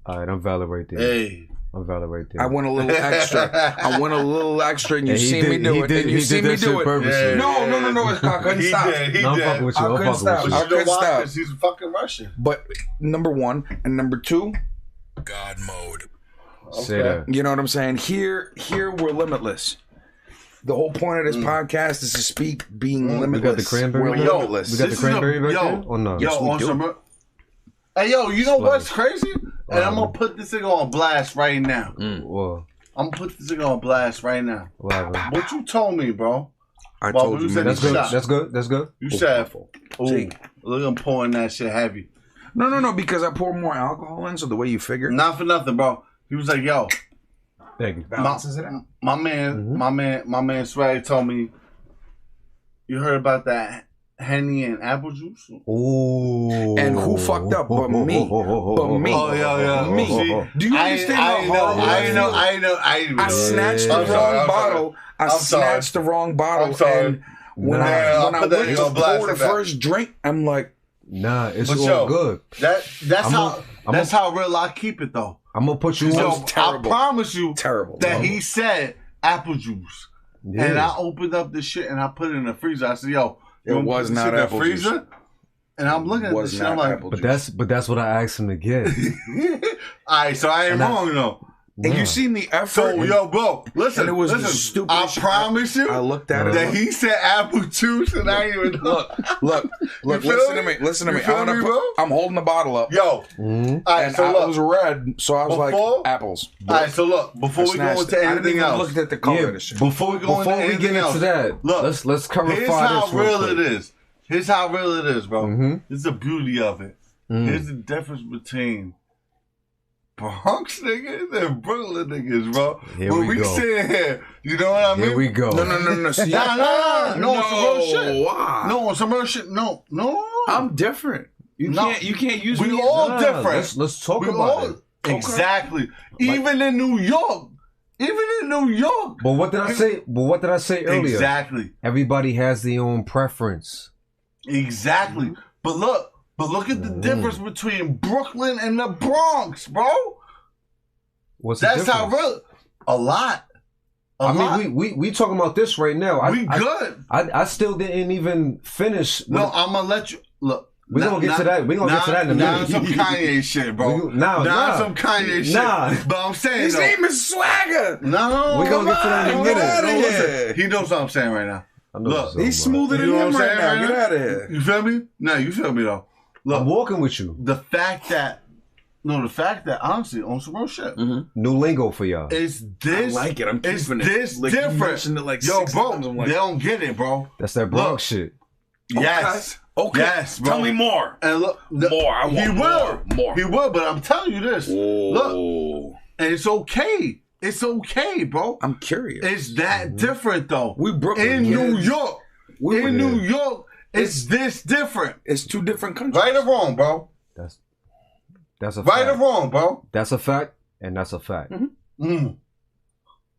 All right, I'm valid right there. Hey, I'm valid right there. I went a little extra. And you And he see me did- do he it. did- And you he see did me that shit do it. purposely. No. I couldn't stop. He No, I'm did. fucking with you. I I'm couldn't fucking stop. with I you. You know couldn't why? stop. 'Cause he's fucking Russian. But number one and number two, God mode. Say that. you know what I'm saying? Here we're limitless. The whole point of this podcast is to speak being We limitless. got the cranberry. We're back? limitless. We got the This is cranberry a- back yo, there or no? Yo, we on do. some. Hey, yo, you know what's Splash. crazy? And I'm gonna put this thing on blast right now. Well, I'm gonna put this thing on blast right now. whatever. What you told me, bro? I Well, told we you, said man. That's good. Shot. That's good. That's good. You said, "Ooh, See. look, I'm pouring that shit heavy." No, because I pour more alcohol in, so the way you figure. Not for nothing, bro. He was like, "Yo, Thank you. my man Swag told me you heard about that Henny and apple juice." Ooh. And who fucked up but me? But me. Oh yeah. Me. See, Do you understand how horrible I know. I snatched Yeah. the I'm sorry, wrong I'm bottle. I I'm sorry. snatched the wrong bottle. I'm sorry. And when Nah, I I'll put that went in to your blast pour the back. first drink, I'm like, Nah, it's But all yo, good. That's I'm how a- that's how real I keep it though. I'm gonna put you That Yo, on. was terrible. I promise you terrible. that he said apple juice. Yeah. And I opened up this shit and I put it in the freezer. I said, "Yo, It you wanna was put this not shit in the apple freezer?" juice. And I'm looking at Was this shit. I'm not like, apple But juice. that's what I asked him to get. "All right, so I ain't And I- wrong though." And you seen the effort. So, yo, bro, listen. And it was the listen. stupidest I promise you. I looked at it. That he said apple juice, and I ain't even know. Look. Listen to me. Listen to me. I'm holding the bottle up. Yo. All right, And so I look. was red, so I was like, apples. All right, so look. Before we go into anything else. Looked at the color of the shit. Before we go into anything else. that, Look. let's cover Here's how real it is. Here's how real it is, bro. This is the beauty of it. Here's the difference between Bronx niggas and Brooklyn niggas, bro. Here when we go. Sit here, you know what I mean? Here we go. No. See, no, some real shit. Why? No, some real shit. No. I'm different. You can't use we me. all different. Let's talk about it. Exactly. Even in New York. But what did I say? Earlier? Exactly. Everybody has their own preference. Exactly. But look at the difference between Brooklyn and the Bronx, bro. What's That's the how difference? real. A lot. I mean, we talking about this right now. Good. I still didn't even finish. No, I'm gonna let you look. We're gonna get to that. We're gonna get to that in a minute. Now some Kanye shit, bro. Nah. Some Kanye shit. Nah. But I'm saying His name is Swagga. No, we're gonna get to that in a minute. Listen, he knows what I'm saying right now. Look, he's smoother than him right now. Get out of here. You feel me? No, you feel me though. Look, I'm walking with you. The fact that honestly, on some real shit. New lingo for y'all. It's this. I like it. I'm it's keeping it. this Like, you different. mentioned it like Yo, 6 bro, times. I'm like, they don't get it, bro. That's that Bronx shit. Yes. Okay. Yes, bro. Tell me more. And look, more. I want more. He will, but I'm telling you this. Look, and it's okay. It's okay, bro. I'm curious. It's that different though. We Brooklyn in kids. New York. New York, it's this different. It's 2 different countries. Right or wrong, bro? That's a right fact. or wrong, bro? That's a fact, and that's a fact. I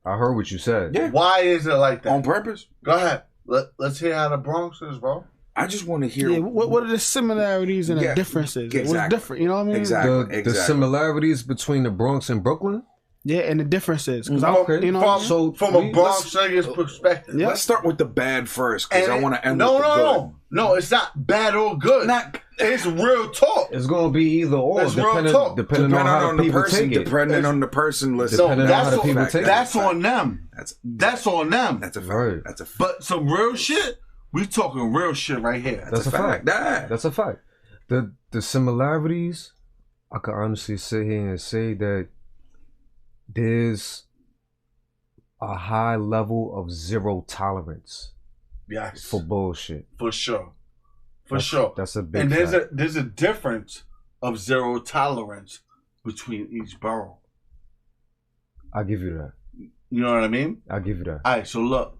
heard what you said. Yeah. Why is it like that? On purpose? Go ahead. Let's hear how the Bronx is, bro. I just want to hear. Yeah, what are the similarities and the differences? Exactly. What's different? You know what I mean? Exactly. The similarities between the Bronx and Brooklyn. Yeah, and the differences. Because you know, from a Bronx nigga's perspective. Let's start with the bad first, because I want to end with the good. No, it's not bad or good. It's real talk. It's gonna be either or, it's real talk. Depending on how the people take it. Depending on the person, listen. That's on them. That's on them. That's a fact. That's a fact. But some real shit. We talking real shit right here. That's a fact. That's a fact. The similarities, I could honestly sit here and say that there's a high level of zero tolerance. Yes. For bullshit. For sure. For sure. That's a big And fact. there's a difference of zero tolerance between each borough. I'll give you that. You know what I mean? I'll give you that. All right, so look.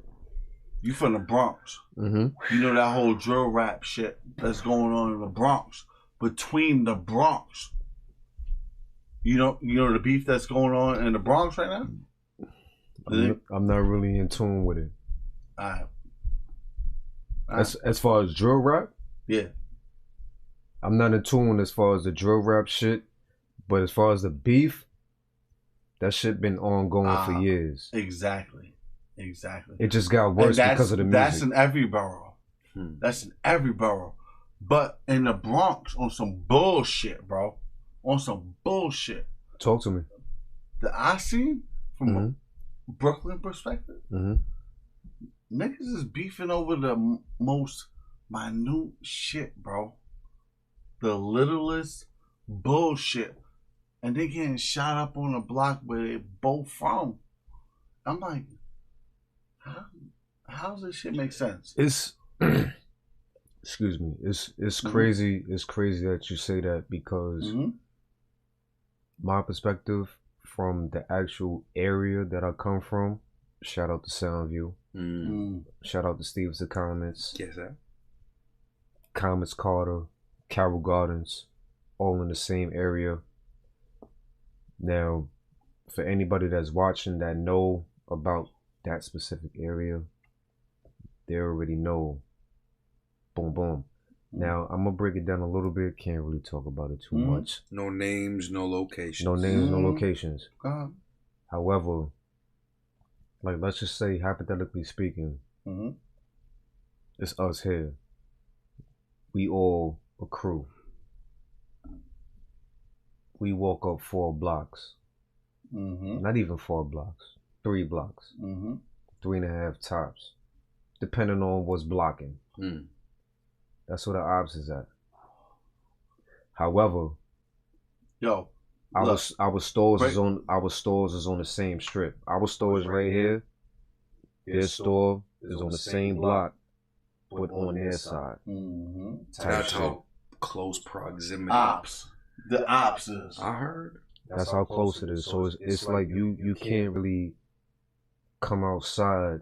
You from the Bronx. You know that whole drill rap shit that's going on in the Bronx. Between the Bronx. You know the beef that's going on in the Bronx right now? I'm not really in tune with it. All right. As far as drill rap? Yeah. I'm not in tune as far as the drill rap shit. But as far as the beef, that shit been ongoing for years. Exactly. It just got worse because of the music. That's in every borough. That's in every borough. But in the Bronx, on some bullshit, bro. On some bullshit. Talk to me. That I seen from a Brooklyn perspective, niggas is beefing over the most minute shit, bro. The littlest bullshit. And they getting shot up on the block where they both from. I'm like, how does this shit make sense? It's excuse me. It's crazy. It's crazy that you say that because my perspective from the actual area that I come from. Shout out to Soundview. Shout out to Stevenson Comments. Yes, sir. Comments Carter, Carroll Gardens, all in the same area. Now, for anybody that's watching that know about that specific area, they already know. Boom, boom. Now, I'm going to break it down a little bit. Can't really talk about it too much. No names, no locations. No names, no locations. Uh-huh. However, like, let's just say, hypothetically speaking, it's us here. We all a crew. We walk up 4 blocks. Not even 4 blocks. 3 blocks. 3.5 tops. Depending on what's blocking. That's where the ops is at. However, our stores is on the same strip. Our store is right here. Their store is on the same block, but on their side. That's how close proximity. The ops is. I heard. That's how close it is. So it's like you can't really come outside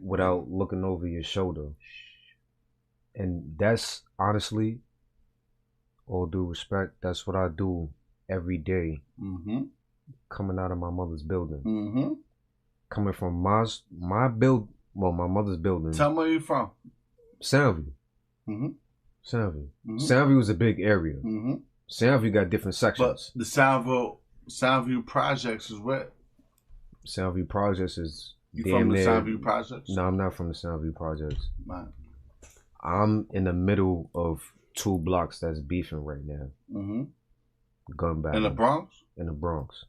without looking over your shoulder. And that's honestly, all due respect, that's what I do every day. Coming out of my mother's building. Coming from my mother's building. Tell me where you from. Soundview. Soundview. Soundview is a big area. Soundview got different sections. But the Soundview Projects is where? Soundview Projects is You from the Soundview Projects? No, I'm not from the Soundview Projects. Man. I'm in the middle of 2 blocks that's beefing right now. Gun battle. In the Bronx? In the Bronx.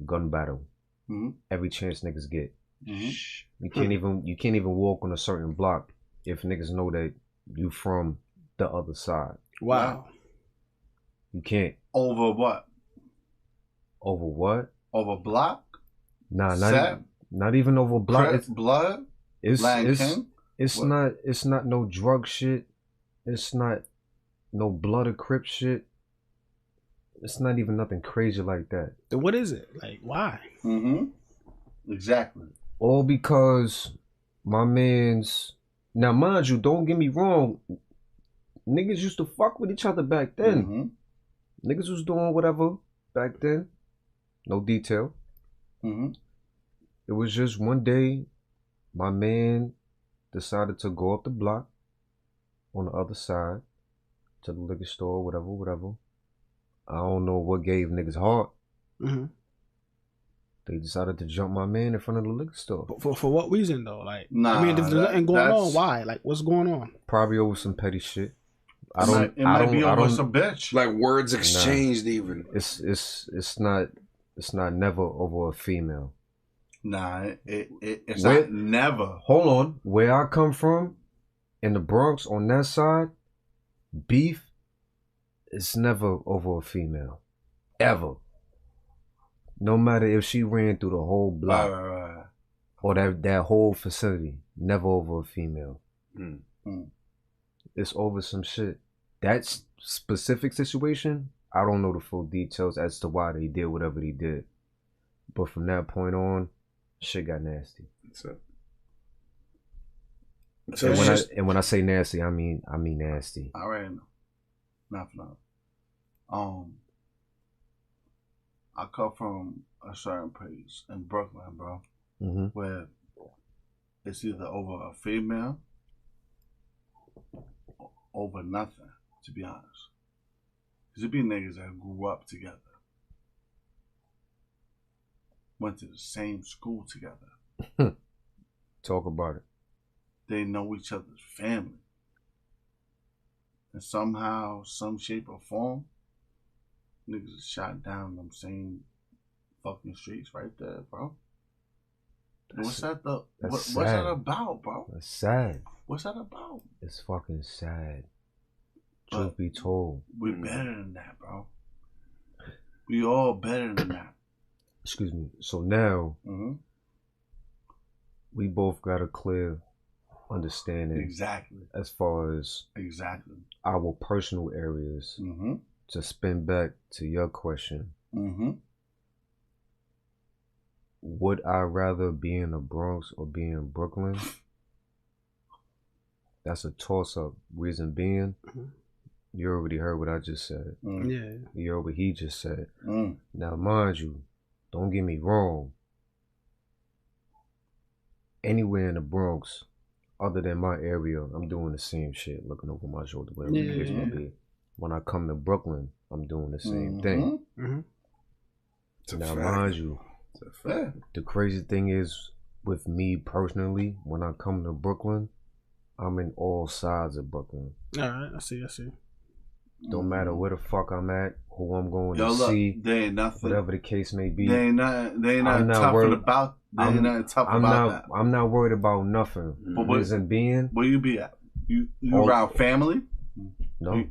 Gun battle. Every chance niggas get. You can't even walk on a certain block if niggas know that you from the other side. Wow. You can't. Over what? Over what? Over block? Nah, not even over block. It's blood? It's not no drug shit. It's not no blood or Crip shit. It's not even nothing crazy like that. Then what is it? Like, why? Exactly. All because my man's... Now, mind you, don't get me wrong. Niggas used to fuck with each other back then. Niggas was doing whatever back then. No detail. It was just one day, my man decided to go up the block on the other side to the liquor store, whatever. I don't know what gave niggas heart. They decided to jump my man in front of the liquor store. For what reason though? Like, nah, I mean, there's nothing going on. Why? Like, what's going on? Probably over some petty shit. It might be over some bitch. Like words exchanged even. It's not never over a female. Nah, it's not never. Hold on. Where I come from, in the Bronx, on that side, beef, it's never over a female. Ever. No matter if she ran through the whole block or that whole facility, never over a female. It's over some shit. That specific situation, I don't know the full details as to why they did whatever they did. But from that point on, shit got nasty. When I say nasty, I mean nasty. I already know. Not for nothing. I come from a certain place in Brooklyn, bro, where it's either over a female or over nothing, to be honest. Because it be niggas that grew up together, went to the same school together. Talk about it. They know each other's family. And somehow, some shape or form, niggas is shot down them same fucking streets right there, bro. What's that about, bro? That's sad. What's that about? It's fucking sad. Truth be told. We better than that, bro. We all better than that. Excuse me. So now, we both got a clear understanding. Exactly. As far as our personal areas. To spin back to your question, would I rather be in the Bronx or be in Brooklyn? That's a toss-up. Reason being, you already heard what I just said. Yeah. You heard what he just said. Now, mind you, don't get me wrong. Anywhere in the Bronx, other than my area, I'm doing the same shit, looking over my shoulder, whatever the case may be. When I come to Brooklyn, I'm doing the same thing. Now, mind you, the crazy thing is, with me personally, when I come to Brooklyn, I'm in all sides of Brooklyn. All right, I see. Don't matter where the fuck I'm at, who I'm going to look, see, there ain't nothing. whatever the case may be. They ain't nothing tough about that. I'm not worried about nothing. But Reason being, where you be at? You around family? No,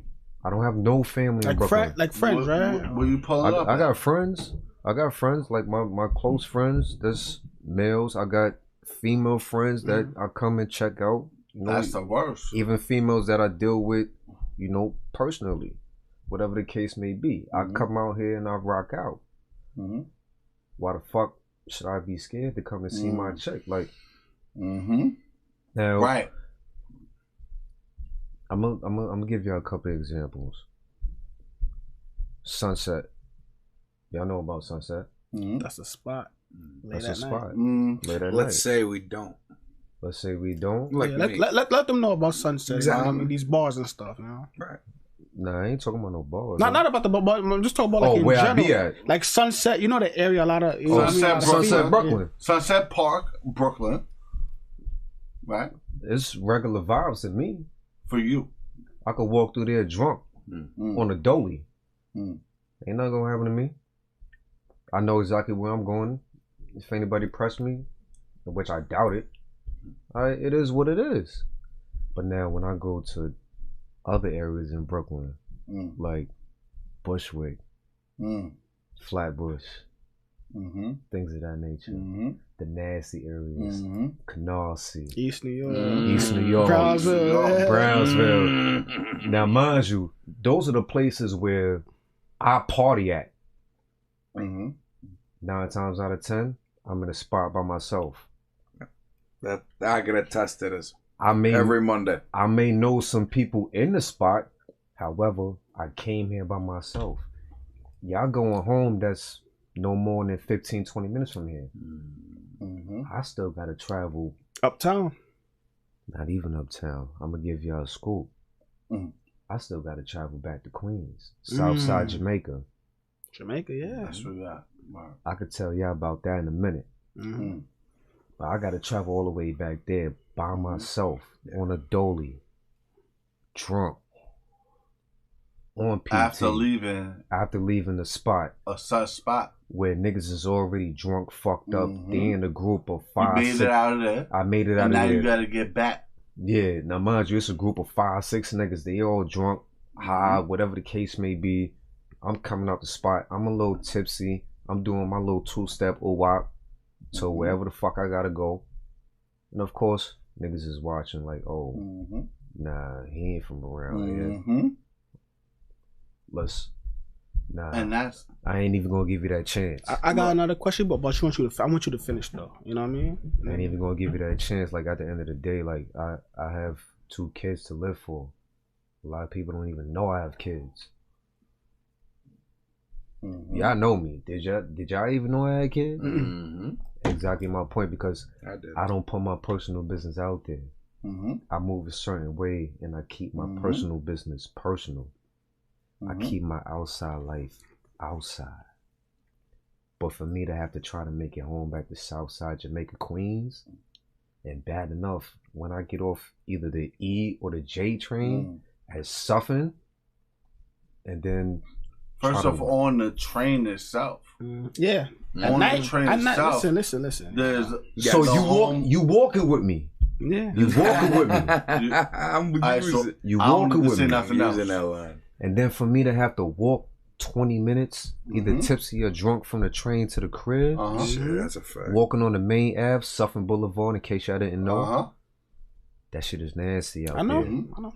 I don't have no family in Brooklyn. Like friends, right? Where you pulling up? I got friends. I got friends, like my close friends. There's males. I got female friends that I come and check out. You know, that's the worst. Even females that I deal with, you know, personally, whatever the case may be. I come out here and I rock out. Why the fuck should I be scared to come and see my chick? Like, now, right. I'm gonna give y'all a couple of examples. Sunset. Y'all know about Sunset? That's a spot. That's a spot. Late at Let's say we don't. Let's say we don't. Like let them know about Sunset. Exactly. I mean, these bars and stuff, you know? Right. Nah, I ain't talking about no bars. Not about the bar. I'm just talking about like in where general. I be at. Like Sunset, you know the area a lot of. You know Sunset, Brooklyn. Sunset Park, Brooklyn. Right. It's regular vibes to me. For you. I could walk through there drunk on a dolly. Ain't nothing gonna happen to me. I know exactly where I'm going. If anybody press me, which I doubt it, it is what it is. But now when I go to other areas in Brooklyn, like Bushwick, Flatbush, things of that nature, the nasty areas, Canarsie, East New York, Brownsville. Now, mind you, those are the places where I party at. 9 times out of 10, I'm in a spot by myself. That I can attest to this. Every Monday. I may know some people in the spot. However, I came here by myself. Y'all going home, that's no more than 15, 20 minutes from here. I still got to travel. Uptown? Not even uptown. I'm going to give y'all a scoop. I still got to travel back to Queens. Southside Jamaica. Jamaica, yeah. That's what we got. Wow. I could tell y'all about that in a minute. But I got to travel all the way back there by myself on a dolly, drunk, on PT. After leaving the spot. A such spot. Where niggas is already drunk, fucked up. They in a group of 5, You made 6. it out of there. I made it out of there. there. And now you got to get back. Yeah. Now, mind you, it's a group of 5, 6 niggas. They all drunk, high, whatever the case may be. I'm coming out the spot. I'm a little tipsy. I'm doing my little 2-step OWAP to wherever the fuck I gotta go. And of course, niggas is watching like, oh, nah, he ain't from around here. And I ain't even gonna give you that chance. I got another question, but I want you to finish though. You know what I mean? I ain't even gonna give you that chance. Like at the end of the day, like I have 2 kids to live for. A lot of people don't even know I have kids. Y'all know me. Did y'all even know I had kids? Exactly my point, because I don't put my personal business out there. I move a certain way and I keep my personal business personal. I keep my outside life outside. But for me to have to try to make it home back to Southside Jamaica, Queens, and bad enough, when I get off either the E or the J train at Suffin, and then first off, on the train itself. Yeah. On the train itself. Listen. You walking with me. Yeah. You walking with me. You walking with me. Nothing else. Using that line. And then for me to have to walk 20 minutes, either tipsy or drunk from the train to the crib. Shit, that's a fact. Walking on the main Ave, Suffin Boulevard, in case y'all didn't know. That shit is nasty out there. I know.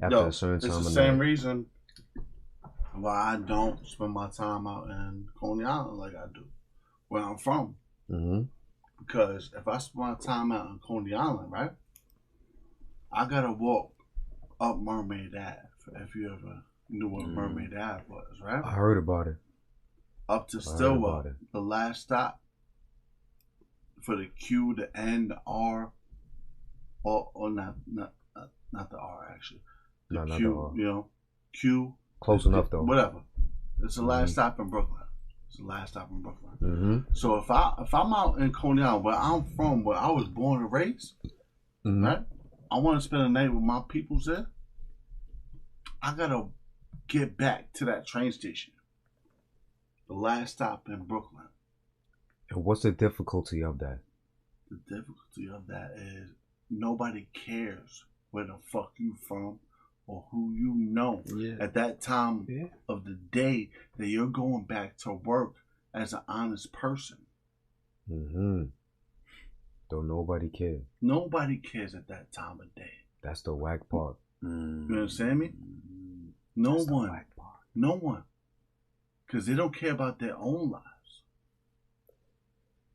After a certain time it's the same reason why I don't spend my time out in Coney Island like I do where I'm from. Because if I spend my time out in Coney Island, right, I gotta walk up Mermaid Ave. If you ever knew what Mermaid Ave was, right? I heard about it. Up to Stillwell, the last stop for the Q, the N, the R, or not the R actually. The Q, the R. You know, Q. Close enough though. Whatever. It's the last stop in Brooklyn. So if I'm out in Coney Island, where I'm from, where I was born and raised, right? I want to spend a night with my peoples there. I gotta get back to that train station. The last stop in Brooklyn. And what's the difficulty of that? The difficulty of that is nobody cares where the fuck you from or who you know at that time of the day that you're going back to work as an honest person. Mm-hmm. Don't nobody care. Nobody cares at that time of day. That's the whack part. You understand me? No one. No one. Because they don't care about their own lives.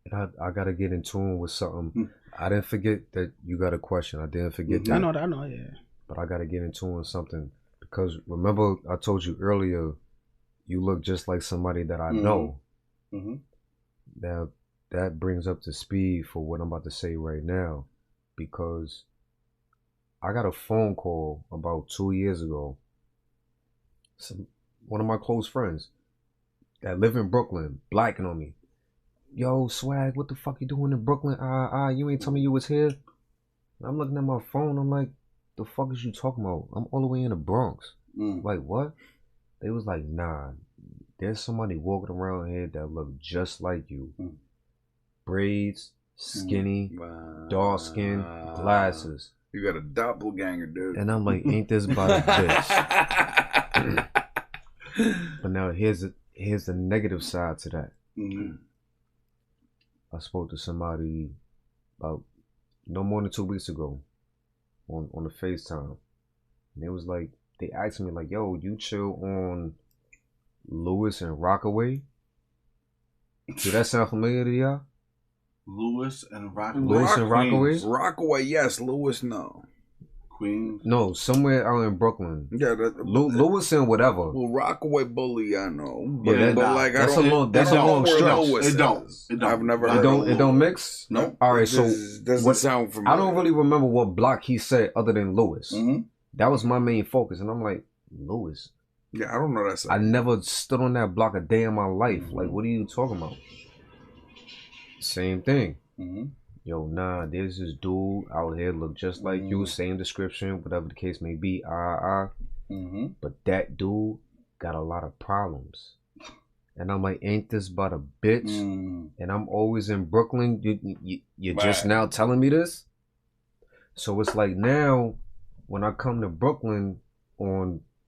And I got to get in tune with something. I didn't forget that you got a question. I didn't forget that. I know, yeah. But I got to get in tune with something. Because remember, I told you earlier, you look just like somebody that I know. Mm-hmm. Now, that brings up to speed for what I'm about to say right now. Because I got a phone call about 2 years ago. One of my close friends that live in Brooklyn, blacking on me. Yo, Swag, what the fuck you doing in Brooklyn? You ain't tell me you was here. And I'm looking at my phone. I'm like, the fuck is you talking about? I'm all the way in the Bronx. Like, what? They was like, nah, there's somebody walking around here that look just like you. Braids, skinny, dark skin, glasses. You got a doppelganger, dude. And I'm like, ain't this about a bitch? But now here's the negative side to that. I spoke to somebody about no more than 2 weeks ago on the FaceTime. And it was like, they asked me like, yo, you chill on Lewis and Rockaway? Does that sound familiar to y'all? Lewis and Rockaway. Lewis and Rockaway? Rockaway, yes. Lewis, no. Queens. No, somewhere out in Brooklyn. Yeah, Lewis and whatever. Well, Rockaway Bully, I know. But, that's a long stretch. It don't. I've never heard it. It don't mix? No. All right, so doesn't sound familiar. I don't really remember what block he said other than Lewis. That was my main focus, and I'm like, Lewis? Yeah, I don't know that side. I never stood on that block a day in my life. Like, what are you talking about? Same thing. Yo, nah, there's this dude out here look just like you, same description, whatever the case may be. But that dude got a lot of problems. And I'm like, ain't this about a bitch? And I'm always in Brooklyn. You're just now telling me this? So it's like now, when I come to Brooklyn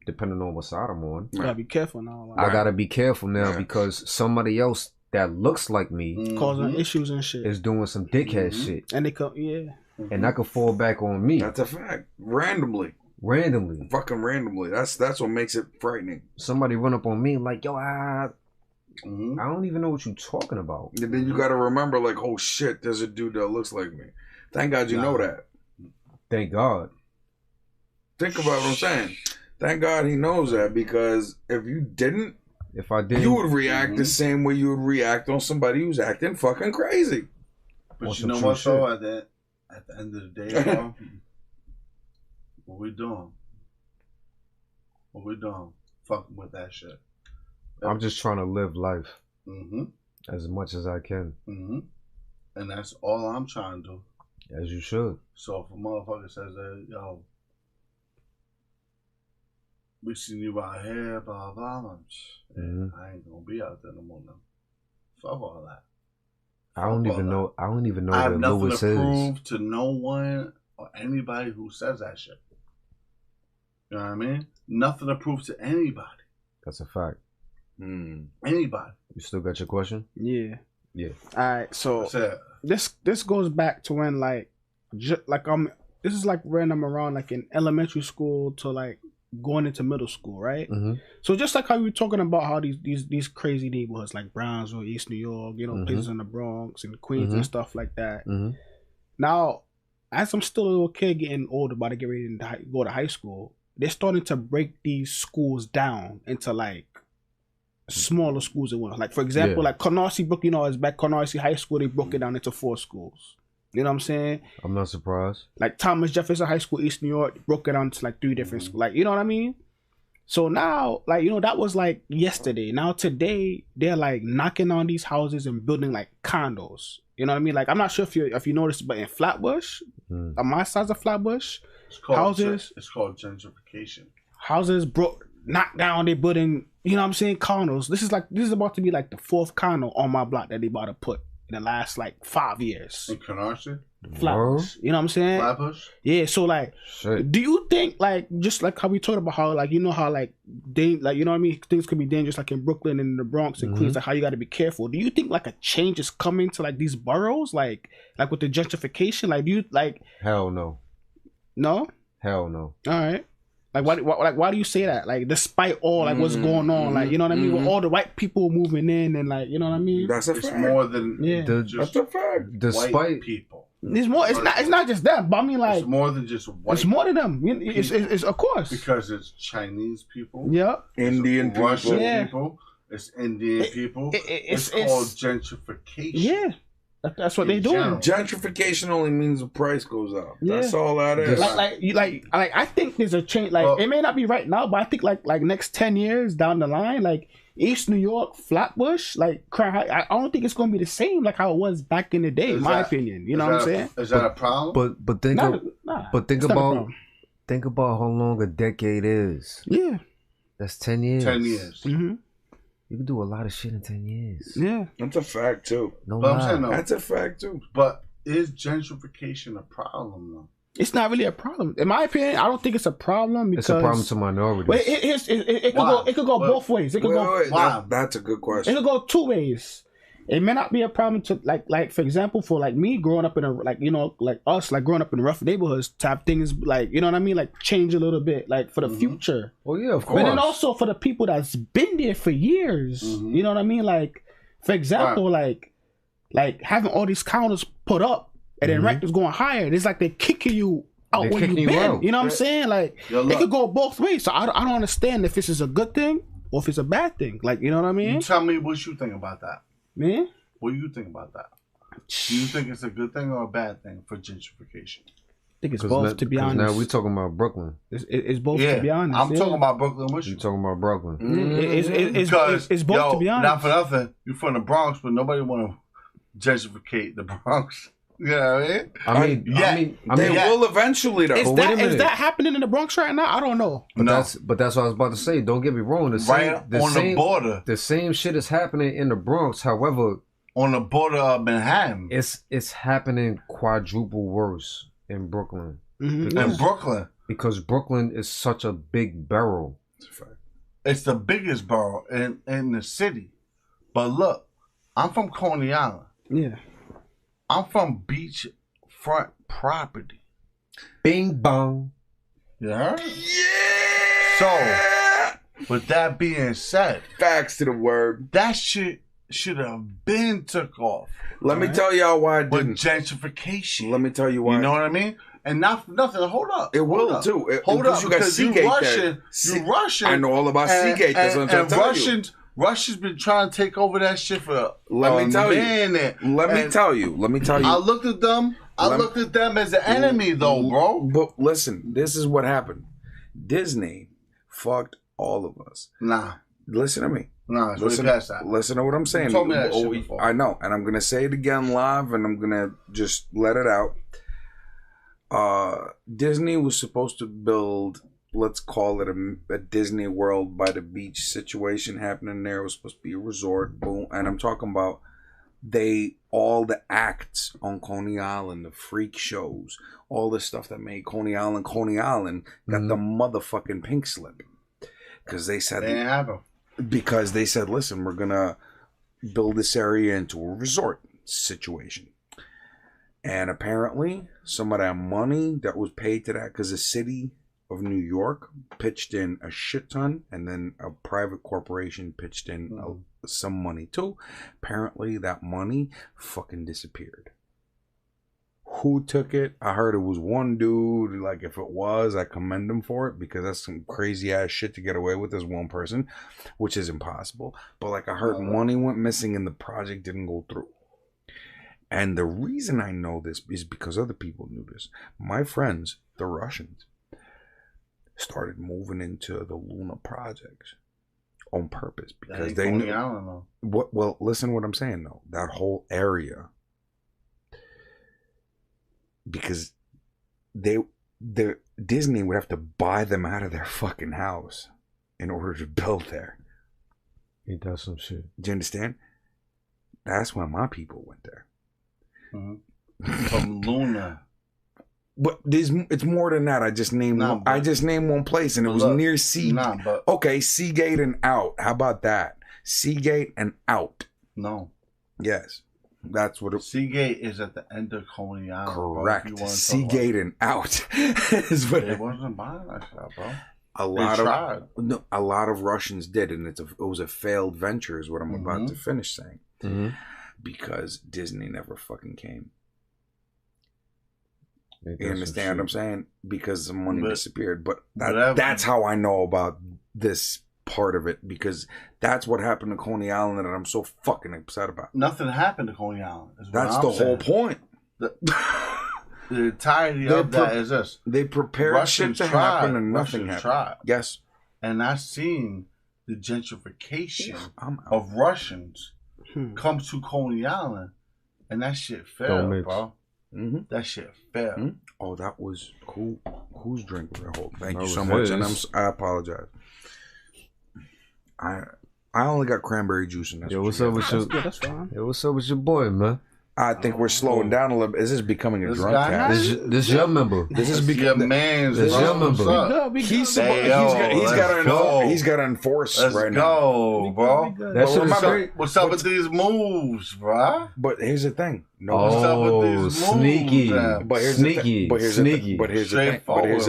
depending on what side I'm on. You gotta be careful now. I gotta be careful now because somebody else that looks like me causing issues and shit is doing some dickhead shit, and they come and that could fall back on me. That's a fact. Randomly, fucking randomly. That's what makes it frightening. Somebody run up on me like, yo, I don't even know what you're talking about. And then you got to remember, like, oh shit, there's a dude that looks like me. Thank God you know that. Thank God. Think about what I'm saying. Thank God he knows that, because if you didn't, if I did, you would react the same way you would react on somebody who's acting fucking crazy. But you know what, though? At the end of the day, bro, what we doing? What we doing? Fucking with that shit. I'm just trying to live life as much as I can. And that's all I'm trying to do. As you should. So if a motherfucker says that, yo, we seen you out here, blah, blah, blah. I ain't gonna be out there no more now. Fuck all that. I don't even know I have nothing to prove to no one or anybody who says that shit. You know what I mean? Nothing to prove to anybody. That's a fact. Anybody. You still got your question? Yeah. All right. So this goes back to when this is like when I'm around like in elementary school to like going into middle school, right? So just like how we were talking about how these crazy neighborhoods like Brownsville, East New York, places in the Bronx and Queens and stuff like that. Now, as I'm still a little kid getting older, about to get ready to go to high school, they're starting to break these schools down into like smaller schools at once. Like for example, like Canarsie Brook, it's back Canarsie High School, they broke it down into 4 schools. You know what I'm saying? I'm not surprised. Like Thomas Jefferson High School, East New York, broke it down to like 3 different schools. Like, you know what I mean? So now, like, that was like yesterday. Now today, they're like knocking on these houses and building like condos. You know what I mean? Like, I'm not sure if you noticed, but in Flatbush, on my side of Flatbush, it's called gentrification. Houses broke. knocked down. They building, you know what I'm saying, condos. This is about to be like the 4th condo on my block that they about to put in the last like 5 years. In Canarsie? Flowers. You know what I'm saying? Flatbush? Yeah, so like, do you think like, just like how we talked about how like, you know how like they like, you know what I mean, things could be dangerous like in Brooklyn and in the Bronx and Queens, like how you got to be careful. Do you think like a change is coming to like these boroughs, like with the gentrification? Like, do you like? Hell no. No. Hell no. All right. Like why do you say that? Like despite all like what's going on, like you know what I mean, with all the white people moving in and like you know what I mean. That's a fact. More than that's a fact. Despite white people. It's more. It's not just them. But I mean, like it's more than just white. It's more than them. It's of course because it's Chinese people. Yeah. Indian people. Russian people. It's Indian people. It's called gentrification. Yeah. That's what they're doing. Gentrification only means the price goes up. Yeah. That's all that is. Like I think there's a change. Like it may not be right now, but I think like next 10 years down the line, like East New York, Flatbush, like I don't think it's gonna be the same like how it was back in the day. In my opinion, you know what I'm saying? Is that a problem? But think about how long a decade is. Yeah, that's 10 years. 10 years. Mm-hmm. You can do a lot of shit in 10 years. Yeah. That's a fact, too. No lie. That's a fact, too. But is gentrification a problem, though? It's not really a problem. In my opinion, I don't think it's a problem because... It's a problem to minorities. But it could go both ways. It could go... That's a good question. It could go 2 ways. It may not be a problem to like for example, for like me growing up in a like, you know, like us like growing up in rough neighborhoods type things, like, you know what I mean, like change a little bit like for the future. Oh yeah, of course. But then also for the people that's been there for years, you know what I mean, like for example, like having all these counters put up and then rent is going higher. It's like they're kicking you out where you've been. You know what I'm saying? Like it could go both ways. So I don't understand if this is a good thing or if it's a bad thing. Like, you know what I mean? You tell me what you think about that. Man, what do you think about that? Do you think it's a good thing or a bad thing for gentrification? I think it's both, to be honest. Now we're talking about Brooklyn. It's both, to be honest. I'm talking about Brooklyn with you. You're talking about Brooklyn. It's both, to be honest. Not for nothing. You're from the Bronx, but nobody want to gentrificate the Bronx. You know what I mean? They will eventually, though. Is that happening in the Bronx right now? I don't know. But that's what I was about to say. Don't get me wrong. The border. The same shit is happening in the Bronx. However, on the border of Manhattan, it's happening quadruple worse in Brooklyn. In Brooklyn, because Brooklyn is such a big borough. It's the biggest borough in the city. But look, I'm from Coney Island. Yeah. I'm from beachfront property. Bing bong. Yeah. So, with that being said, facts to the word. That shit should have been took off. Let me tell y'all why it didn't. With gentrification. Let me tell you why. You know what I mean? And not nothing. Hold up. It will too. Hold up, you got because you Russian. I know all about Seagate. That's what I'm telling you. Russia's been trying to take over that shit for Let me tell you. I looked at them. I looked at them as an enemy, though, bro. But listen, this is what happened. Disney fucked all of us. Nah. Listen to me. Nah, it's way past that. Listen to what I'm saying. You told me that shit before. I know, and I'm gonna say it again live, and I'm gonna just let it out. Disney was supposed to build, let's call it a Disney World by the beach situation happening there. It was supposed to be a resort, boom. And I'm talking about all the acts on Coney Island, the freak shows, all the stuff that made Coney Island, got the motherfucking pink slip. Because they said, they didn't have them. Because they said, listen, we're going to build this area into a resort situation. And apparently, some of that money that was paid to that, because the city of New York pitched in a shit ton, and then a private corporation pitched in some money too. Apparently, that money fucking disappeared. Who took it? I heard it was one dude. Like, if it was, I commend him for it, because that's some crazy ass shit to get away with as one person, which is impossible. But like, I heard money went missing and the project didn't go through. And the reason I know this is because other people knew this. My friends, the Russians, started moving into the Luna projects on purpose because they knew. Well, listen to what I'm saying though. That whole area, because Disney would have to buy them out of their fucking house in order to build there. He does some shit. Do you understand? That's why my people went there. From Luna. But it's more than that. I just named one place, and it was near Seagate. Okay, Seagate and out. How about that? Seagate and out. No. Yes. That's what Seagate is at the end of Coney Island. Correct. Seagate and out is what it wasn't buying that shit, bro. A lot of Russians did, and it was a failed venture, is what I'm about to finish saying, because Disney never fucking came. You understand what I'm saying? Because the money disappeared. But that's how I know about this part of it, because that's what happened to Coney Island that I'm so fucking upset about. Nothing happened to Coney Island. That's the whole point. The entirety of that is this. They prepared shit to happen and nothing happened. Yes. And I seen the gentrification of Russians come to Coney Island, and that shit failed, bro. That shit failed. Oh, that was cool. Whose drink was I holding? Thank you so much, and I apologize. I only got cranberry juice in this. Yo, what's up with your? That's fine. Yo, what's up with your boy, man? I think we're slowing down a little bit. Is this becoming a drunk cast? This your member. This is becoming your man's. This your member. He's got to enforce right now. Let's go, bro. What's up with these moves, bro? But here's the thing. What's up with these sneaky. moves? But here's the thing. But here's the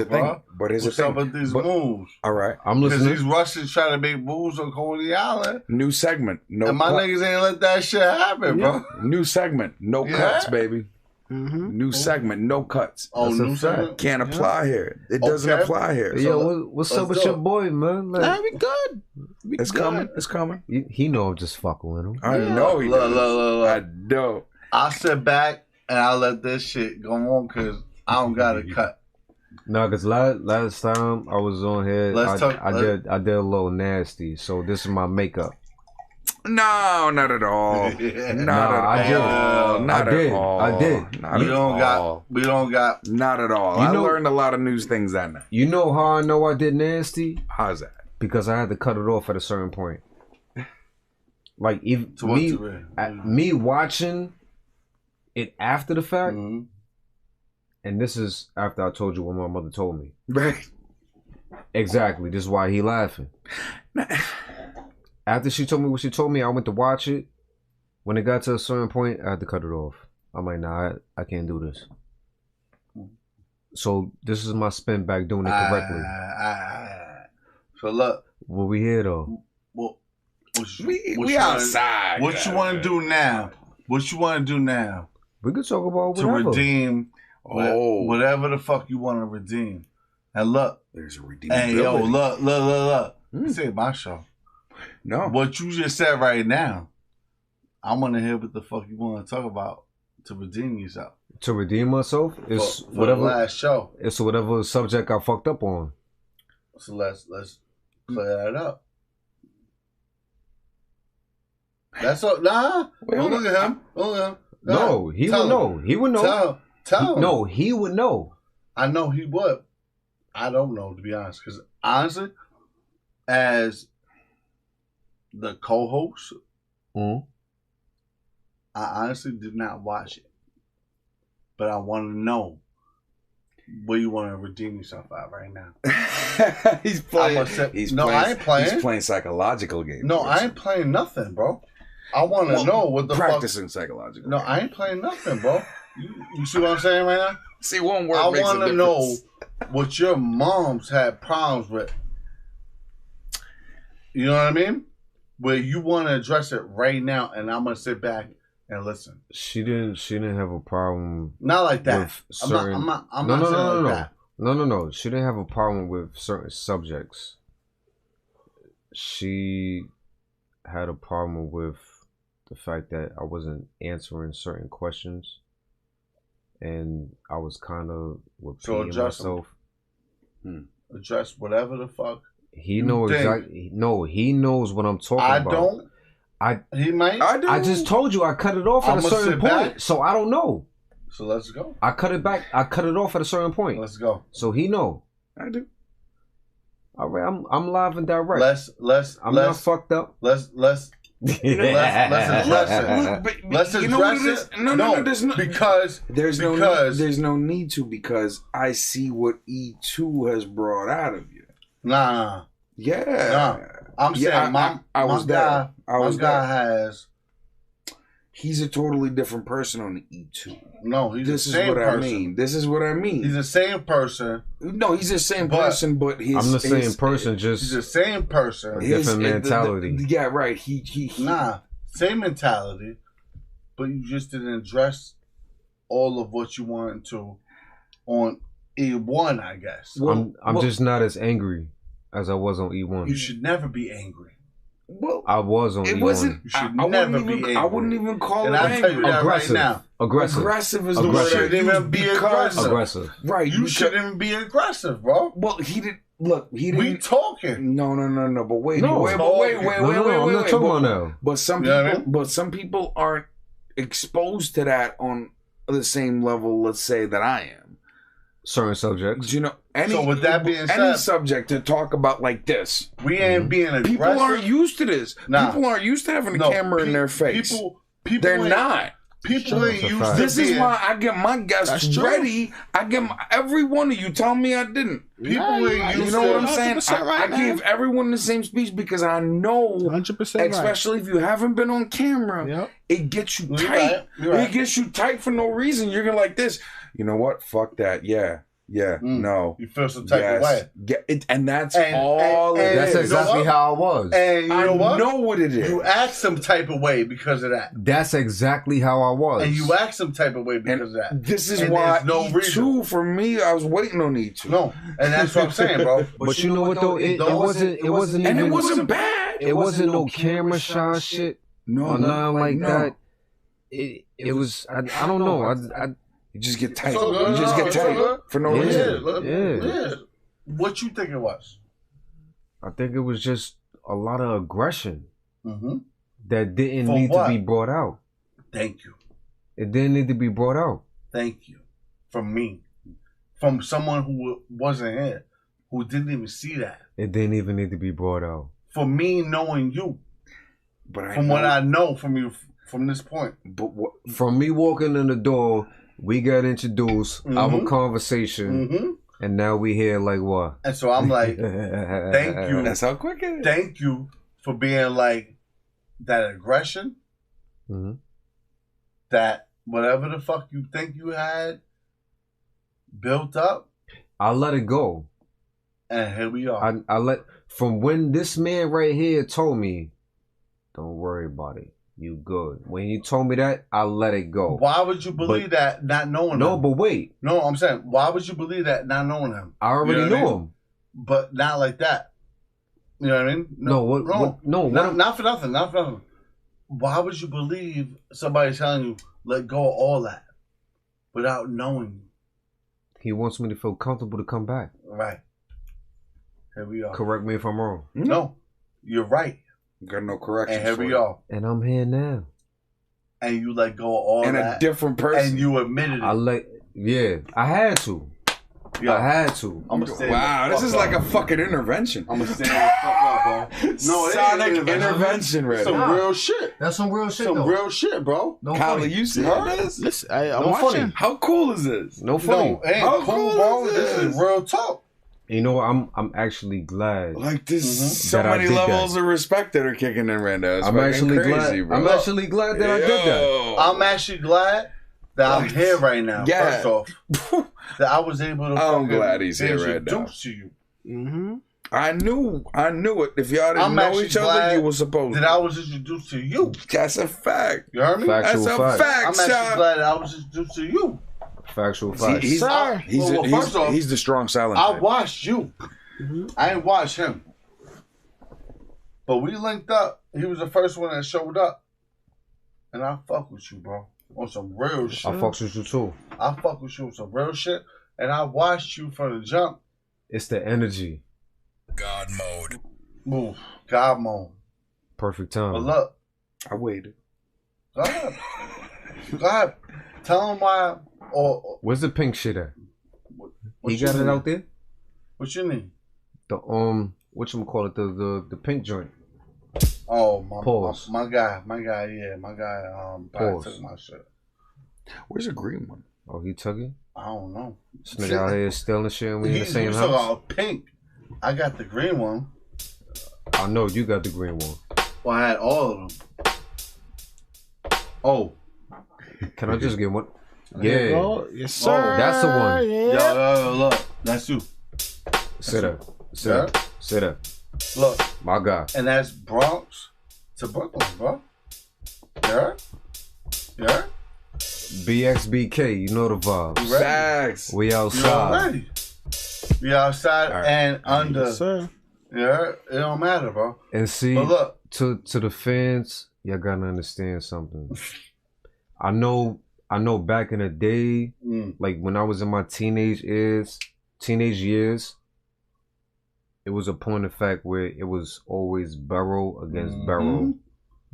thing. What's up with these moves? All right, I'm listening. Because these Russians trying to make moves on Coney Island. New segment. No, and my niggas ain't let that shit happen, bro. New segment. No cuts, baby. New segment. No cuts. Oh, new segment. Can't apply here. It doesn't apply here. Yo, what's up with your boy, man? Nah, we good. It's coming. It's coming. He know I'm just fucking with him. I know he does. Look. I know. I sit back and I let this shit go on because I don't got to cut. No, because last time I was on here, I did a little nasty. So this is my makeup. No, not at all. Not at all. I did. We don't got. Not at all. I learned a lot of new things that night. You know how I know I did nasty? How's that? Because I had to cut it off at a certain point. Like even me watching it after the fact, and this is after I told you what my mother told me. Right. Exactly. This is why he laughing. After she told me what she told me, I went to watch it. When it got to a certain point, I had to cut it off. I'm like, nah, I can't do this. So this is my spin back doing it correctly. So look, what we here though? We outside. What you want to do now? What you want to do now? We could talk about whatever. To redeem whatever the fuck you want to redeem. And look, there's a redeemability. Hey, yo, look. This ain't my show. No. What you just said right now, I want to hear what the fuck you want to talk about to redeem yourself. To redeem myself is for whatever the last show. It's whatever subject I fucked up on. So let's clear that up. That's all. Nah. Don't look at him. No, he would know. He would know. Tell him. No, he would know. I know he would. I don't know, to be honest. Because honestly, as the co-host, I honestly did not watch it. But I want to know where you want to redeem yourself at right now. He's playing. I ain't playing. He's playing psychological games. No, I ain't playing nothing, bro. I want to know what the practicing psychological. No, I ain't playing nothing, bro. You see what I'm saying right now? See, one word. I want to know what your moms had problems with. You know what I mean? Where you want to address it right now, and I'm gonna sit back and listen. She didn't have a problem. Not like that. I'm not saying like that. No. She didn't have a problem with certain subjects. She had a problem with the fact that I wasn't answering certain questions, and I was kind of repeating myself. Address whatever the fuck. He knows exactly. No, he knows what I'm talking about. He might. I do. I just told you I cut it off at a certain point, so I don't know. So let's go. I cut it back. I cut it off at a certain point. Let's go. So he know. I do. All right, I'm live and direct. I'm not fucked up. Let's address it. Let's address it. No, there's no need to, because I see what E2 has brought out of you. Nah. Yeah. Nah. I'm saying my guy has. He's a totally different person on the E2. No, he's the same person. This is what I mean. He's the same person. No, he's the same person, but I'm the same person, just he's the same person. Different mentality. Yeah, right. He same mentality, but you just didn't address all of what you wanted to on E1, I guess. I'm just not as angry as I was on E1. You should never be angry. Well, I was on E1. You should never be angry. I wouldn't even call and it I'll tell you that aggressive. Right now. Aggressive is the word. You shouldn't even be aggressive. Right. You shouldn't even be aggressive, bro. Well, he didn't. Look, he didn't. We talking. No. But wait. No. Wait. I'm not talking about now. But some people aren't exposed to that on the same level, let's say, that I am. Certain subjects. You know, so with that being said, any subject to talk about like this, we ain't being aggressive. People aren't used to this. Nah. People aren't used to having a camera in their face. People they're not. People ain't used to this is why I get my guests ready. I get every one of you. Tell me I didn't. People ain't used to. You know what I'm saying? I gave everyone the same speech because I know, 100%, especially if you haven't been on camera, it gets you tight. Right. It gets you tight for no reason. You're gonna like this. You know what? Fuck that. Yeah. No. You feel some type of way. And that's all it is. That's exactly how I was. And you know what? I know what it is. You act some type of way because of that. That's exactly how I was. And you act some type of way because of that. This is why E2 for me, I was waiting on E2. No. And that's what I'm saying, bro. But you know what though? It wasn't and it wasn't bad. It wasn't no camera shot shit. No, nothing like that. It was I don't know. You just get tight. You just get tight for no reason. Yeah. What you think it was? I think it was just a lot of aggression that didn't For need what? to be brought out. Thank you. It didn't need to be brought out. Thank you. From me. From someone who wasn't here. Who didn't even see that. It didn't even need to be brought out. For me knowing you. But what I know from you from this point. But what? From me walking in the door, we got introduced, our conversation, and now we here like what? And so I'm like, thank you. That's how quick it is. Thank you for being like that aggression. That whatever the fuck you think you had built up. I let it go. And here we are. I let, from when this man right here told me, don't worry about it. You good. When he told me that, I let it go. Why would you believe that not knowing him? No, but wait. No, I'm saying, why would you believe that not knowing him? I already knew him. But not like that. You know what I mean? Not for nothing. Not for nothing. Why would you believe somebody telling you, let go of all that without knowing you? He wants me to feel comfortable to come back. Right. Here we are. Correct me if I'm wrong. No, you're right. Got no correction. And here we are. And I'm here now. And you let go of all and that. And a different person. And you admitted it. I had to. Yo, I had to. Wow, this is like a fucking intervention. I'm gonna stand the fuck up, bro. No, it Sonic ain't intervention, right? Some real shit. That's some real shit, Some real shit, bro. No Kylie, you see this? Listen, I'm watching. Funny. How cool is this? No funny. No, ain't cool, bro. This is real talk. You know what? I'm actually glad. Like this, so many levels of respect that are kicking in right now. It's I'm actually crazy, glad. bro. I'm actually glad that I did that. I'm actually glad that I'm here right now. Yeah. First off, that I was able to. I'm glad he's here right now. To you. I knew it. If y'all didn't know each other, you were supposed. That I was introduced to you. That's a fact. You heard me? Factual That's fact. a fact. I'm actually glad that I was introduced to you. Factual fact. He's the strong silent I type. watched you. I ain't watched him. But we linked up. He was the first one that showed up. And I fuck with you, bro. On some real shit. I fucks with you too. I fuck with you on some real shit. And I watched you from the jump. It's the energy. GodMode. Move. GodMode. Perfect time. But look. I waited. Go ahead. Go ahead. Tell him why. Or Where's the pink shit at? what He you got it need? out there? What you need? whatchamacallit, the pink joint. Oh, Pause. my guy, probably took my shit. Where's the green one? Oh, he took it? I don't know. This nigga out here stealing shit and we in the same He's house? about pink. I got the green one. I know you got the green one. Well, I had all of them. Oh. Can I just get one? There you Yeah. go. Yes, sir. Oh, that's the one. Yeah. Yo, look. That's you. Sit up. Sit up. Sit up. Look. My guy. And that's Bronx to Brooklyn, bro. Yeah? Yeah? BXBK, you know the vibes. Facts. We You outside. already. We outside Right. and under. Yes, sir. Yeah? It don't matter, bro. And see, But look. to the fans, y'all gotta understand something. I know back in the day, like when I was in my teenage years, it was a point of fact where it was always Barrow against Barrow.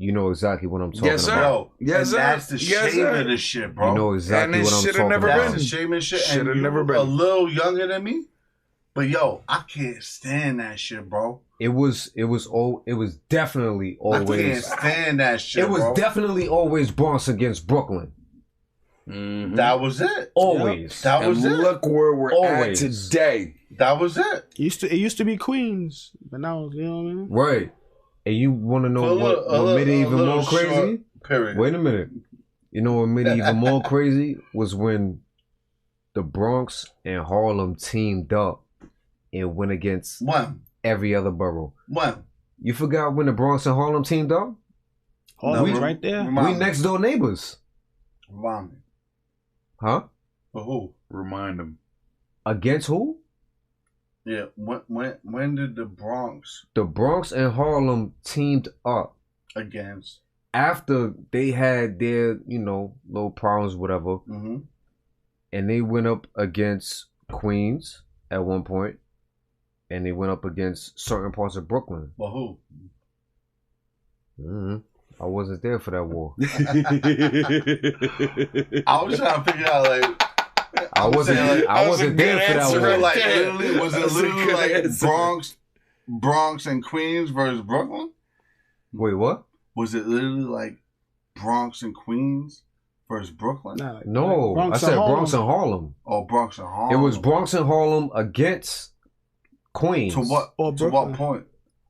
You know exactly what I'm talking Yes, sir. about. Yo, Yes, and sir. that's the Yes, shame sir. of this shit, bro. You know exactly And what this I'm shit talking never about. That's been. the shame and shit. Shoulda And never you been. a little younger than me. But yo, I can't stand that shit, bro. It was definitely I can't always. stand that shit, It was bro. definitely always Bronx against Brooklyn. Mm-hmm. That was it. Always. That was And it. look where we're Always. at today. That was it. It used to be Queens, but now you know what I mean. Right. And you want to know what made it even more crazy? Period. Wait a minute. You know what made it even more crazy was when the Bronx and Harlem teamed up and went against every other borough. When? You forgot when the Bronx and Harlem teamed up? Harlem's right there. We next door neighbors. Remind me. Huh? For who? Remind them. Against who? Yeah. When did the Bronx? The Bronx and Harlem teamed up against after they had their, little problems, whatever. Mm-hmm. And they went up against Queens at one point, and they went up against certain parts of Brooklyn. Well, who? Mm-hmm. I wasn't there for that war. I was trying to figure out, like, I wasn't there for that war. Like, literally, was it literally like Bronx and Queens versus Brooklyn? Wait, what? Was it literally like Bronx and Queens versus Brooklyn? No, I said Bronx and Harlem. Oh, Bronx and Harlem. It was Bronx and Harlem against Queens. To what point?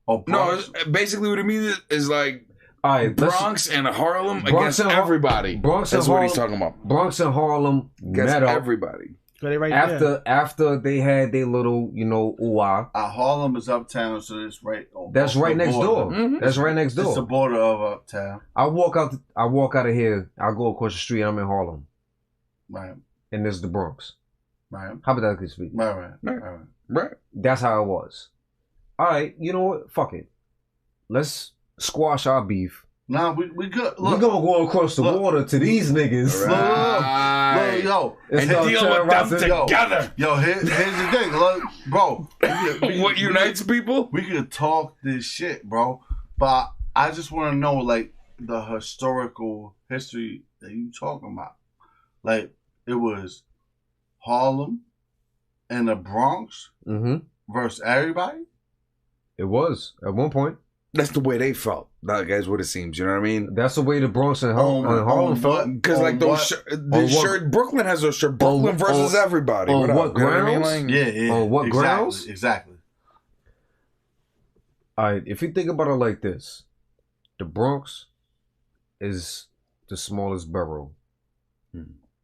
Oh, Bronx. No, basically what it means is like all right, Bronx and Harlem against everybody. Bronx That's and what Harlem, he's talking about. Bronx and Harlem Against met up everybody. After they had their little, ooh-ah. Harlem is uptown, so it's right. That's right next door. Mm-hmm. That's right next door. It's the border of uptown. I walk out of here. I go across the street. I'm in Harlem. Right. And this is the Bronx. Right. Hypothetically speaking. Right. That's how it was. All right. You know what? Fuck it. Let's squash our beef. Nah, we good. Look, we gonna go across the water to these niggas. Look, yo, and deal with them together. Yo, here's the thing, look, bro. What unites people? We could talk this shit, bro. But I just want to know, like, the historical history that you talking about. Like, it was Harlem and the Bronx versus everybody. It was at one point. That's the way they felt. That guy's what it seems. You know what I mean? That's the way the Bronx and Harlem felt. Because like those shirt, Brooklyn has those shirt. Brooklyn versus everybody. On what grounds? Yeah. On what exactly, grounds? Exactly. All right. If you think about it like this, the Bronx is the smallest borough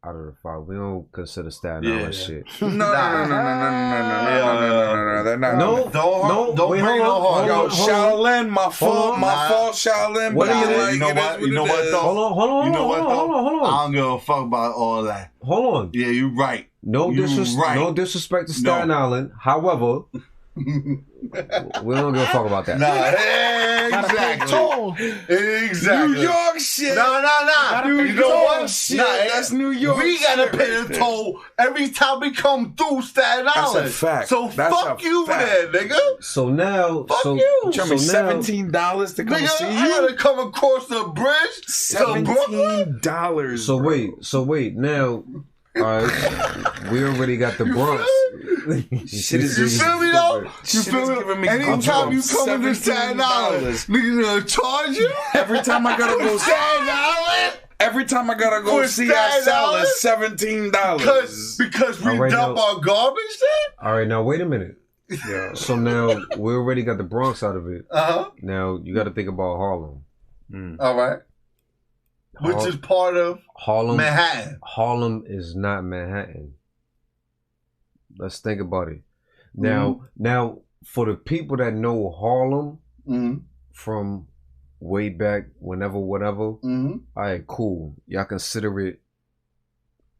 out of the five. We don't consider Staten Island shit. No. They're not. No, don't bring no harm. Yo, Shaolin, my fault, Shaolin. Wait a minute. Like, You know what? Though? Hold on. You know what? Though? I don't give a fuck about all that. Hold on. Yeah, you're right. No disrespect to Staten Island. However, we don't give a fuck about that. Nah, exactly. New York shit. Nah. You know what? Shit. That's New York. We gotta pay the toll every time we come through Staten Island. That's a fact. So fuck you there, nigga. So now, fuck you. You tell me $17 to come nigga, see you? I gotta come across the bridge. $17. So wait. Now, Alright, we already got the Bronx. Shit is You feel me though? You Shit feel is me? giving me Anytime you goosebumps. come in this $10, niggas gonna charge you. Every time I gotta go $10. Every time I gotta go For see our salad, $10? $17. Because we Alright, dump now- our garbage there? Alright, now wait a minute. Yeah. So now we already got the Bronx out of it. Uh-huh. Now you got to think about Harlem. All right. Which is part of Harlem. Manhattan. Harlem is not Manhattan. Let's think about it. Now for the people that know Harlem from way back, whenever, whatever. All right, cool. Y'all consider it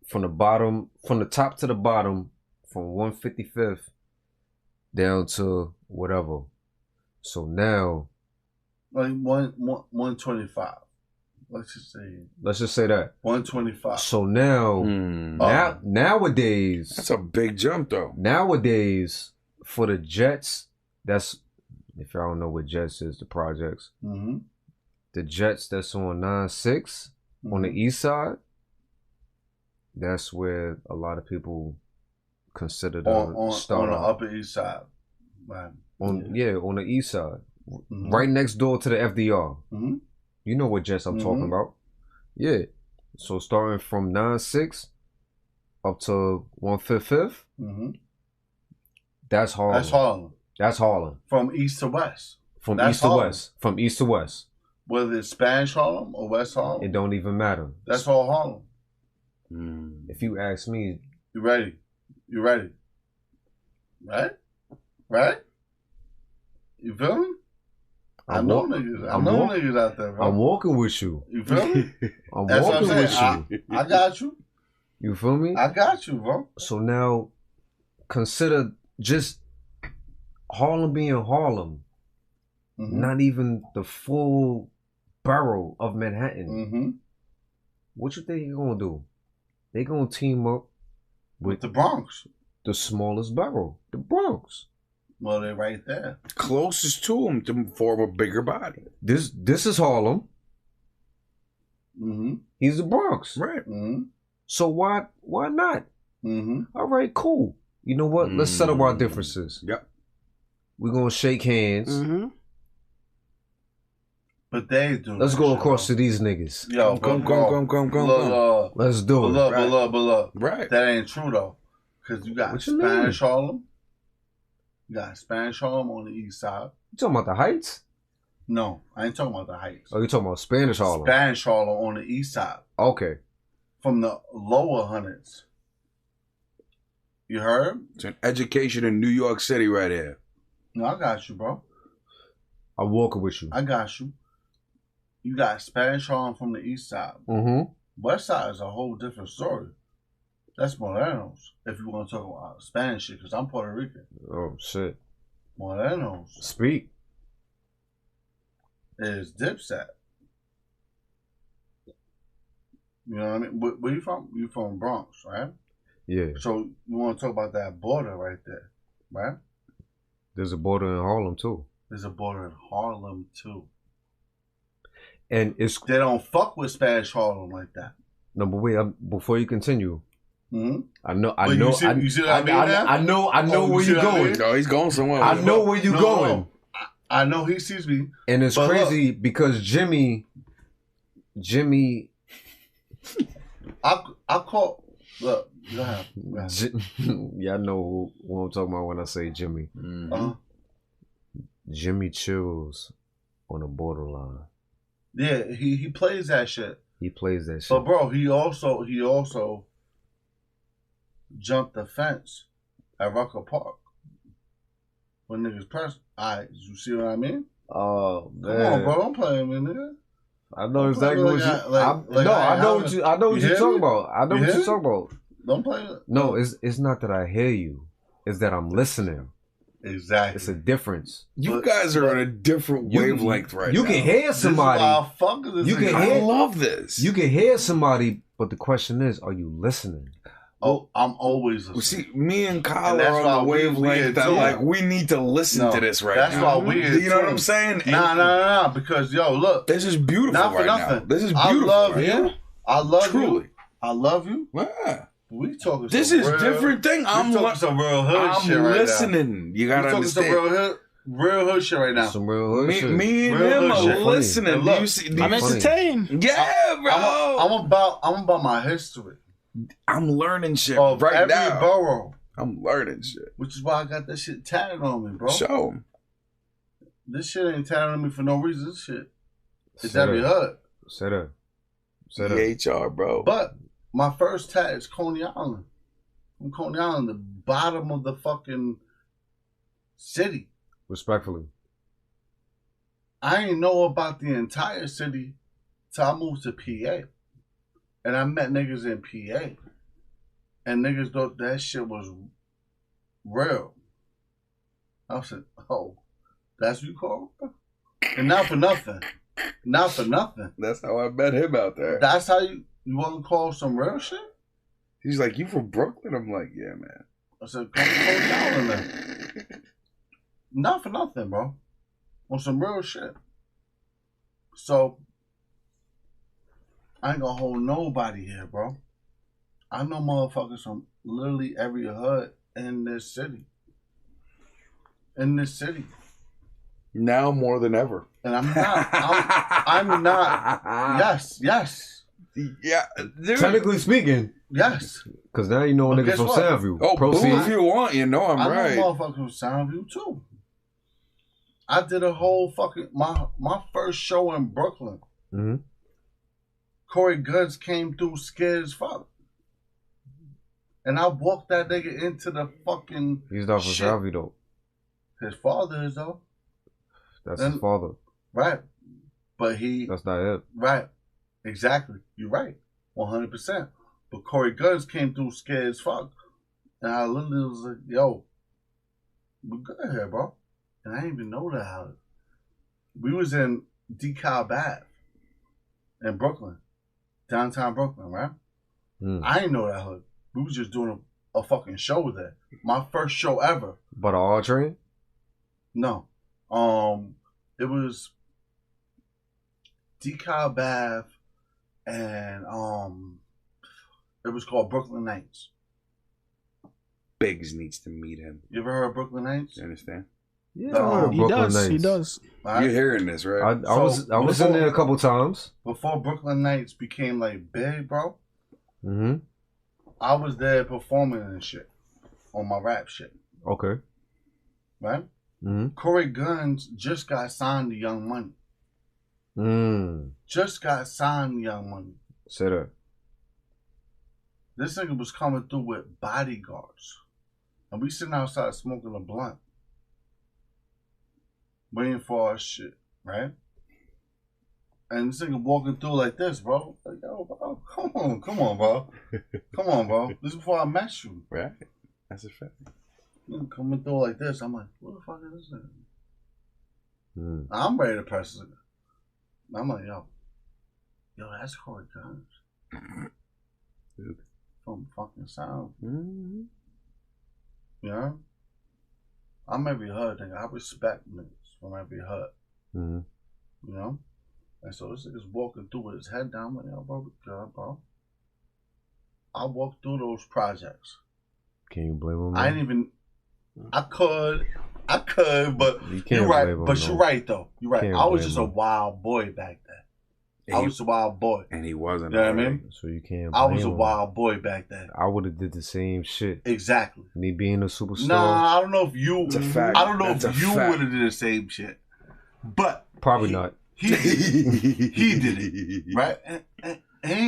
from the top to the bottom, from 155th down to whatever. So now, like 125. Let's just say that 125. So now, nowadays, that's a big jump though. Nowadays, for the Jets, that's, if y'all don't know what Jets is, the projects. The Jets that's on 9-6 on the east side. That's where a lot of people consider on start on the off. Upper East Side. Right. On the east side, right next door to the FDR. You know what Jets I'm talking about. Yeah. So starting from 9-6 up to 155th, that's Harlem. That's Harlem. That's Harlem. From east to west. From That's east to Harlem. west. From east to west. Whether it's Spanish Harlem or West Harlem. It don't even matter. That's all Harlem. If you ask me, You ready? You ready? Right? Right? You feel me? I know niggas out there, bro. I'm walking with you. You feel me? I'm That's what walking I'm with saying. you. I got you. You feel me? I got you, bro. So now, consider just Harlem being Harlem. Not even the full borough of Manhattan. What you think you're gonna do? They gonna team up with the Bronx, the smallest borough, the Bronx. Well, they're right there, closest to them to form a bigger body. This is Harlem. He's the Bronx, right? So why not? All right, cool. You know what? Let's settle our differences. Yep. We're gonna shake hands. But they do. Let's go across to these niggas. Yo, come. Let's do it. But look. Right. That ain't true though, because you got What you Spanish mean? Harlem. You got Spanish Harlem on the east side. You talking about the Heights? No, I ain't talking about the Heights. Oh, you talking about Spanish Harlem? Spanish Harlem on the east side. Okay. From the lower hundreds. You heard? It's an education in New York City right here. No, I got you, bro. I'm walking with you. I got you. You got Spanish Harlem from the east side. West side is a whole different story. That's Morenos, if you want to talk about Spanish shit, because I'm Puerto Rican. Oh, shit. Morenos Speak. is Dipset. You know what I mean? Where you from? You from Bronx, right? Yeah. So you want to talk about that border right there, right? There's a border in Harlem, too. There's a border in Harlem, too. And it's... They don't fuck with Spanish Harlem like that. No, but wait, before you continue... I know You see what I mean now? I know where you're going. No, he's going somewhere. I know where you're going. I know he sees me. And it's crazy because Jimmy, I call. Look, go ahead. Y'all know what I'm talking about when I say Jimmy. Jimmy chills on the borderline. Yeah, he plays that shit. He plays that shit. But bro, he also jumped the fence at Rucker Park when niggas pressed. You see what I mean? Oh man, come on, bro, don't play with me, nigga. I know exactly what you. I know what you're talking about. I know what you're talking about. Don't play. No, it's not that I hear you. It's that I'm listening. Exactly. It's a difference. You guys are on a different wavelength right now. You can hear somebody. I love this. You can hear somebody, but the question is, are you listening? Oh, I'm always listening. See, me and Kyle are on the wavelength that like we need to listen to this right now. That's why we. You know what I'm saying? Nah. Because look, this is beautiful not for right nothing. now. This is beautiful. I love right you. now. I love Truly. you. I love you. Yeah. We talking. This some is real, different thing. I'm talking some real hood shit right listening. now. You gotta talking understand. some real hood shit right now. Some real hood shit. Me and Real him hood are shit. listening. Look, Do you see? I'm entertained. Yeah, bro. I'm about my history I'm learning shit of right every now. borough, I'm learning shit. which is why I got that shit tatted on me, bro. Show 'em. This shit ain't tatted on me for no reason. This shit is Set every up. hood. Set up. Set up. EHR, bro. But my first tat is Coney Island. From Coney Island, the bottom of the fucking city. Respectfully. I ain't know about the entire city till I moved to PA. And I met niggas in PA. And niggas thought that shit was real. I said, oh, that's what you call it? And not for nothing. Not for nothing. That's how I met him out there. That's how you want to call some real shit? He's like, you from Brooklyn? I'm like, yeah, man. I said, come Coney Island then. Not for nothing, bro. On some real shit. So, I ain't gonna hold nobody here, bro. I know motherfuckers from literally every hood in this city. In this city. Now more than ever. And I'm not. I'm not. Yes. Yeah, dude. Technically speaking. Yes. Because now you know a But nigga guess from what? Soundview. Oh, Proceed. boo if you want. You know I'm I right. know motherfuckers from Soundview too. I did a whole fucking my first show in Brooklyn. Mm-hmm. Corey Goods came through scared as fuck. And I walked that nigga into the fucking He's not from shit. Soundview though. His father is though. That's his father. Right. But That's not it. right. Exactly. You're right. 100%. But Corey Goods came through scared as fuck. And I literally was like, yo, we good here, bro. And I didn't even know that house. We was in DeKalb Ave in Brooklyn. Downtown Brooklyn, right? I didn't know that hood. We was just doing a fucking show there. My first show ever. But an all train? No. It was DeKalb Ave and it was called Brooklyn Nights. Biggs needs to meet him. You ever heard of Brooklyn Nights? You understand? Yeah, He does. He does. Right? You're hearing this, right? I was in there a couple times. Before Brooklyn Nights became like big, bro. Mm-hmm. I was there performing and shit on my rap shit. Okay. Right? Mm-hmm. Corey Guns just got signed to Young Money. Just got signed to Young Money. Say that. This nigga was coming through with bodyguards. And we sitting outside smoking a blunt. Waiting for our shit, right? And this nigga walking through like this, bro. Like, yo, bro, come on, bro. Come on, bro. This is before I met you. Right. That's a fact. Nigga coming through like this. I'm like, what the fuck is this nigga? I'm ready to press it. I'm like, yo, that's Corey Guns. From fucking Sound. Mm-hmm. You know? I'm every hood, nigga. I respect niggas from every hood. Mm-hmm. You know? And so this nigga's walking through with his head down. I'm like, yo, bro, good, bro. I walked through those projects. Can you blame him? I didn't even. I could, but you're right. But you're right though. You're right. I was just a wild boy back then. I was a wild boy, and he wasn't. You know what I mean? So you can't. I was a him. wild boy back then. I would have did the same shit. Exactly. Me being a superstar. Nah, I don't know if you. It's a fact. I don't know That's if you would have did the same shit. But probably not. He did it, right? And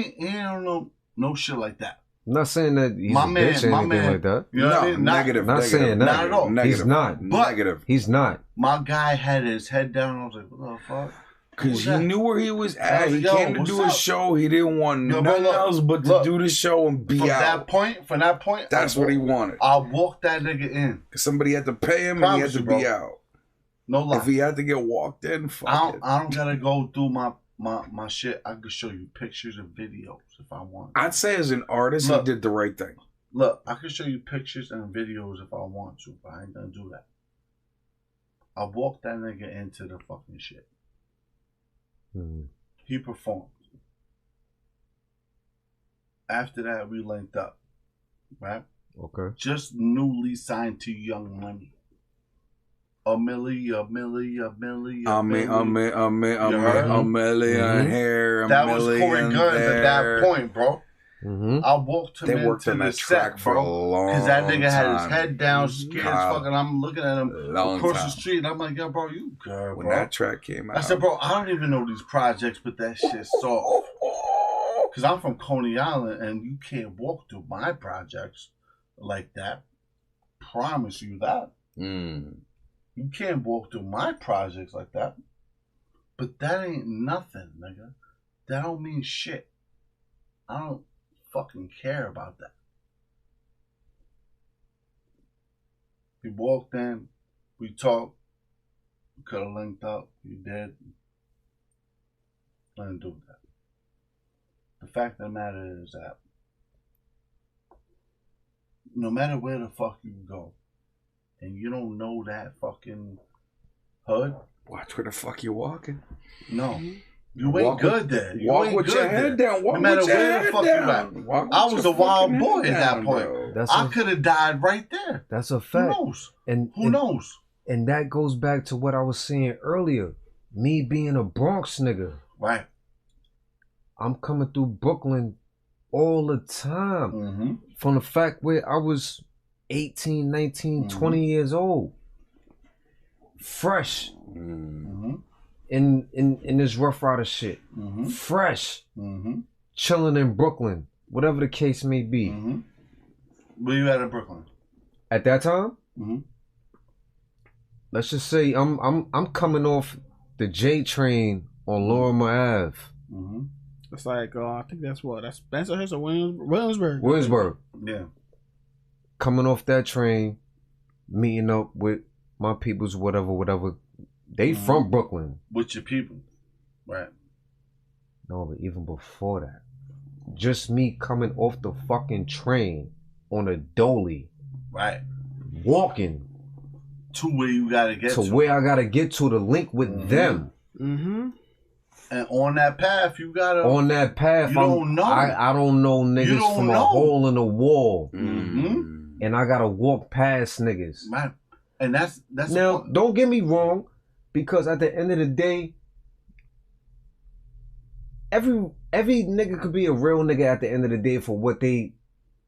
he don't no shit like that. I'm not saying that he's a bitch or anything like that. You know what I mean? Negative. Not saying that. Not at all. Negative. He's not. But Negative. He's not. My guy had his head down. I was like, what the fuck? Because he knew where he was at. Was He like, came to do a show. He didn't want Yo, nothing look, else but to do the show and be from out. From that point, That's what he wanted. I walked that nigga in. Because somebody had to pay him and he had to be out. No lie. If he had to get walked in, fuck it. I don't gotta go through my shit. I could show you pictures and videos if I want. I'd say as an artist, he did the right thing. Look, I can show you pictures and videos if I want to, but I ain't gonna do that. I walked that nigga into the fucking shit. He performed. After that, we linked up. right? Okay. Just newly signed to Young Money. A million here. That was Corey Guns at that point, bro. Mm-hmm. I walked him into the set, for a bro. long Because that nigga had his time. head down, scared as fucking. I'm looking at him across the time. street, and I'm like, yo, bro, you good, When bro. that track came out, I said, bro, I don't even know these projects, but that shit's soft. Because I'm from Coney Island, and you can't walk through my projects like that. Promise you that. You can't walk through my projects like that. But that ain't nothing, nigga. That don't mean shit. I don't fucking care about that. We walked in, we talked, we could have linked up, we did. I didn't do that. The fact of the matter is that no matter where the fuck you go, and you don't know that fucking hood, watch where the fuck you walking. No. You ain't good there. You Walk ain't with good your head there. down. Walk no matter with your where the head fuck down. you at. I was a wild boy at that point. I could have died right there. That's a fact. Who knows? And who knows? And that goes back to what I was saying earlier. Me being a Bronx nigga. Right. I'm coming through Brooklyn all the time. From the fact where I was 18, 19, 20 years old. Fresh. In this Rough Rider shit. Fresh. Chilling in Brooklyn. Whatever the case may be. Where you at in Brooklyn? At that time? Let's just say I'm coming off the J train on Lorimer Ave. It's like I think that's Spencerhurst or Williamsburg. Williamsburg. Yeah. Coming off that train, meeting up with my peoples, whatever. They from Brooklyn. With your people. Right. No, but even before that. Just me coming off the fucking train on a dolly. Right. Walking. To where you gotta get to. To where I gotta get to link with them. And on that path, you gotta. On that path, you don't know. I don't know niggas from a hole in the wall. And I gotta walk past niggas. Right. And that's now. Don't get me wrong, because at the end of the day, every nigga could be a real nigga at the end of the day for what they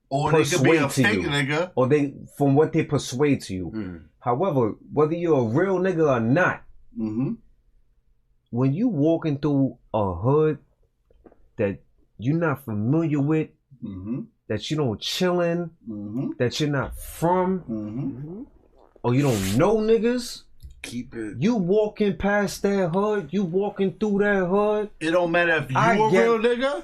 persuade to you, nigga. Or they from what they persuade to you. However, whether you're a real nigga or not, when you walking through a hood that you're not familiar with, that you don't chill in, that you're not from, or you don't know niggas, keep it. You walking past that hood, you walking through that hood. It don't matter if you a real nigga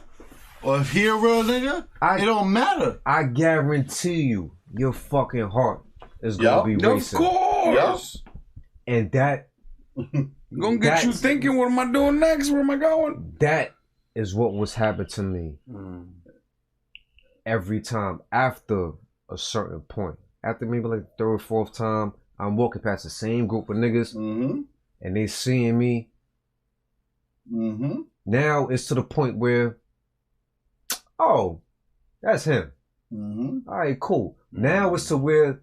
or if he a real nigga. It don't matter. I guarantee you, your fucking heart is gonna be racing. Of course. And that gonna get you thinking, what am I doing next? Where am I going? That is what was happening to me every time after a certain point. After maybe like the third, fourth time, I'm walking past the same group of niggas and they seeing me. Now it's to the point where, oh, that's him. All right, cool. Now it's to where,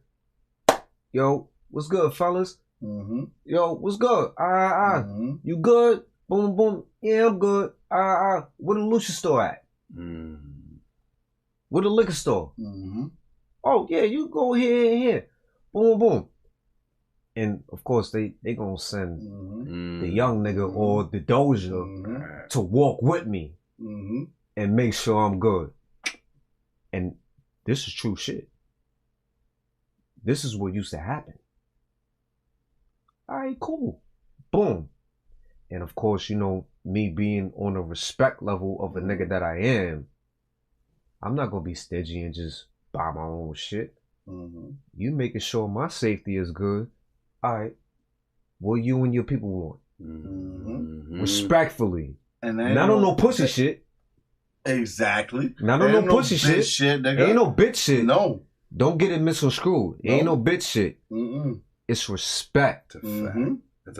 yo, what's good, fellas? Yo, what's good? You good? Boom, boom. Yeah, I'm good. Where the Lucia store at? Where the liquor store? Oh, yeah, you go here and here. Boom, boom. And, of course, they gonna send the young nigga or the doja to walk with me and make sure I'm good. And this is true shit. This is what used to happen. All right, cool. Boom. And, of course, you know, me being on a respect level of a nigga that I am, I'm not gonna be stingy and just buy my own shit. You making sure my safety is good. All right, what you and your people want? Respectfully. And not on no pussy shit. Exactly. Not on no pussy shit. Nigga. Ain't no bitch shit. No. Don't get it misconstrued. Ain't no bitch shit. It's respect.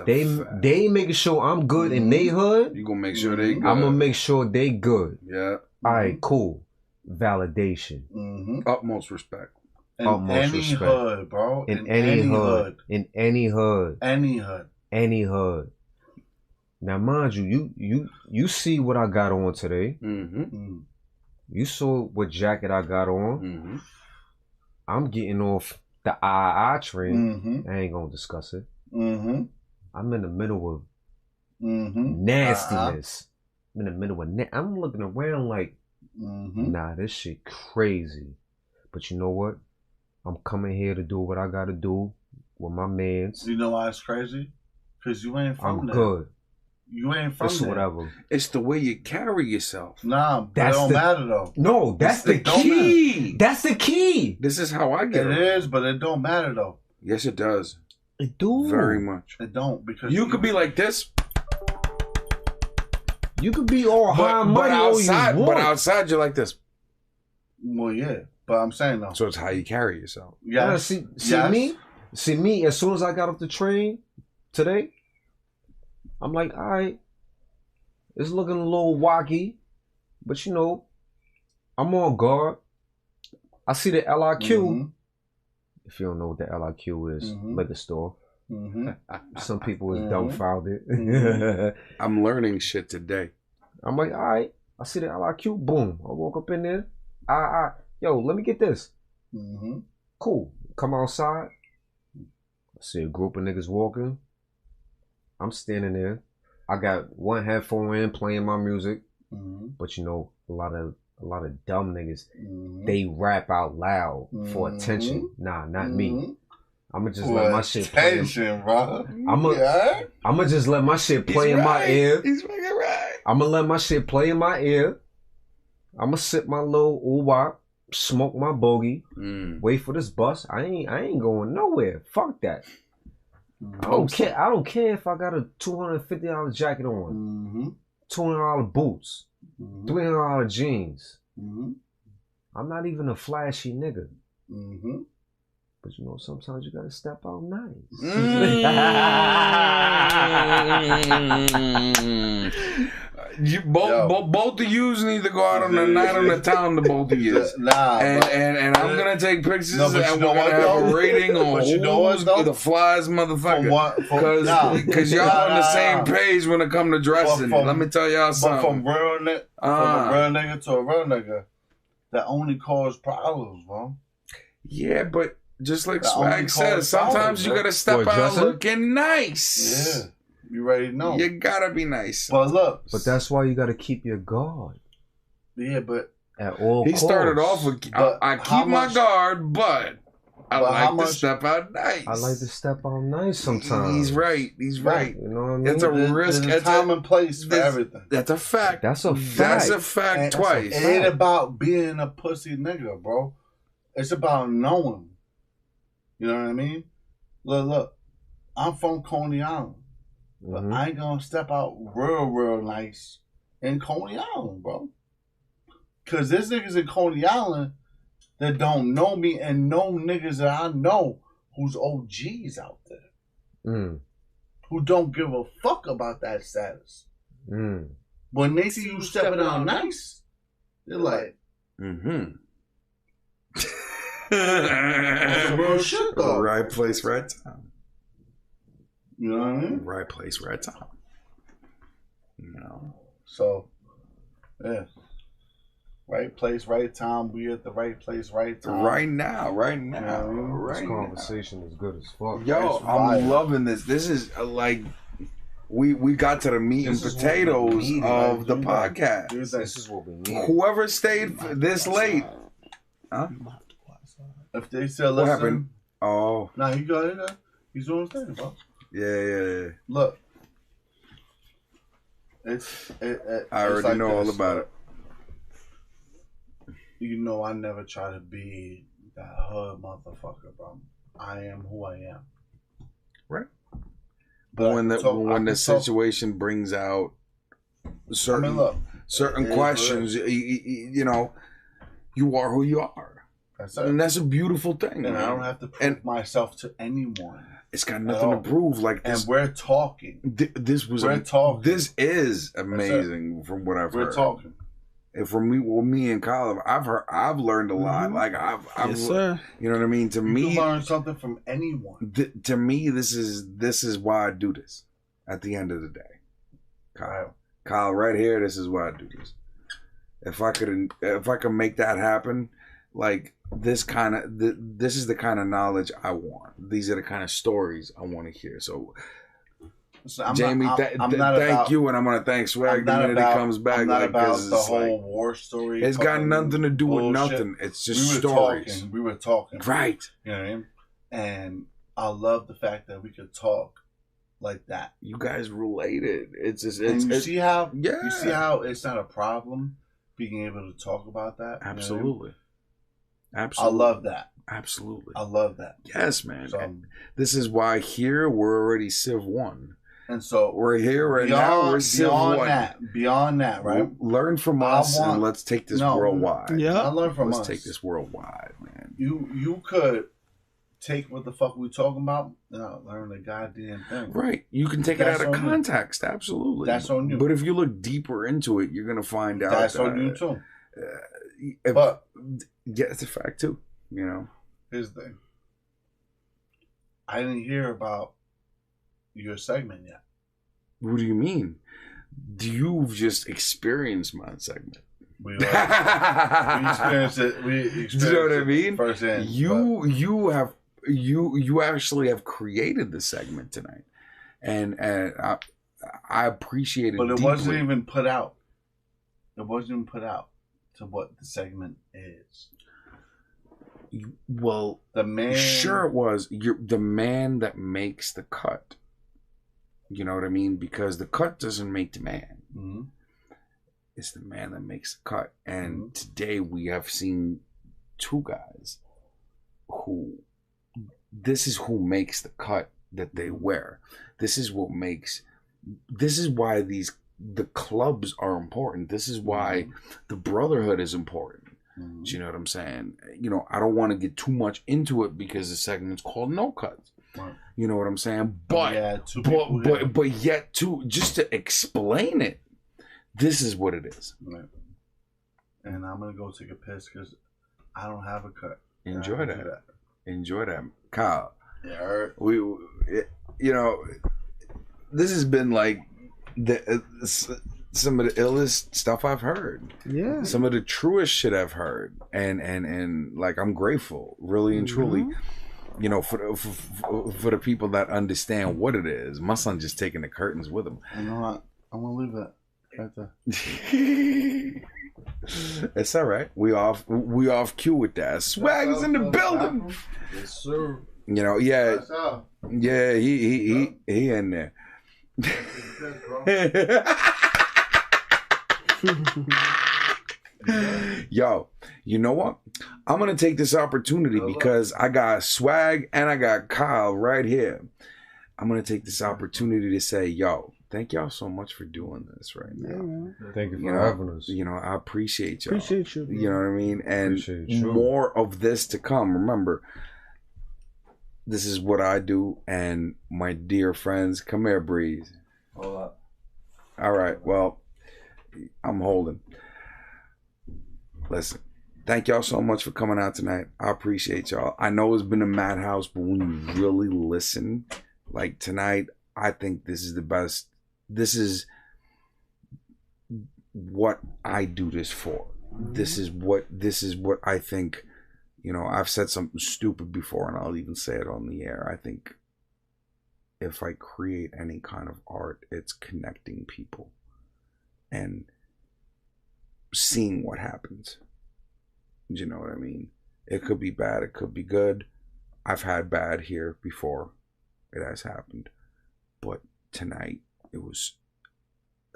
They making sure I'm good in they hood. You gonna make sure they good. I'm gonna make sure they good. Yeah. All right, cool. validation. Utmost respect. In Utmost any respect. hood, bro. In any hood. In any hood. Any hood. Any hood. Now, mind you see what I got on today. You saw what jacket I got on. I'm getting off the I train. I ain't gonna discuss it. I'm in the middle of nastiness. I'm in the middle of I'm looking around like, nah, this shit crazy. But you know what? I'm coming here to do what I gotta do with my mans. You know why it's crazy? Because you ain't from there. I'm good. You ain't from It's there. whatever. It's the way you carry yourself. Nah, that don't matter though. No, that's the key. That's the key. This is how I get it. It is, but it don't matter though. Yes, it does. It do. Very much. It don't, because you could be like this. You could be all high money, but outside you're like this. Well, yeah, but I'm saying though. So it's how you carry yourself. Yeah. See me. As soon as I got off the train today, I'm like, all right, it's looking a little wacky, but you know, I'm on guard. I see the LIQ. If you don't know what the LIQ is, liquor store. Some people is dumbfounded. I'm learning shit today. I'm like, all right, I see the LIQ. Boom. I walk up in there. Yo, let me get this. Cool. Come outside. I see a group of niggas walking. I'm standing there. I got one headphone in playing my music. But you know, a lot of dumb niggas, they rap out loud for attention. Nah, not me. I'ma just let my shit play. Bro. I'ma just let my shit play in my ear. He's fucking right. I'ma let my shit play in my ear. I'ma sip my little oo-wop, smoke my bogey, wait for this bus. I ain't going nowhere. Fuck that. I don't care. I don't care if I got a $250 jacket on, $200 boots, $300 jeans. I'm not even a flashy nigga. But you know, sometimes you gotta step out nice. Both of yous need to go out on a night on the town. The both of yous. Nah, and I'm gonna take pictures and we're gonna have a rating on who's the flies, motherfucker. Because y'all on the same page when it come to dressing. Let me tell y'all something. From a real nigga to a real nigga, that only cause problems, bro. Yeah, but just like Swag says, sometimes you gotta step out looking nice. Yeah. You already know. You gotta be nice. But look. But that's why you gotta keep your guard. Yeah, but at all he started off with I keep my guard, but I like to step out nice. I like to step out nice sometimes. He's right. He's right. You know what I mean? It's a risk. There's a time and place for everything. That's a fact. That's a fact. That's a fact twice. It ain't about being a pussy nigga, bro. It's about knowing. You know what I mean? Look. I'm from Coney Island. But I ain't gonna step out real nice in Coney Island, bro. Cause there's niggas in Coney Island that don't know me and know niggas that I know who's OGs out there. Who don't give a fuck about that status. When they see you stepping out nice, they're like, that's some real shit though. Right place, right time. You know what I mean? Right place, right time. You know. So, yeah. Right place, right time. We at the right place, right time. Right now. This conversation is good as fuck. Yo, I'm loving this. This is like we got to the meat and potatoes of the podcast. This is what we need. Whoever stayed this late. Huh? If they still what listen. Happened? Oh. Nah, you got it. He's doing his thing, bro. Yeah. Look. I already like know all about it. You know I never try to be that hood motherfucker, bro. I am who I am. Right. But when the situation brings out certain questions, you know, you are who you are. That's it. And that's a beautiful thing. And I don't have to prove myself to anyone. It's got nothing to prove. Like this, and we're talking. This is amazing from what I've heard. We're talking. from me and Kyle, I've learned a lot. Like I've Yes, sir. you know what I mean. To You me, can learn something from anyone. to me, this is why I do this. At the end of the day, Kyle, right here, this is why I do this. If I could make that happen, like this is the kind of knowledge I want. These are the kind of stories I want to hear. So Jamie, thank you, and I'm gonna thank Swag the minute he comes back. I'm not like, about the it's whole like, war story. it's got nothing to do with nothing. It's just stories. We were talking, right? You know what I mean? And I love the fact that we could talk like that. You guys related. It's just you see how yeah. You see how it's not a problem being able to talk about that. Absolutely. You know what I mean? Absolutely. I love that. Absolutely. I love that. Yes, man. So, and this is why here we're already Civ 1. And so we're here right now. We're Civ 1. Beyond that, right? Learn from us and let's take this worldwide. Yeah. I learn from us. Let's take this worldwide, man. You could take what the fuck we talking about and not learn the goddamn thing. Right. You can take it out of context. Absolutely. That's on you. But if you look deeper into it, you're going to find out that's on you too. But yeah, it's a fact too. You know. Here's the thing. I didn't hear about your segment yet. What do you mean? You've just experienced my segment. We experienced it. We experienced do you know what I mean? Firsthand. You actually have created the segment tonight, and I appreciate it. But it deeply. wasn't even put out. It wasn't even put out to what the segment is. Well, the man. Sure, it was. You're the man that makes the cut. You know what I mean? Because the cut doesn't make the man. Mm-hmm. It's the man that makes the cut. And today we have seen two guys who. This is who makes the cut that they wear. This is what makes. This is why the clubs are important. This is why the brotherhood is important. Do you know what I'm saying? You know, I don't want to get too much into it because the segment's called No Cuts. Right. You know what I'm saying? But yet too, just to explain it, this is what it is. Right. And I'm gonna go take a piss because I don't have a cut. Enjoy that. Enjoy that, Kyle. Yeah. You know, this has been like some of the illest stuff I've heard. Yeah. Some of the truest shit I've heard. And like, I'm grateful, really and truly, you know, for the people that understand what it is. My son just taking the curtains with him. You know what? I'm going to leave that right there. It's all right. We off cue with that. Swag's in the building. Yes, sir. You know, yeah. Yeah, he in there. Yo, you know what? I'm gonna take this opportunity because I got Swag and I got Kyle right here. I'm gonna take this opportunity to say, yo, thank y'all so much for doing this right now. Thank you for having us. You know, I appreciate y'all. Appreciate you. You know what I mean? And more of this to come. Remember, this is what I do, and my dear friends, come here, Breeze. Hold up. All right, well, I'm holding. Listen, thank y'all so much for coming out tonight. I appreciate y'all. I know it's been a madhouse, but when you really listen, like tonight, I think this is the best. This is what I do this for. This is what I think. You know, I've said something stupid before, and I'll even say it on the air. I think if I create any kind of art, it's connecting people and seeing what happens. Do you know what I mean? It could be bad, it could be good. I've had bad here before. It has happened. But tonight, it was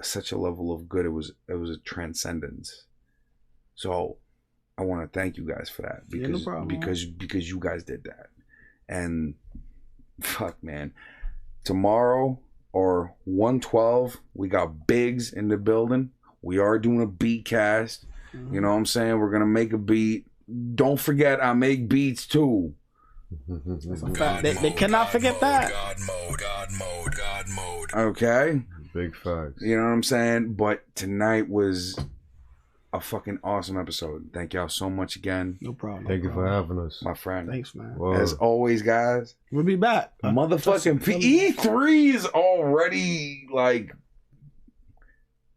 such a level of good. It was a transcendence. So I want to thank you guys for that because you guys did that. And fuck, man, tomorrow or 112, we got Biggs in the building. We are doing a beat cast. You know what I'm saying? We're gonna make a beat. Don't forget, I make beats too. They cannot forget that. God mode. Okay. Big facts. You know what I'm saying? But tonight was a fucking awesome episode. Thank y'all so much again. No problem. Thank you for having us. My friend. Thanks, man. Word. As always, guys. We'll be back. Motherfucking E3 is already like